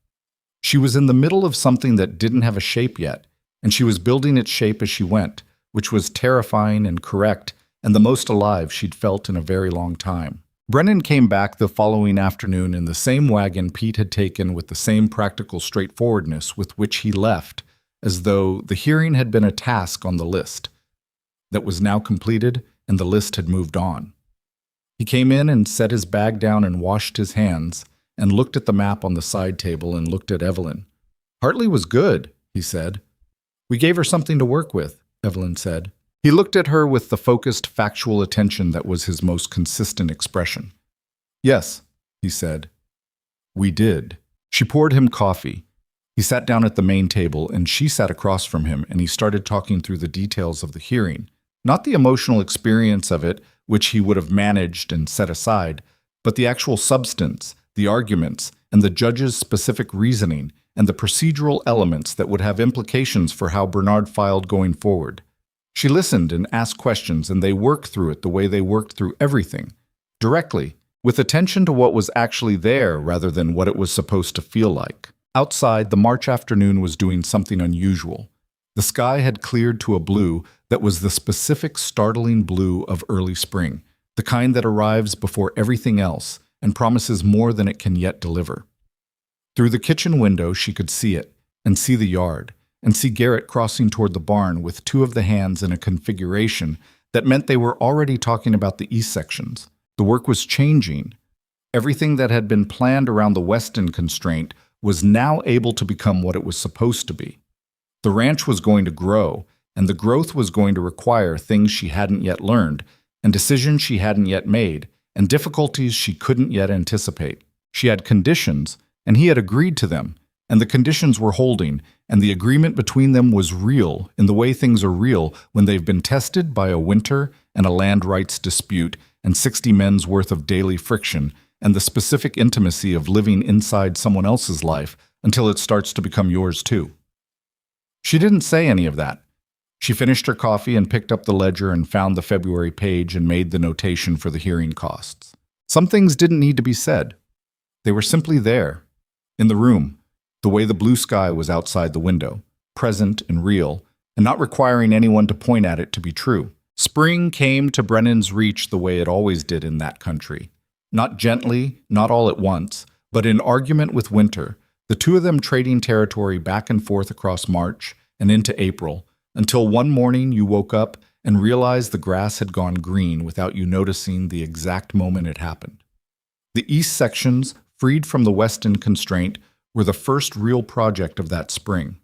She was in the middle of something that didn't have a shape yet, and she was building its shape as she went, which was terrifying and correct and the most alive she'd felt in a very long time. Brennan came back the following afternoon in the same wagon Pete had taken with the same practical straightforwardness with which he left, as though the hearing had been a task on the list that was now completed and the list had moved on. He came in and set his bag down and washed his hands and looked at the map on the side table and looked at Evelyn. "Hartley was good," he said. "We gave her something to work with," Evelyn said. He looked at her with the focused, factual attention that was his most consistent expression. "Yes," he said. "We did." She poured him coffee. He sat down at the main table, and she sat across from him, and he started talking through the details of the hearing. Not the emotional experience of it, which he would have managed and set aside, but the actual substance, the arguments, and the judge's specific reasoning, and the procedural elements that would have implications for how Bernard filed going forward. She listened and asked questions, and they worked through it the way they worked through everything, directly, with attention to what was actually there rather than what it was supposed to feel like. Outside, the March afternoon was doing something unusual. The sky had cleared to a blue that was the specific startling blue of early spring, the kind that arrives before everything else and promises more than it can yet deliver. Through the kitchen window she could see it, and see the yard, and see Garrett crossing toward the barn with 2 of the hands in a configuration that meant they were already talking about the east sections. The work was changing. Everything that had been planned around the western constraint was now able to become what it was supposed to be. The ranch was going to grow, and the growth was going to require things she hadn't yet learned, and decisions she hadn't yet made, and difficulties she couldn't yet anticipate. She had conditions, and he had agreed to them, and the conditions were holding, and the agreement between them was real in the way things are real when they've been tested by a winter and a land rights dispute and 60 men's worth of daily friction and the specific intimacy of living inside someone else's life until it starts to become yours too. She didn't say any of that. She finished her coffee and picked up the ledger and found the February page and made the notation for the hearing costs. Some things didn't need to be said. They were simply there, in the room, the way the blue sky was outside the window. present and real, and not requiring anyone to point at it to be true. Spring came to Brennan's reach the way it always did in that country. Not gently, not all at once, but in argument with winter, the two of them trading territory back and forth across March and into April, until one morning you woke up and realized the grass had gone green without you noticing the exact moment it happened. The east sections, freed from the western constraint, were the first real project of that spring.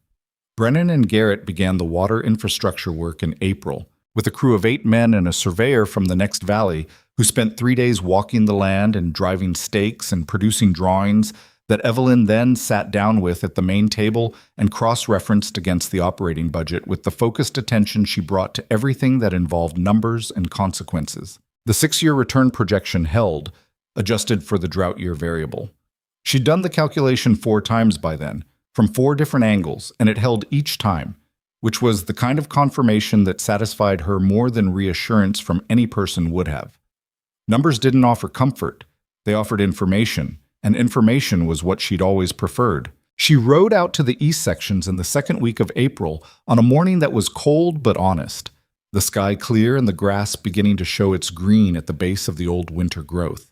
Brennan and Garrett began the water infrastructure work in April, with a crew of 8 men and a surveyor from the next valley who spent 3 days walking the land and driving stakes and producing drawings that Evelyn then sat down with at the main table and cross-referenced against the operating budget with the focused attention she brought to everything that involved numbers and consequences. The 6-year return projection held, adjusted for the drought year variable. She'd done the calculation 4 times by then, from 4 different angles, and it held each time, which was the kind of confirmation that satisfied her more than reassurance from any person would have. Numbers didn't offer comfort, they offered information, and information was what she'd always preferred. She rode out to the east sections in the second week of April on a morning that was cold but honest, the sky clear and the grass beginning to show its green at the base of the old winter growth.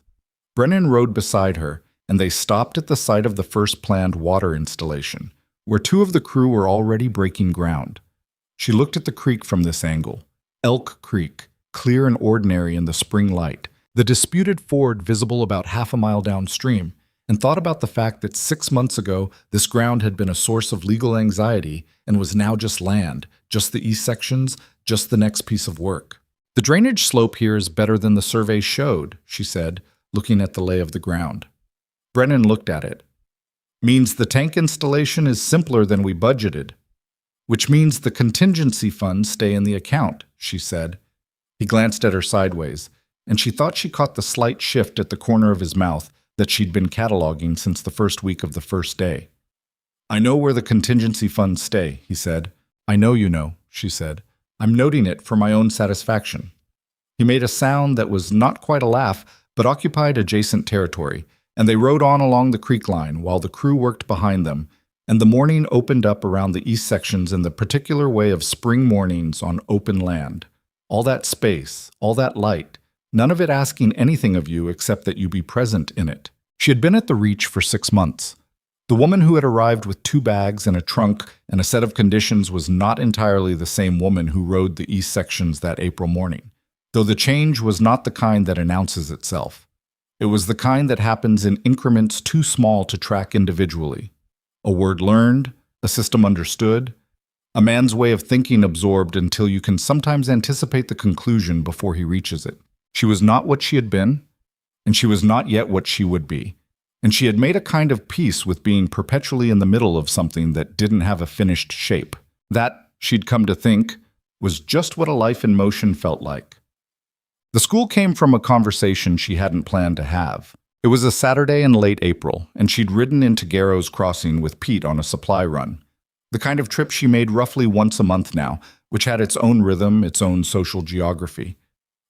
Brennan rode beside her, and they stopped at the site of the first planned water installation, where 2 of the crew were already breaking ground. She looked at the creek from this angle, Elk Creek, clear and ordinary in the spring light, the disputed ford visible about half a mile downstream, and thought about the fact that 6 months ago this ground had been a source of legal anxiety and was now just land, just the east sections, just the next piece of work. The drainage slope here is better than the survey showed, she said, looking at the lay of the ground. Brennan looked at it. Means the tank installation is simpler than we budgeted. Which means the contingency funds stay in the account, she said. He glanced at her sideways, and she thought she caught the slight shift at the corner of his mouth that she'd been cataloging since the first week of the first day. I know where the contingency funds stay, he said. I know you know, she said. I'm noting it for my own satisfaction. He made a sound that was not quite a laugh, but occupied adjacent territory, and they rode on along the creek line while the crew worked behind them, and the morning opened up around the east sections in the particular way of spring mornings on open land. All that space, all that light, none of it asking anything of you except that you be present in it. She had been at the Reach for 6 months. The woman who had arrived with 2 bags and a trunk and a set of conditions was not entirely the same woman who rode the east sections that April morning, though the change was not the kind that announces itself. It was the kind that happens in increments too small to track individually. A word learned, a system understood, a man's way of thinking absorbed until you can sometimes anticipate the conclusion before he reaches it. She was not what she had been, and she was not yet what she would be, and she had made a kind of peace with being perpetually in the middle of something that didn't have a finished shape. That, she'd come to think, was just what a life in motion felt like. The school came from a conversation she hadn't planned to have. It was a Saturday in late April, and she'd ridden into Garrow's Crossing with Pete on a supply run. The kind of trip she made roughly once a month now, which had its own rhythm, its own social geography.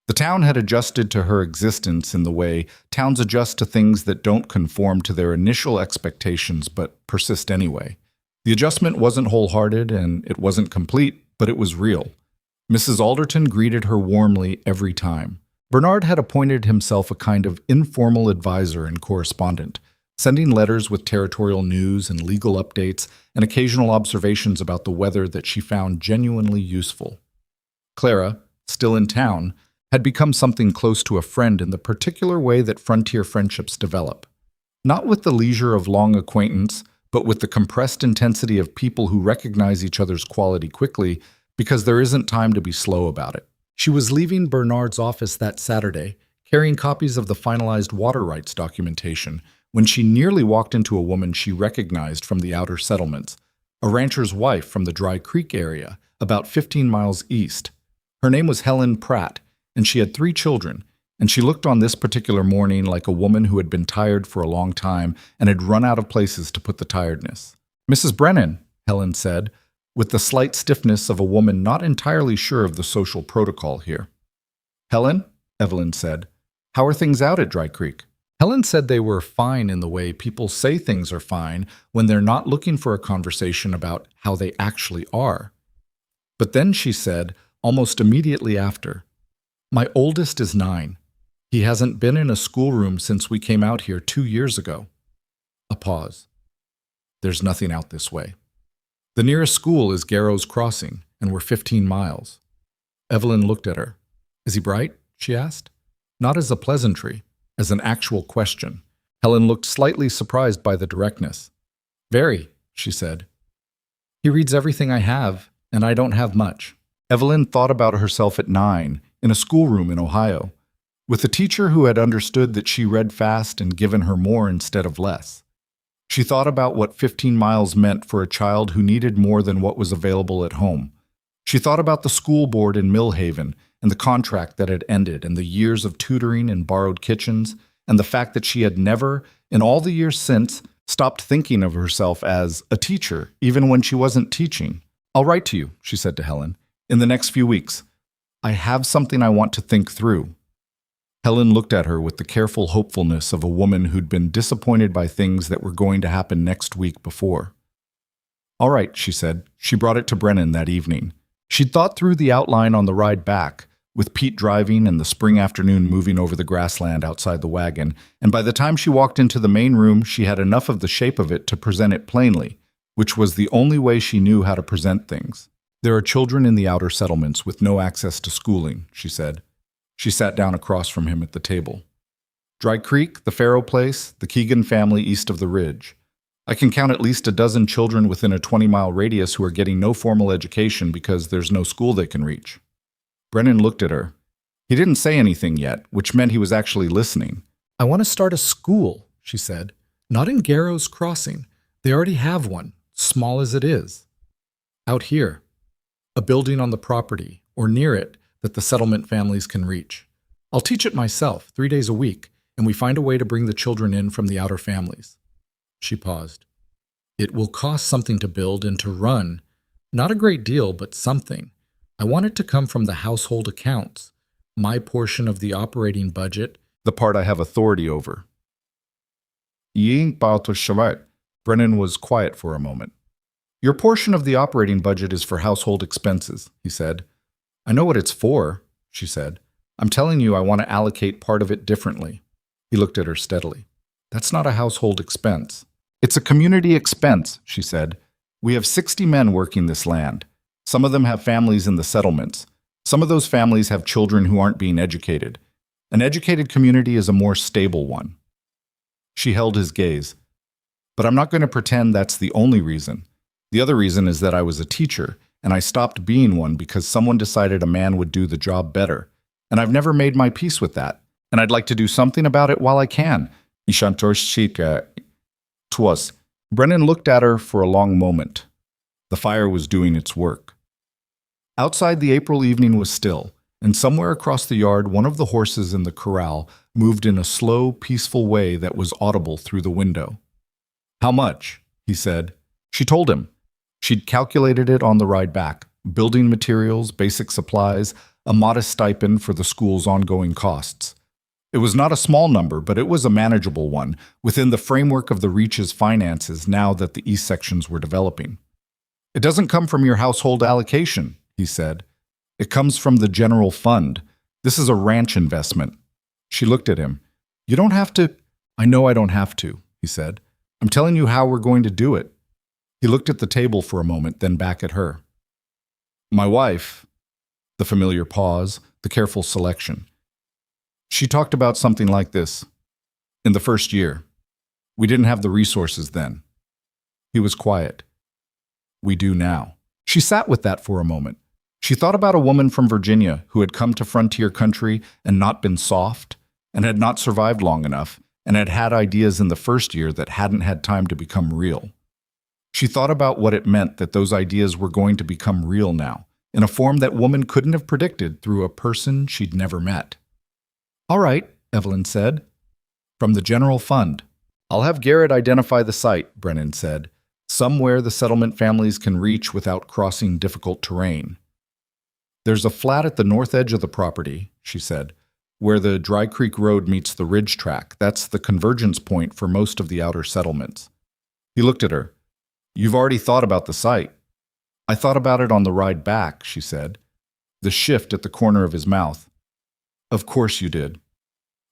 The town had adjusted to her existence in the way towns adjust to things that don't conform to their initial expectations but persist anyway. The adjustment wasn't wholehearted and it wasn't complete, but it was real. Mrs. Alderton greeted her warmly every time. Bernard had appointed himself a kind of informal advisor and correspondent, sending letters with territorial news and legal updates and occasional observations about the weather that she found genuinely useful. Clara, still in town, had become something close to a friend in the particular way that frontier friendships develop. Not with the leisure of long acquaintance, but with the compressed intensity of people who recognize each other's quality quickly because there isn't time to be slow about it. She was leaving Bernard's office that Saturday, carrying copies of the finalized water rights documentation, when she nearly walked into a woman she recognized from the outer settlements, a rancher's wife from the Dry Creek area, about 15 miles east. Her name was Helen Pratt, and she had 3 children, and she looked on this particular morning like a woman who had been tired for a long time and had run out of places to put the tiredness. Mrs. Brennan, Helen said, with the slight stiffness of a woman not entirely sure of the social protocol here. Helen, Evelyn said, how are things out at Dry Creek? Helen said they were fine in the way people say things are fine when they're not looking for a conversation about how they actually are. But then she said, almost immediately after, "My oldest is 9. He hasn't been in a schoolroom since we came out here 2 years ago." A pause. "There's nothing out this way. The nearest school is Garrow's Crossing, and we're 15 miles. Evelyn looked at her. "Is he bright?" she asked. Not as a pleasantry, as an actual question. Helen looked slightly surprised by the directness. "Very," she said. "He reads everything I have, and I don't have much." Evelyn thought about herself at 9, in a schoolroom in Ohio, with a teacher who had understood that she read fast and given her more instead of less. She thought about what 15 miles meant for a child who needed more than what was available at home. She thought about the school board in Millhaven and the contract that had ended and the years of tutoring in borrowed kitchens and the fact that she had never, in all the years since, stopped thinking of herself as a teacher, even when she wasn't teaching. "I'll write to you," she said to Helen, "in the next few weeks. I have something I want to think through." Helen looked at her with the careful hopefulness of a woman who'd been disappointed by things that were going to happen next week before. "All right," she said. She brought it to Brennan that evening. She'd thought through the outline on the ride back, with Pete driving and the spring afternoon moving over the grassland outside the wagon, and by the time she walked into the main room, she had enough of the shape of it to present it plainly, which was the only way she knew how to present things. "There are children in the outer settlements with no access to schooling," she said. She sat down across from him at the table. "Dry Creek, the Farrow place, the Keegan family east of the ridge. I can count at least a dozen children within a 20-mile radius who are getting no formal education because there's no school they can reach." Brennan looked at her. He didn't say anything yet, which meant he was actually listening. "I want to start a school," she said. "Not in Garrow's Crossing. They already have one, small as it is. Out here. A building on the property, or near it, that the settlement families can reach. I'll teach it myself, 3 days a week, and we find a way to bring the children in from the outer families." She paused. "It will cost something to build and to run. Not a great deal, but something. I want it to come from the household accounts, my portion of the operating budget, the part I have authority over." Brennan was quiet for a moment. "Your portion of the operating budget is for household expenses," he said. "I know what it's for," she said. "I'm telling you I want to allocate part of it differently." He looked at her steadily. "That's not a household expense." "It's a community expense," she said. "We have 60 men working this land. Some of them have families in the settlements. Some of those families have children who aren't being educated. An educated community is a more stable one." She held his gaze. "But I'm not going to pretend that's the only reason. The other reason is that I was a teacher, and I stopped being one because someone decided a man would do the job better. And I've never made my peace with that. And I'd like to do something about it while I can." Twas. Brennan looked at her for a long moment. The fire was doing its work. Outside, the April evening was still, and somewhere across the yard one of the horses in the corral moved in a slow, peaceful way that was audible through the window. "How much?" he said. She told him. She'd calculated it on the ride back. Building materials, basic supplies, a modest stipend for the school's ongoing costs. It was not a small number, but it was a manageable one, within the framework of the Reach's finances now that the East sections were developing. "It doesn't come from your household allocation," he said. "It comes from the general fund. This is a ranch investment." She looked at him. "You don't have to—" "I know I don't have to," he said. "I'm telling you how we're going to do it." He looked at the table for a moment, then back at her. "My wife," the familiar pause, the careful selection. "She talked about something like this. In the first year. We didn't have the resources then." He was quiet. "We do now." She sat with that for a moment. She thought about a woman from Virginia who had come to frontier country and not been soft, and had not survived long enough, and had had ideas in the first year that hadn't had time to become real. She thought about what it meant that those ideas were going to become real now, in a form that woman couldn't have predicted through a person she'd never met. "All right," Evelyn said. "From the general fund." "I'll have Garrett identify the site," Brennan said. "Somewhere the settlement families can reach without crossing difficult terrain." "There's a flat at the north edge of the property," she said. where the Dry Creek Road meets the ridge track. That's the convergence point for most of the outer settlements. He looked at her. You've already thought about the site. I thought about it on the ride back, she said, the shift at the corner of his mouth. Of course you did.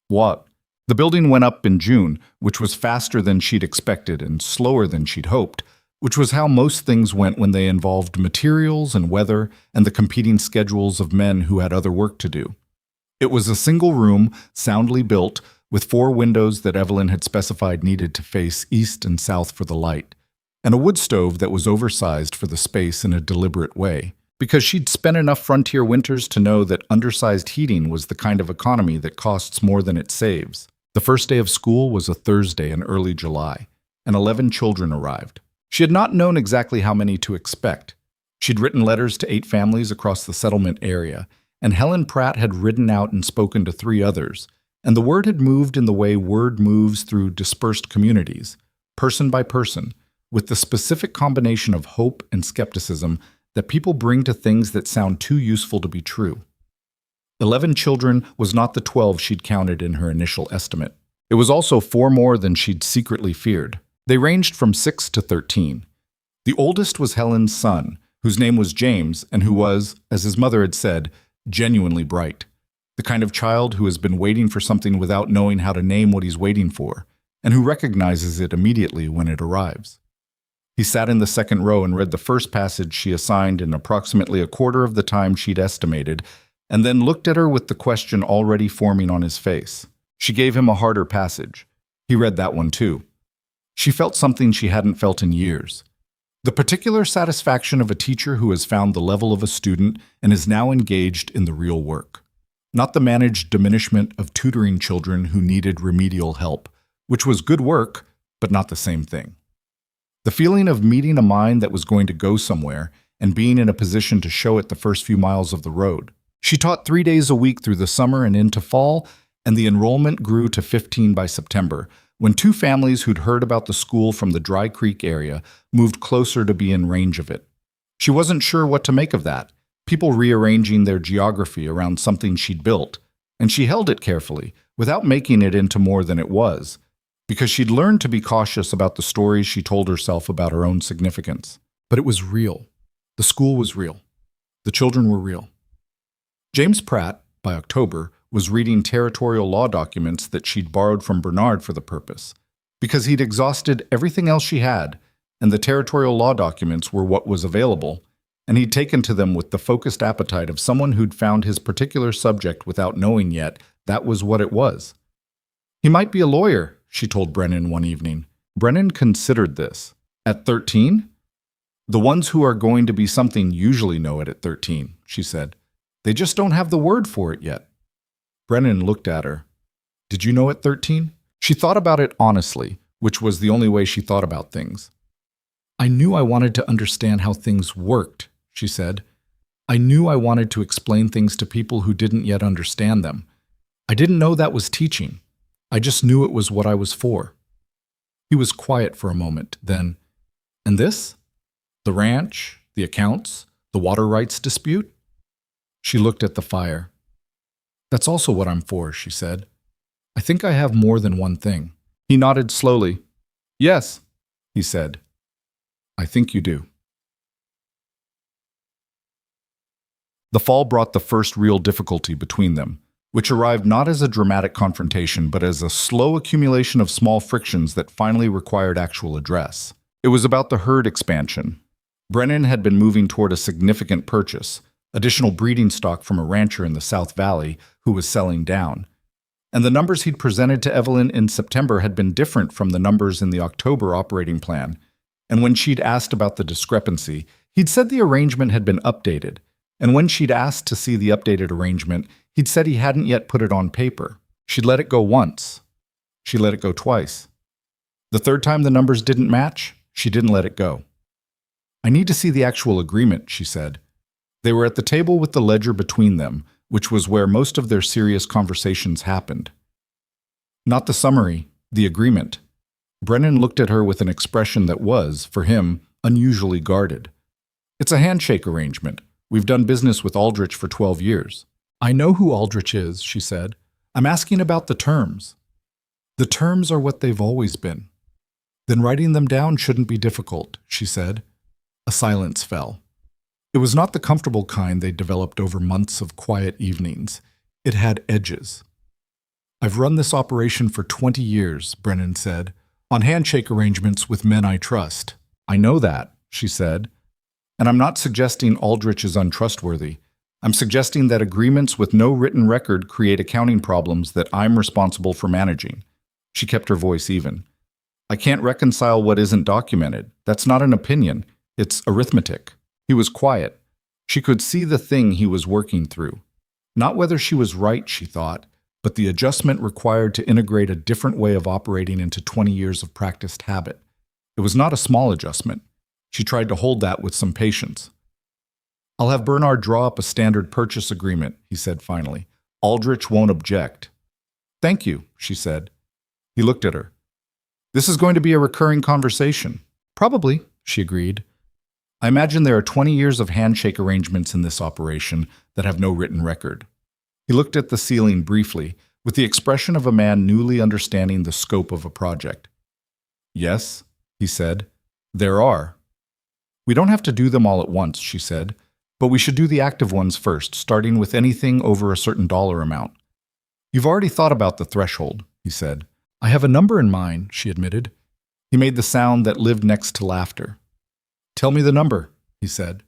What? The building went up in June, which was faster than she'd expected and slower than she'd hoped, which was how most things went when they involved materials and weather and the competing schedules of men who had other work to do. It was a single room, soundly built, with 4 windows that Evelyn had specified needed to face east and south for the light, and a wood stove that was oversized for the space in a deliberate way, because she'd spent enough frontier winters to know that undersized heating was the kind of economy that costs more than it saves. The first day of school was a Thursday in early July, and 11 children arrived. She had not known exactly how many to expect. She'd written letters to 8 families across the settlement area, and Helen Pratt had ridden out and spoken to 3 others, and the word had moved in the way word moves through dispersed communities, person by person, with the specific combination of hope and skepticism that people bring to things that sound too useful to be true. 11 children was not the 12 she'd counted in her initial estimate. It was also 4 more than she'd secretly feared. They ranged from 6 to 13. The oldest was Helen's son, whose name was James, and who was, as his mother had said, genuinely bright. The kind of child who has been waiting for something without knowing how to name what he's waiting for, and who recognizes it immediately when it arrives. He sat in the second row and read the first passage she assigned in approximately a quarter of the time she'd estimated, and then looked at her with the question already forming on his face. She gave him a harder passage. He read that one too. She felt something she hadn't felt in years. The particular satisfaction of a teacher who has found the level of a student and is now engaged in the real work. Not the managed diminishment of tutoring children who needed remedial help, which was good work, but not the same thing. The feeling of meeting a mind that was going to go somewhere and being in a position to show it the first few miles of the road. She taught 3 days a week through the summer and into fall, and the enrollment grew to 15 by September, when 2 families who'd heard about the school from the Dry Creek area moved closer to be in range of it. She wasn't sure what to make of that, people rearranging their geography around something she'd built, and she held it carefully, without making it into more than it was, because she'd learned to be cautious about the stories she told herself about her own significance. But it was real. The school was real. The children were real. James Pratt, by October, was reading territorial law documents that she'd borrowed from Bernard for the purpose, because he'd exhausted everything else she had, and the territorial law documents were what was available, and he'd taken to them with the focused appetite of someone who'd found his particular subject without knowing yet that was what it was. He might be a lawyer, she told Brennan one evening. Brennan considered this. At 13? The ones who are going to be something usually know it at 13, she said. They just don't have the word for it yet. Brennan looked at her. Did you know at 13? She thought about it honestly, which was the only way she thought about things. I knew I wanted to understand how things worked, she said. I knew I wanted to explain things to people who didn't yet understand them. I didn't know that was teaching. I just knew it was what I was for. He was quiet for a moment, then, and this? The ranch, the accounts, the water rights dispute? She looked at the fire. That's also what I'm for, she said. I think I have more than one thing. He nodded slowly. Yes, he said. I think you do. The fall brought the first real difficulty between them, which arrived not as a dramatic confrontation, but as a slow accumulation of small frictions that finally required actual address. It was about the herd expansion. Brennan had been moving toward a significant purchase, additional breeding stock from a rancher in the South Valley who was selling down. And the numbers he'd presented to Evelyn in September had been different from the numbers in the October operating plan. And when she'd asked about the discrepancy, he'd said the arrangement had been updated. And when she'd asked to see the updated arrangement, he'd said he hadn't yet put it on paper. She'd let it go once. She let it go twice. The third time the numbers didn't match, she didn't let it go. I need to see the actual agreement, she said. They were at the table with the ledger between them, which was where most of their serious conversations happened. Not the summary, the agreement. Brennan looked at her with an expression that was, for him, unusually guarded. It's a handshake arrangement. We've done business with Aldrich for 12 years. I know who Aldrich is, she said. I'm asking about the terms. The terms are what they've always been. Then writing them down shouldn't be difficult, she said. A silence fell. It was not the comfortable kind they'd developed over months of quiet evenings. It had edges. I've run this operation for 20 years, Brennan said, on handshake arrangements with men I trust. I know that, she said. And I'm not suggesting Aldrich is untrustworthy. I'm suggesting that agreements with no written record create accounting problems that I'm responsible for managing. She kept her voice even. I can't reconcile what isn't documented. That's not an opinion. It's arithmetic. He was quiet. She could see the thing he was working through. Not whether she was right, she thought, but the adjustment required to integrate a different way of operating into 20 years of practiced habit. It was not a small adjustment. She tried to hold that with some patience. I'll have Bernard draw up a standard purchase agreement, he said finally. Aldrich won't object. Thank you, she said. He looked at her. This is going to be a recurring conversation. Probably, she agreed. I imagine there are 20 years of handshake arrangements in this operation that have no written record. He looked at the ceiling briefly, with the expression of a man newly understanding the scope of a project. Yes, he said, there are. We don't have to do them all at once, she said, but we should do the active ones first, starting with anything over a certain dollar amount. You've already thought about the threshold, he said. I have a number in mind, she admitted. He made the sound that lived next to laughter. Tell me the number, he said.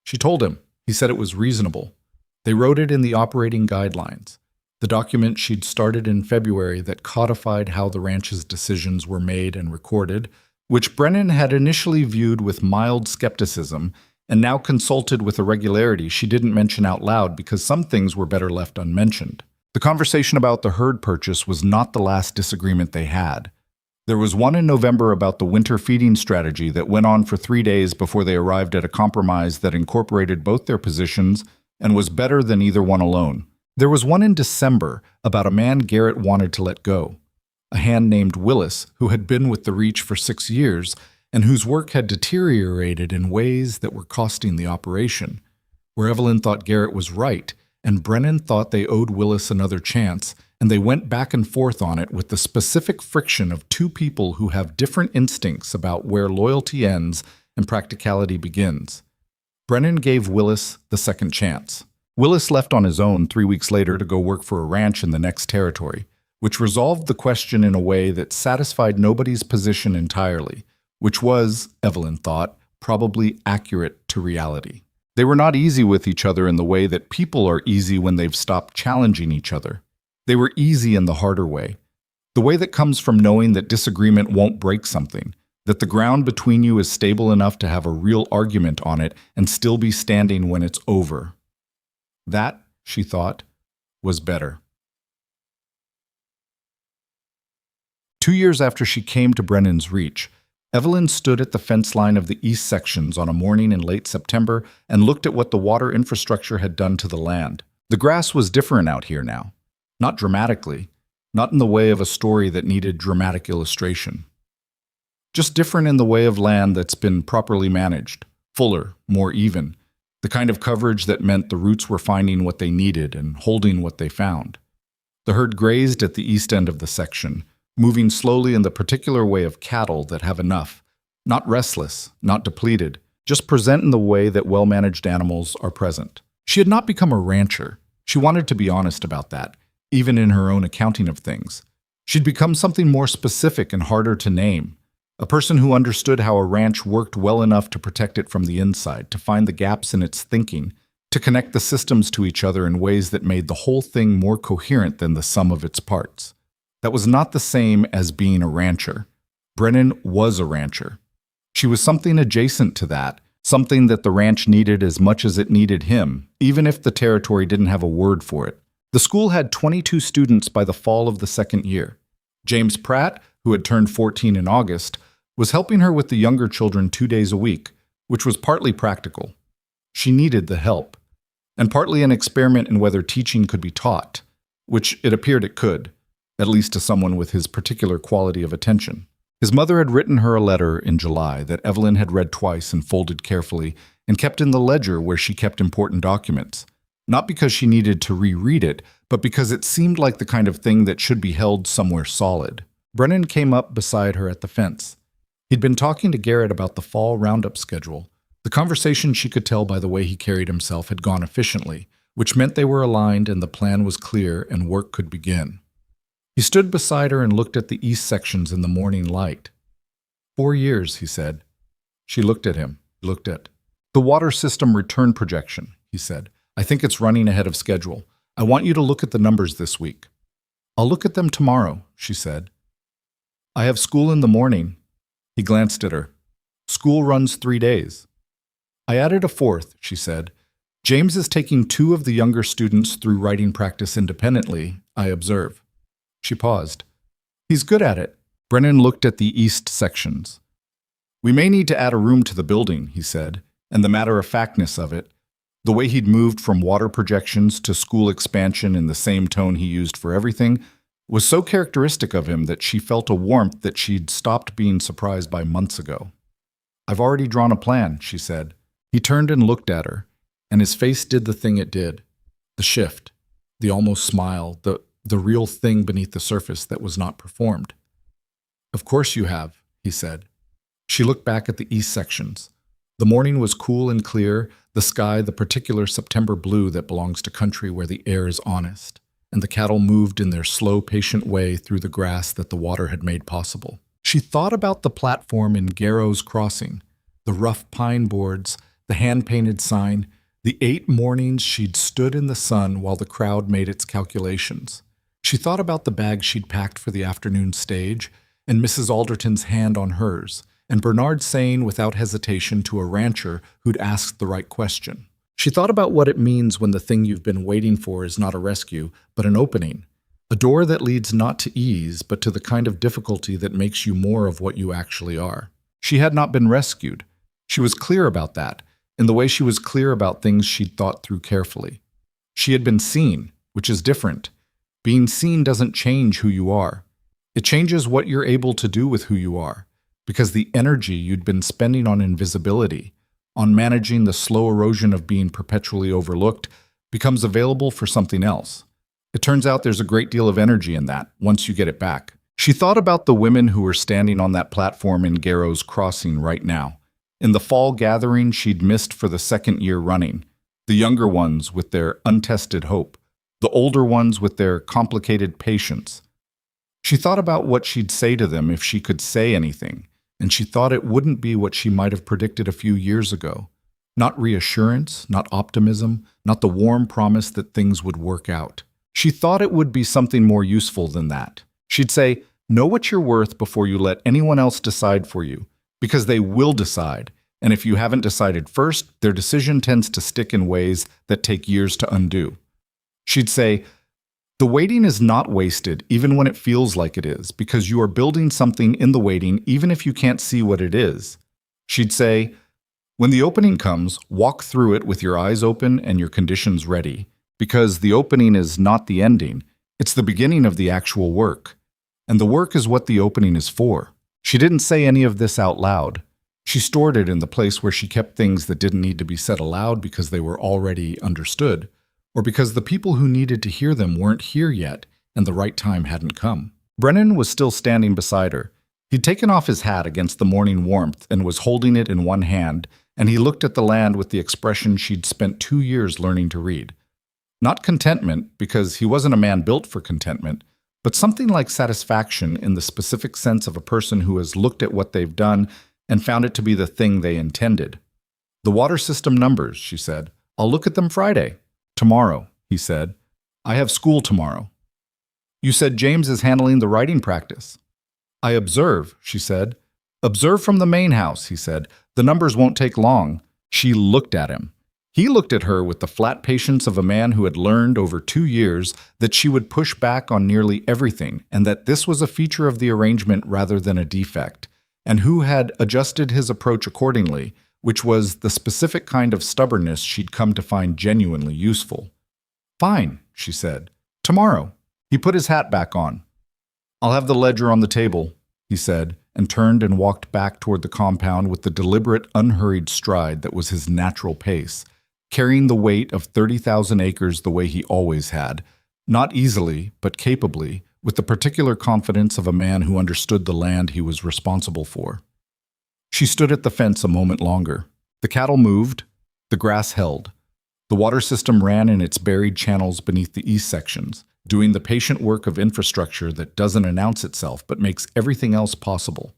She told him. He said it was reasonable. They wrote it in the operating guidelines, the document she'd started in February that codified how the ranch's decisions were made and recorded, which Brennan had initially viewed with mild skepticism and now consulted with a regularity she didn't mention out loud because some things were better left unmentioned. The conversation about the herd purchase was not the last disagreement they had. There was one in November about the winter feeding strategy that went on for 3 days before they arrived at a compromise that incorporated both their positions and was better than either one alone. There was one in December about a man Garrett wanted to let go, a hand named Willis who had been with the Reach for 6 years and whose work had deteriorated in ways that were costing the operation, where Evelyn thought Garrett was right and Brennan thought they owed Willis another chance, and they went back and forth on it with the specific friction of two people who have different instincts about where loyalty ends and practicality begins. Brennan gave Willis the second chance. Willis left on his own 3 weeks later to go work for a ranch in the next territory, which resolved the question in a way that satisfied nobody's position entirely, which was, Evelyn thought, probably accurate to reality. They were not easy with each other in the way that people are easy when they've stopped challenging each other. They were easy in the harder way, the way that comes from knowing that disagreement won't break something, that the ground between you is stable enough to have a real argument on it and still be standing when it's over. That, she thought, was better. 2 years after she came to Brennan's Reach, Evelyn stood at the fence line of the east sections on a morning in late September and looked at what the water infrastructure had done to the land. The grass was different out here now. Not dramatically, not in the way of a story that needed dramatic illustration. Just different in the way of land that's been properly managed, fuller, more even, the kind of coverage that meant the roots were finding what they needed and holding what they found. The herd grazed at the east end of the section, moving slowly in the particular way of cattle that have enough, not restless, not depleted, just present in the way that well-managed animals are present. She had not become a rancher. She wanted to be honest about that, even in her own accounting of things. She'd become something more specific and harder to name, a person who understood how a ranch worked well enough to protect it from the inside, to find the gaps in its thinking, to connect the systems to each other in ways that made the whole thing more coherent than the sum of its parts. That was not the same as being a rancher. Brennan was a rancher. She was something adjacent to that, something that the ranch needed as much as it needed him, even if the territory didn't have a word for it. The school had 22 students by the fall of the second year. James Pratt, who had turned 14 in August, was helping her with the younger children 2 days a week, which was partly practical. She needed the help, and partly an experiment in whether teaching could be taught, which it appeared it could, at least to someone with his particular quality of attention. His mother had written her a letter in July that Evelyn had read twice and folded carefully and kept in the ledger where she kept important documents, not because she needed to reread it, but because it seemed like the kind of thing that should be held somewhere solid. Brennan came up beside her at the fence. He'd been talking to Garrett about the fall roundup schedule. The conversation, she could tell by the way he carried himself, had gone efficiently, which meant they were aligned and the plan was clear and work could begin. He stood beside her and looked at the east sections in the morning light. 4 years, he said. She looked at him, looked at the water system return projection, he said. I think it's running ahead of schedule. I want you to look at the numbers this week. I'll look at them tomorrow, she said. I have school in the morning. He glanced at her. School runs 3 days. I added a fourth, she said. James is taking 2 of the younger students through writing practice independently, I observe. She paused. He's good at it. Brennan looked at the east sections. We may need to add a room to the building, he said, and the matter-of-factness of it, the way he'd moved from water projections to school expansion in the same tone he used for everything, was so characteristic of him that she felt a warmth that she'd stopped being surprised by months ago. I've already drawn a plan, she said. He turned and looked at her, and his face did the thing it did. The shift, the almost smile, the real thing beneath the surface that was not performed. Of course you have, he said. She looked back at the east sections. The morning was cool and clear, the sky the particular September blue that belongs to country where the air is honest, and the cattle moved in their slow, patient way through the grass that the water had made possible. She thought about the platform in Garrow's Crossing, the rough pine boards, the hand-painted sign, the 8 mornings she'd stood in the sun while the crowd made its calculations. She thought about the bag she'd packed for the afternoon stage, and Mrs. Alderton's hand on hers, and Bernard saying without hesitation to a rancher who'd asked the right question. She thought about what it means when the thing you've been waiting for is not a rescue, but an opening, a door that leads not to ease, but to the kind of difficulty that makes you more of what you actually are. She had not been rescued. She was clear about that, in the way she was clear about things she'd thought through carefully. She had been seen, which is different. Being seen doesn't change who you are. It changes what you're able to do with who you are, because the energy you'd been spending on invisibility, on managing the slow erosion of being perpetually overlooked, becomes available for something else. It turns out there's a great deal of energy in that, once you get it back. She thought about the women who were standing on that platform in Garrow's Crossing right now, in the fall gathering she'd missed for the 2nd year running, the younger ones with their untested hope, the older ones with their complicated patience. She thought about what she'd say to them if she could say anything, and she thought it wouldn't be what she might have predicted a few years ago. Not reassurance, not optimism, not the warm promise that things would work out. She thought it would be something more useful than that. She'd say, know what you're worth before you let anyone else decide for you, because they will decide, and if you haven't decided first, their decision tends to stick in ways that take years to undo. She'd say, the waiting is not wasted even when it feels like it is, because you are building something in the waiting even if you can't see what it is. She'd say, when the opening comes, walk through it with your eyes open and your conditions ready, because the opening is not the ending, it's the beginning of the actual work. And the work is what the opening is for. She didn't say any of this out loud. She stored it in the place where she kept things that didn't need to be said aloud because they were already understood, or because the people who needed to hear them weren't here yet and the right time hadn't come. Brennan was still standing beside her. He'd taken off his hat against the morning warmth and was holding it in one hand, and he looked at the land with the expression she'd spent 2 years learning to read. Not contentment, because he wasn't a man built for contentment, but something like satisfaction in the specific sense of a person who has looked at what they've done and found it to be the thing they intended. The water system numbers, she said. I'll look at them Friday. Tomorrow, he said. I have school tomorrow. You said James is handling the writing practice. I observe, she said. Observe from the main house, he said. The numbers won't take long. She looked at him. He looked at her with the flat patience of a man who had learned over 2 years that she would push back on nearly everything and that this was a feature of the arrangement rather than a defect, and who had adjusted his approach accordingly, which was the specific kind of stubbornness she'd come to find genuinely useful. Fine, she said. Tomorrow. He put his hat back on. I'll have the ledger on the table, he said, and turned and walked back toward the compound with the deliberate, unhurried stride that was his natural pace, carrying the weight of 30,000 acres the way he always had, Not easily, but capably, with the particular confidence of a man who understood the land he was responsible for. She stood at the fence a moment longer. The cattle moved, the grass held. The water system ran in its buried channels beneath the east sections, doing the patient work of infrastructure that doesn't announce itself but makes everything else possible.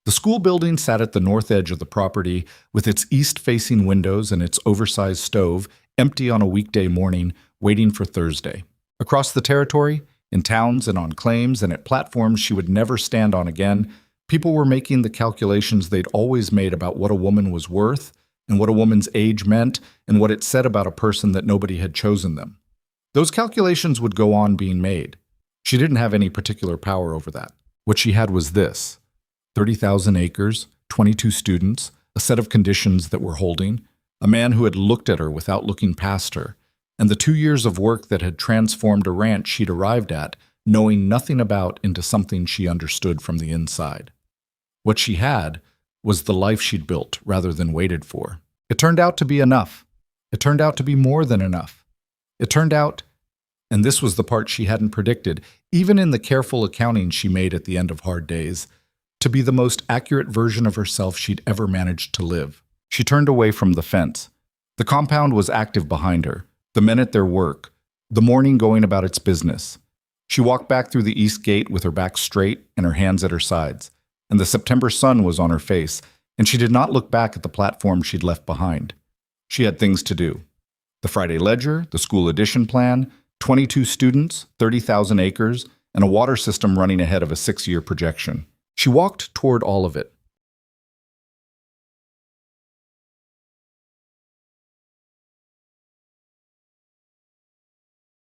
The school building sat at the north edge of the property with its east-facing windows and its oversized stove, empty on a weekday morning, waiting for Thursday. Across the territory, in towns and on claims and at platforms she would never stand on again, people were making the calculations they'd always made about what a woman was worth and what a woman's age meant and what it said about a person that nobody had chosen them. Those calculations would go on being made. She didn't have any particular power over that. What she had was this: 30,000 acres, 22 students, a set of conditions that were holding, a man who had looked at her without looking past her, and the 2 years of work that had transformed a ranch she'd arrived at, knowing nothing about, into something she understood from the inside. What she had was the life she'd built rather than waited for. It turned out to be enough. It turned out to be more than enough. It turned out, and this was the part she hadn't predicted, even in the careful accounting she made at the end of hard days, to be the most accurate version of herself she'd ever managed to live. She turned away from the fence. The compound was active behind her, the men at their work, the morning going about its business. She walked back through the east gate with her back straight and her hands at her sides, and the September sun was on her face, and she did not look back at the platform she'd left behind. She had things to do. The Friday ledger, the school addition plan, 22 students, 30,000 acres, and a water system running ahead of a 6-year projection. She walked toward all of it,